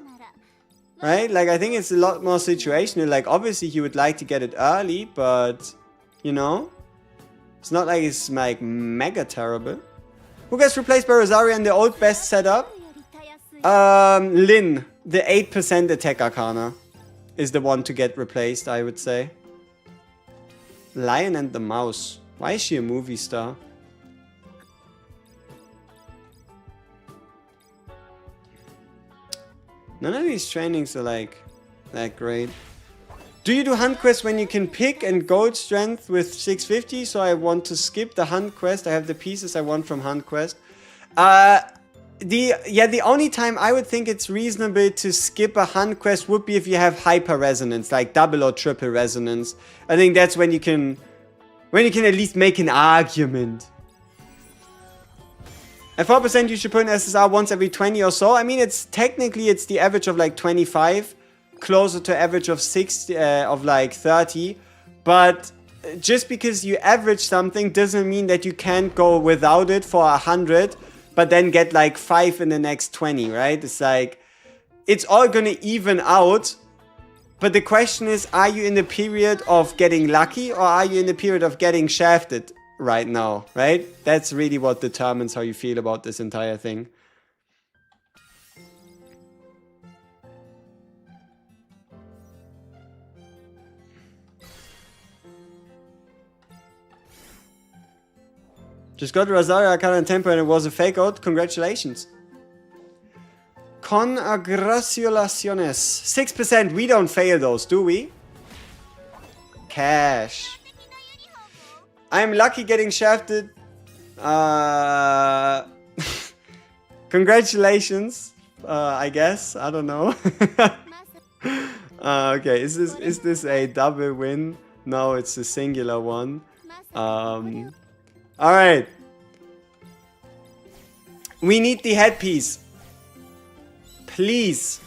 Right? Like, I think it's a lot more situational. Like, obviously you would like to get it early, but, you know, it's not like it's like mega terrible. Who gets replaced by Rosaria in the old best setup? Lynn, the 8% attack Arcana is the one to get replaced, I would say. Lion and the Mouse. Why is she a movie star? None of these trainings are like that great. Do you do hunt quests when you can pick and gold strength with 650? So I want to skip the hunt quest. I have the pieces I want from hunt quest. The only time I would think it's reasonable to skip a hunt quest would be if you have hyper resonance, like double or triple resonance. I think that's when you can at least make an argument. At 4% you should put in SSR once every 20 or so. I mean, it's the average of like 25, closer to average of 60, of like 30. But just because you average something doesn't mean that you can't go without it for 100. But then get like 5 in the next 20, right? It's like, it's all gonna even out. But the question is, are you in the period of getting lucky or are you in the period of getting shafted right now, right? That's really what determines how you feel about this entire thing. Just got Rosaria Arcana and Tempo and it was a fake out. Congratulations. Congratulaciones. 6%. We don't fail those, do we? Cash. I'm lucky getting shafted. Congratulations. I guess. I don't know. Okay. Is this a double win? No, it's a singular one. Alright. We need the headpiece. Please.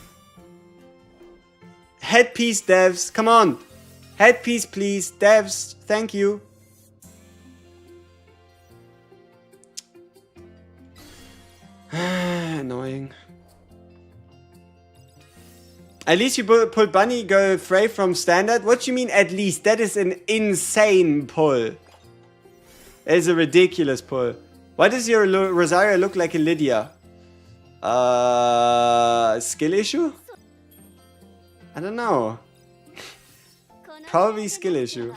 Headpiece, devs. Come on. Headpiece, please. Devs. Thank you. Annoying. At least you pulled Bunny Girl Frey from standard? What do you mean at least? That is an insane pull. That is a ridiculous pull. Why does your Rosaria look like a Lydia? Skill issue? I don't know. Probably skill issue.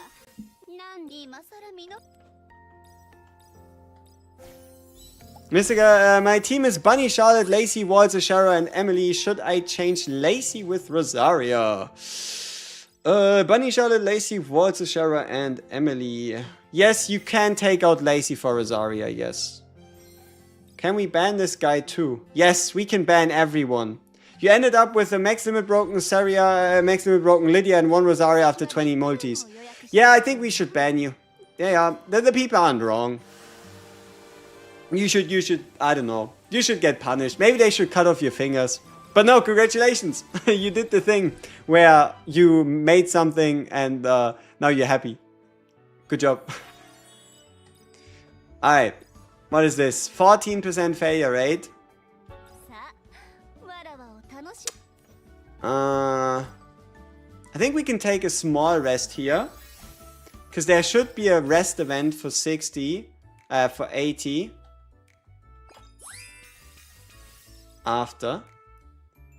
Mystica, my team is Bunny, Charlotte, Lacey, Walter, Shara, and Emily. Should I change Lacey with Rosaria? Bunny, Charlotte, Lacey, Walter, Shara, and Emily. Yes, you can take out Lacey for Rosaria, yes. Can we ban this guy too? Yes, we can ban everyone. You ended up with a max limit broken Saria, max limit broken Lydia, and one Rosaria after 20 multis. Yeah, I think we should ban you. Yeah, the people aren't wrong. You should, I don't know. You should get punished. Maybe they should cut off your fingers. But no, congratulations. You did the thing where you made something and now you're happy. Good job. Alright. What is this? 14% failure rate. I think we can take a small rest here. Because there should be a rest event for 60. For 80. After.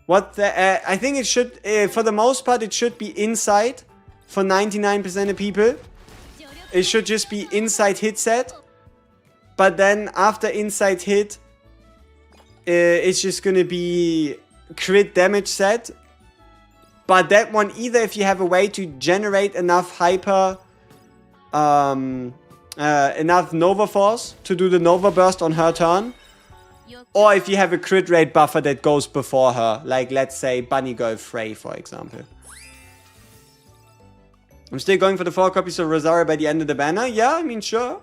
I think it should, for the most part, it should be inside. For 99% of people. It should just be inside hit set. But then after inside hit, it's just gonna be crit damage set. But that one, either if you have a way to generate enough enough Nova Force to do the Nova Burst on her turn. Or if you have a crit rate buffer that goes before her. Like, let's say, Bunny Girl Frey, for example. I'm still going for the 4 copies of Rosaria by the end of the banner. Yeah, I mean, sure.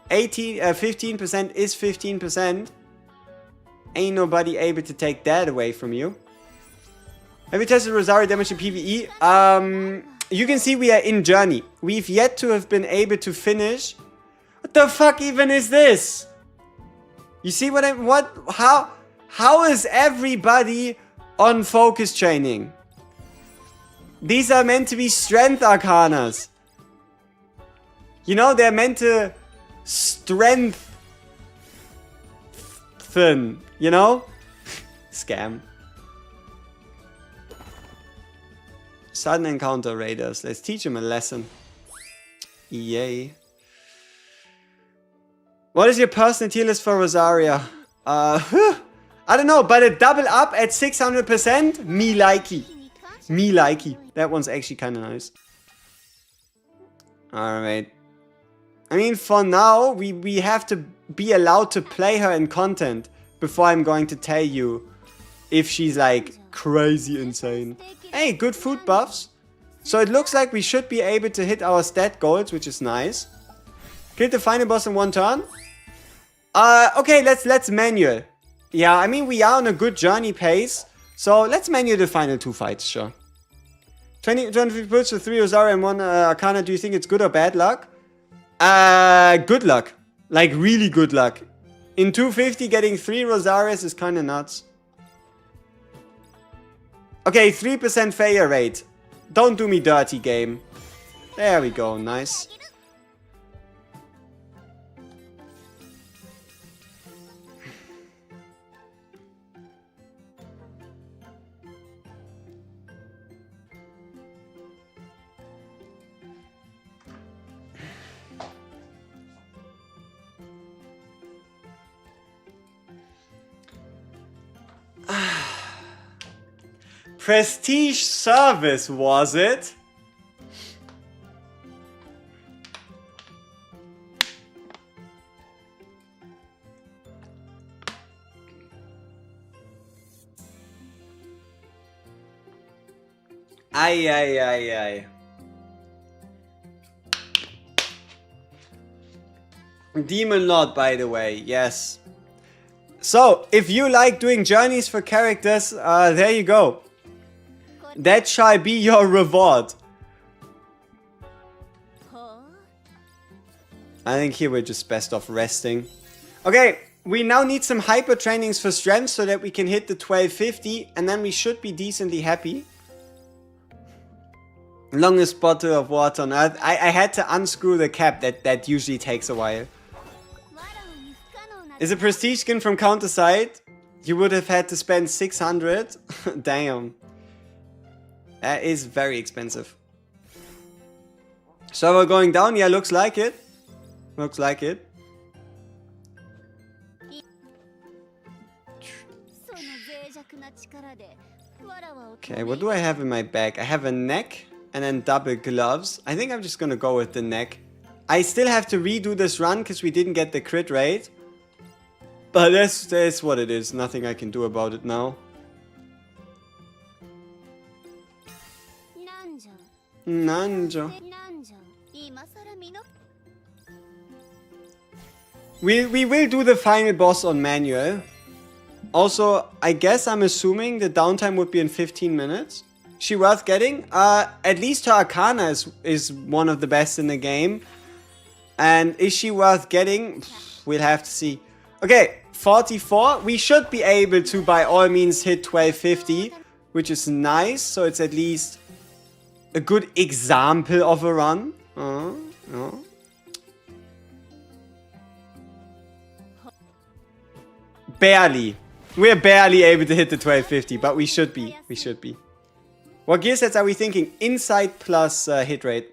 15% is 15%. Ain't nobody able to take that away from you. Have you tested Rosaria damage in PvE? You can see we are in Journey. We've yet to have been able to finish. What the fuck even is this? You see how is everybody on focus training? These are meant to be strength arcanas. You know, they're meant to strengthen, you know? Scam. Sudden encounter raiders. Let's teach them a lesson. Yay. What is your personal tier list for Rosaria? I don't know, but a double up at 600%? Me likey. Me likey. That one's actually kind of nice. Alright. I mean, for now, we have to be allowed to play her in content before I'm going to tell you if she's like crazy insane. Hey, good food buffs. So it looks like we should be able to hit our stat goals, which is nice. Kill the final boss in 1 turn. Okay, let's manual. Yeah, I mean, we are on a good journey pace. So let's manual the final 2 fights, sure. 20 puts with 3 Rosaria and 1 Arcana. Do you think it's good or bad luck? Good luck. Like, really good luck. In 250, getting 3 Rosarias is kind of nuts. Okay, 3% failure rate. Don't do me dirty, game. There we go, nice. Prestige service, was it? Ay. Demon Lord, by the way, yes. So, if you like doing journeys for characters, there you go. That shall be your reward. I think here we're just best off resting. Okay, we now need some hyper trainings for strength so that we can hit the 1250 and then we should be decently happy. Longest bottle of water on earth. I had to unscrew the cap. That usually takes a while. Is a prestige skin from Counterside? You would have had to spend 600. Damn. That is very expensive. Server going down? Yeah, looks like it. Looks like it. Okay, what do I have in my bag? I have a neck and then double gloves. I think I'm just gonna go with the neck. I still have to redo this run because we didn't get the crit rate. But that's what it is. Nothing I can do about it now. Nanjo. We will do the final boss on manual. Also, I guess I'm assuming the downtime would be in 15 minutes. She worth getting? At least her Arcana is one of the best in the game. And is she worth getting? We'll have to see. Okay, 44. We should be able to, by all means, hit 1250, which is nice. So it's at least a good example of a run. Barely. We're barely able to hit the 1250, but we should be. We should be. What gear sets are we thinking? Insight plus hit rate.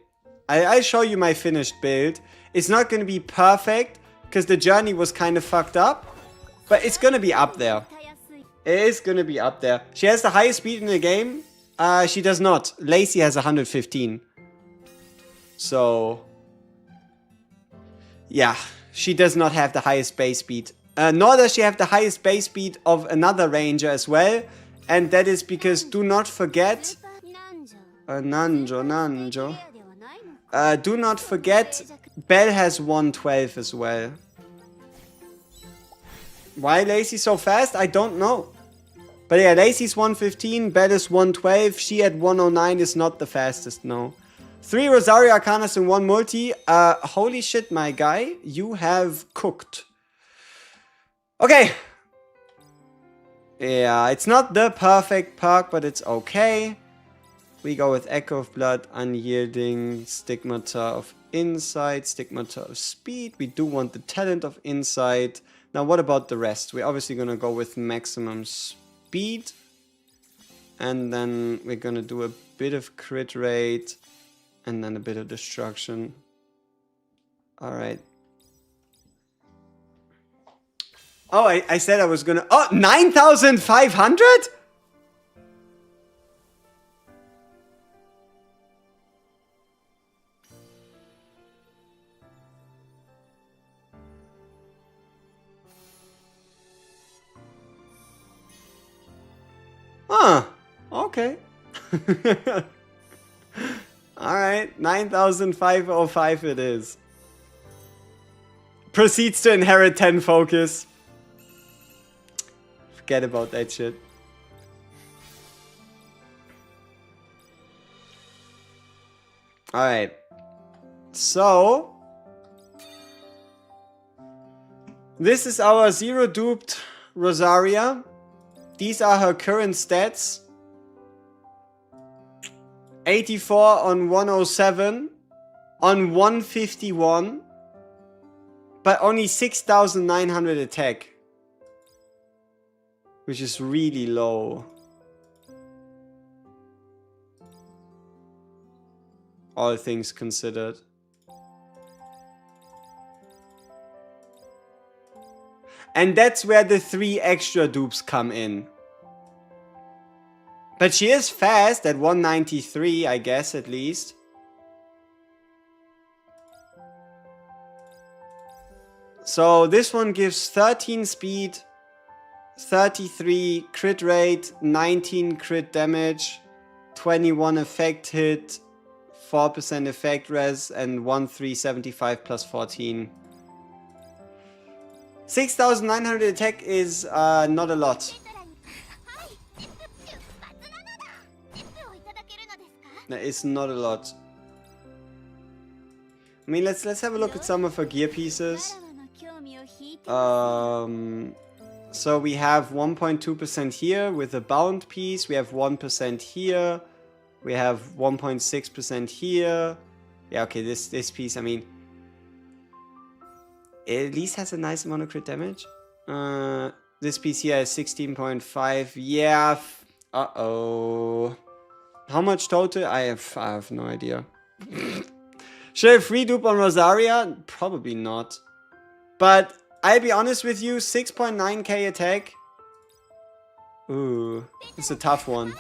I'll show you my finished build. It's not going to be perfect, because the journey was kind of fucked up. But it's going to be up there. It is going to be up there. She has the highest speed in the game. She does not. Lacey has 115. So, yeah. She does not have the highest base speed. Nor does she have the highest base speed of another ranger as well. And that is because, do not forget... Nanjo. Do not forget, Belle has 112 as well. Why Lacey's so fast? I don't know. But yeah, Lacey's 115, Belle is 112. She at 109 is not the fastest, no. 3 Rosaria Arcanas and 1 multi. Holy shit, my guy. You have cooked. Okay. Yeah, it's not the perfect perk, but it's okay. We go with Echo of Blood, Unyielding, Stigmata of Insight, Stigmata of Speed. We do want the Talent of Insight. Now, what about the rest? We're obviously going to go with maximum speed. And then we're going to do a bit of crit rate. And then a bit of destruction. Alright. Oh, I said I was going to... Oh, 9,500? Huh. Okay. Alright. 9,505 it is. Proceeds to inherit 10 focus. Forget about that shit. Alright. So. This is our 0 duped Rosaria. These are her current stats. 84 on 107. On 151. But only 6,900 attack. Which is really low. All things considered. And that's where the 3 extra dupes come in. But she is fast at 193, I guess, at least. So this one gives 13 speed, 33 crit rate, 19 crit damage, 21 effect hit, 4% effect res, and 1375 plus 14. 6,900 attack is not a lot. That is not a lot. I mean, let's have a look at some of her gear pieces. So we have 1.2% here with a bound piece. We have 1% here. We have 1.6% here. Yeah, okay, this piece, I mean, it at least has a nice amount of crit damage. This piece here is 16.5. Yeah. Uh-oh. How much total? I have no idea. Should I free dupe on Rosaria? Probably not. But I'll be honest with you, 6.9k attack. Ooh, it's a tough one.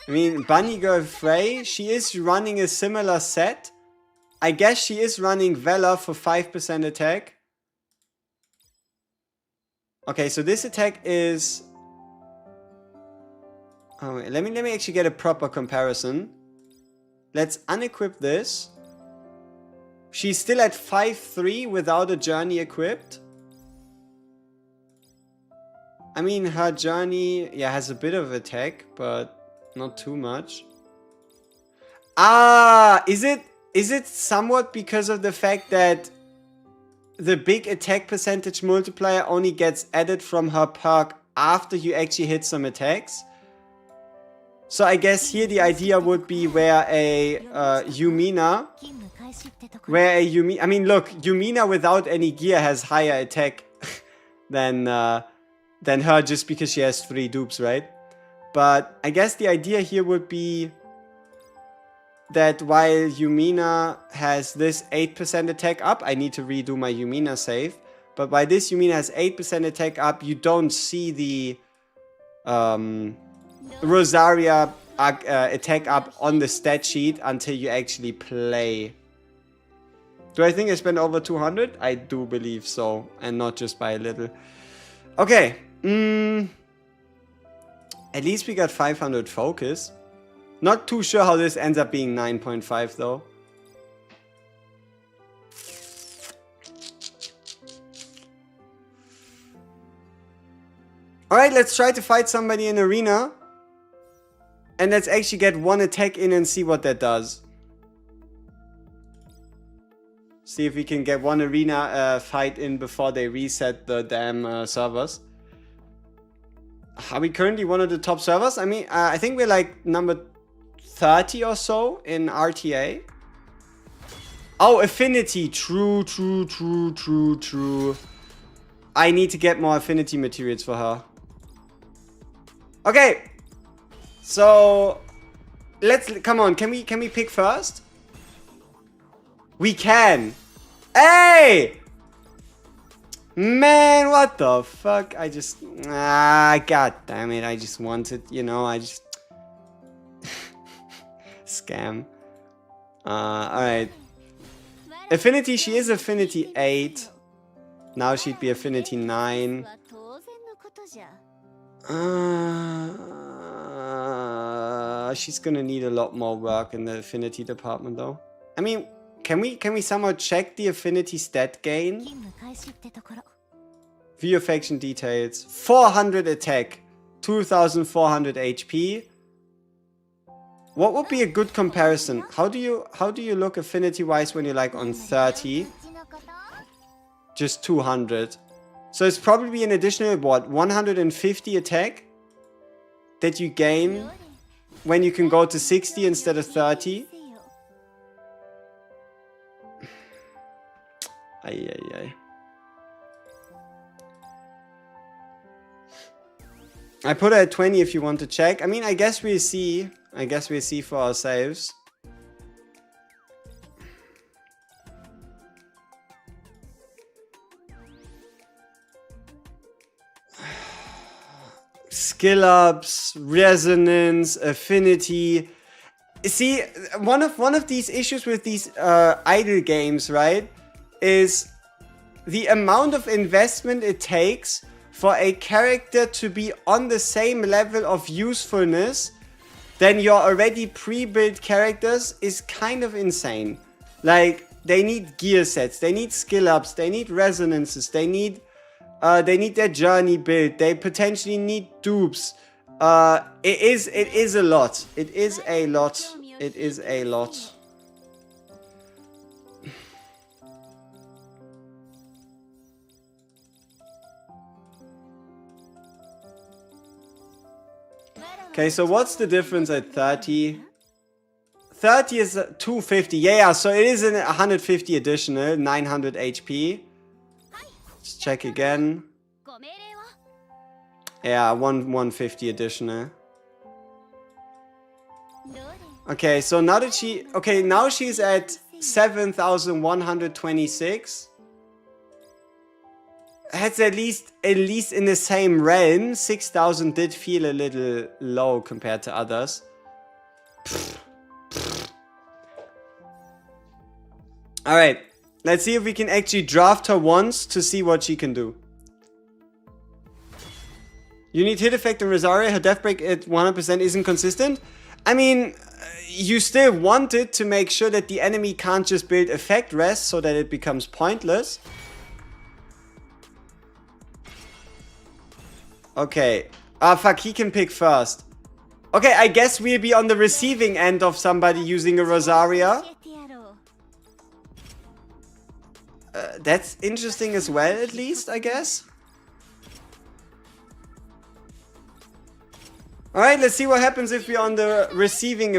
I mean, Bunny Girl Frey, she is running a similar set. I guess she is running Valor for 5% attack. Okay, so this attack is... Oh, wait, let me actually get a proper comparison. Let's unequip this. She's still at 5-3 without a journey equipped. I mean, her journey, yeah, has a bit of attack, but not too much. Ah, is it? Is it somewhat because of the fact that the big attack percentage multiplier only gets added from her perk after you actually hit some attacks? So I guess here the idea would be where a Yumina, I mean, look, Yumina without any gear has higher attack than her just because she has 3 dupes, right? But I guess the idea here would be that while Yumina has this 8% attack up, I need to redo my Yumina save. But while this Yumina has 8% attack up, you don't see the Rosaria attack up on the stat sheet until you actually play. Do I think I spent over 200? I do believe so, and not just by a little. Okay. At least we got 500 focus. Not too sure how this ends up being 9.5 though. Alright, let's try to fight somebody in arena. And let's actually get 1 attack in and see what that does. See if we can get 1 arena fight in before they reset the damn servers. Are we currently one of the top servers? I mean, I think we're like number 30 or so in RTA. Oh, affinity. True. I need to get more affinity materials for her. Okay. So, come on. Can we pick first? We can. Hey! Man, what the fuck? I just... god damn it. I just wanted, you know, I just... Scam. Alright. Affinity, she is affinity 8. Now she'd be affinity 9. She's gonna need a lot more work in the affinity department though. I mean, can we somehow check the affinity stat gain? View faction details. 400 attack, 2400 HP. What would be a good comparison? How do you look affinity wise when you're like on 30? Just 200. So it's probably an additional what, 150 attack that you gain when you can go to 60 instead of 30. Ay. I put her at 20 if you want to check. I mean, I guess we'll see for ourselves. Skill ups, resonance, affinity. See, one of these issues with these idle games, right, is the amount of investment it takes for a character to be on the same level of usefulness than your already pre-built characters is kind of insane. Like, they need gear sets, they need skill ups, they need resonances, they need their journey built, they potentially need dupes. It is a lot. It is a lot. Okay, so what's the difference at 30? 30 is 250. Yeah, so it is 150 additional, 900 HP. Let's check again. Yeah, 150 additional. Okay, so now that now she's at 7,126. That's at least in the same realm. 6,000 did feel a little low compared to others. Alright, let's see if we can actually draft her once to see what she can do. You need hit effect on Rosaria. Her death break at 100% isn't consistent. I mean, you still want it to make sure that the enemy can't just build effect rest so that it becomes pointless. Okay. Ah, fuck, he can pick first. Okay, I guess we'll be on the receiving end of somebody using a Rosaria. That's interesting as well, at least, I guess. Alright, let's see what happens if we're on the receiving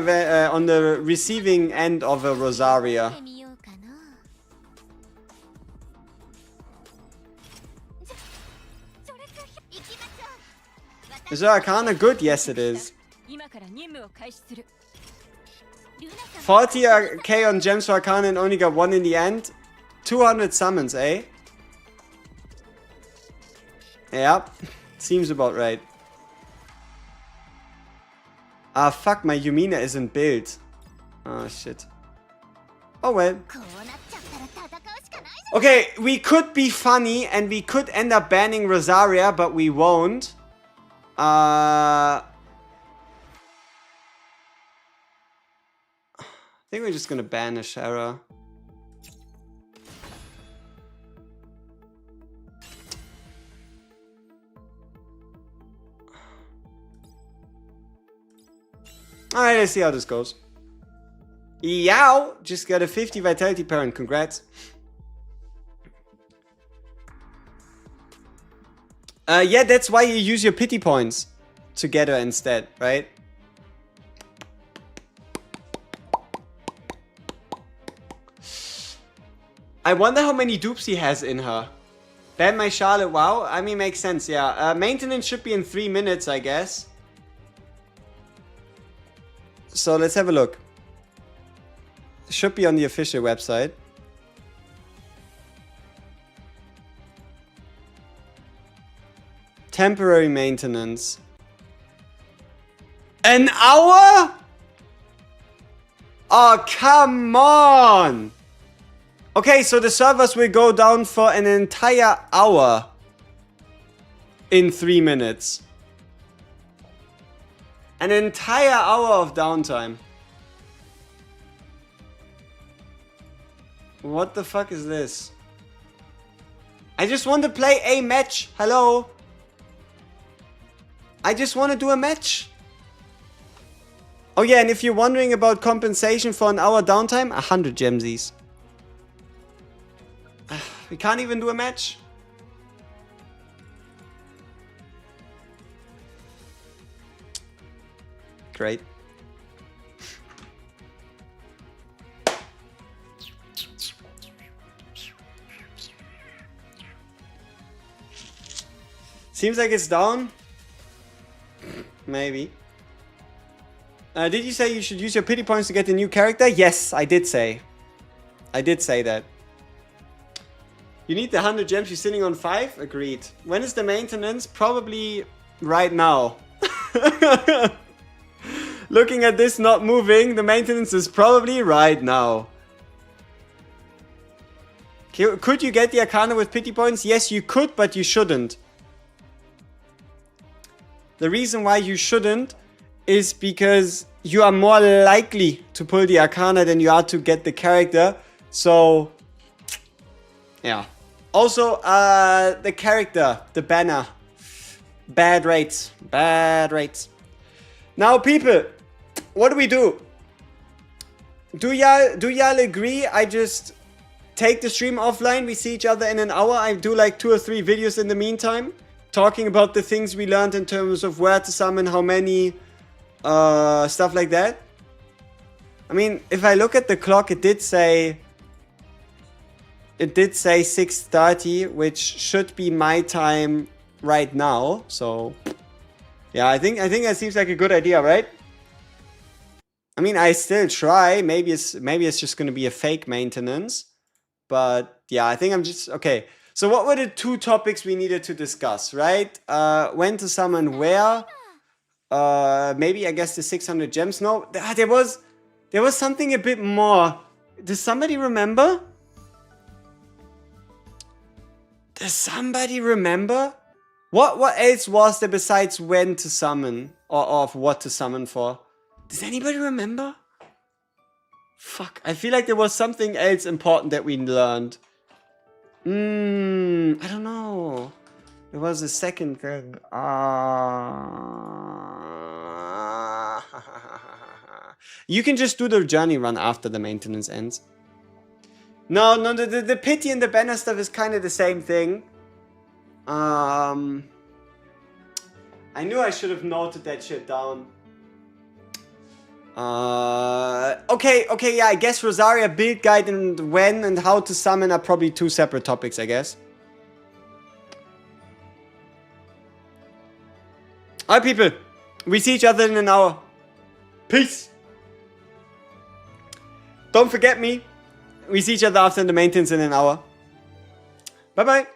end of a Rosaria. Is the Arcana good? Yes, it is. 40k on gems for Arcana and only got 1 in the end. 200 summons, eh? Yeah, seems about right. Ah, fuck, my Yumina isn't built. Oh, shit. Oh, well. Okay, we could be funny and we could end up banning Rosaria, but we won't. I think we're just gonna ban Ashara. Alright, let's see how this goes. Yow! Just got a 50 vitality parent, congrats. Yeah, that's why you use your pity points to get her instead, right? I wonder how many dupes he has in her. Ban my Charlotte, wow. I mean, makes sense, yeah. Maintenance should be in 3 minutes, I guess. So let's have a look. It should be on the official website. Temporary maintenance. An hour? Oh, come on! Okay, so the servers will go down for an entire hour in 3 minutes. An entire hour of downtime. What the fuck is this? I just want to play a match. Hello? I just want to do a match. Oh yeah, and if you're wondering about compensation for an hour downtime, 100 gemsies. We can't even do a match. Great. Seems like it's down. Maybe. Did you say you should use your pity points to get a new character? Yes, I did say. I did say that. You need the 100 gems, you're sitting on 5? Agreed. When is the maintenance? Probably right now. Looking at this not moving, the maintenance is probably right now. Could you get the Arcana with pity points? Yes, you could, but you shouldn't. The reason why you shouldn't is because you are more likely to pull the Arcana than you are to get the character. So, yeah. Also, the character, the banner. Bad rates. Bad rates. Now, people, what do we do? Do y'all agree I just take the stream offline? We see each other in an hour. I do like 2 or 3 videos in the meantime, talking about the things we learned in terms of where to summon, how many, stuff like that. I mean, if I look at the clock, it did say 6:30, which should be my time right now. So, yeah, I think that seems like a good idea, right? I mean, I still try. Maybe it's just gonna be a fake maintenance, but yeah, I think I'm just okay. So, what were the 2 topics we needed to discuss, right? When to summon where? Maybe I guess the 600 gems. No, there was something a bit more. Does somebody remember? Does somebody remember? What else was there besides when to summon or of what to summon for? Does anybody remember? Fuck, I feel like there was something else important that we learned. I don't know. There was a second thing. You can just do the journey run after the maintenance ends. No, the pity and the banner stuff is kind of the same thing. I knew I should have noted that shit down. Okay, yeah, I guess Rosaria build guide and when and how to summon are probably two separate topics, I guess. Alright, people. We see each other in an hour. Peace. Don't forget me. We see each other after the maintenance in an hour. Bye-bye.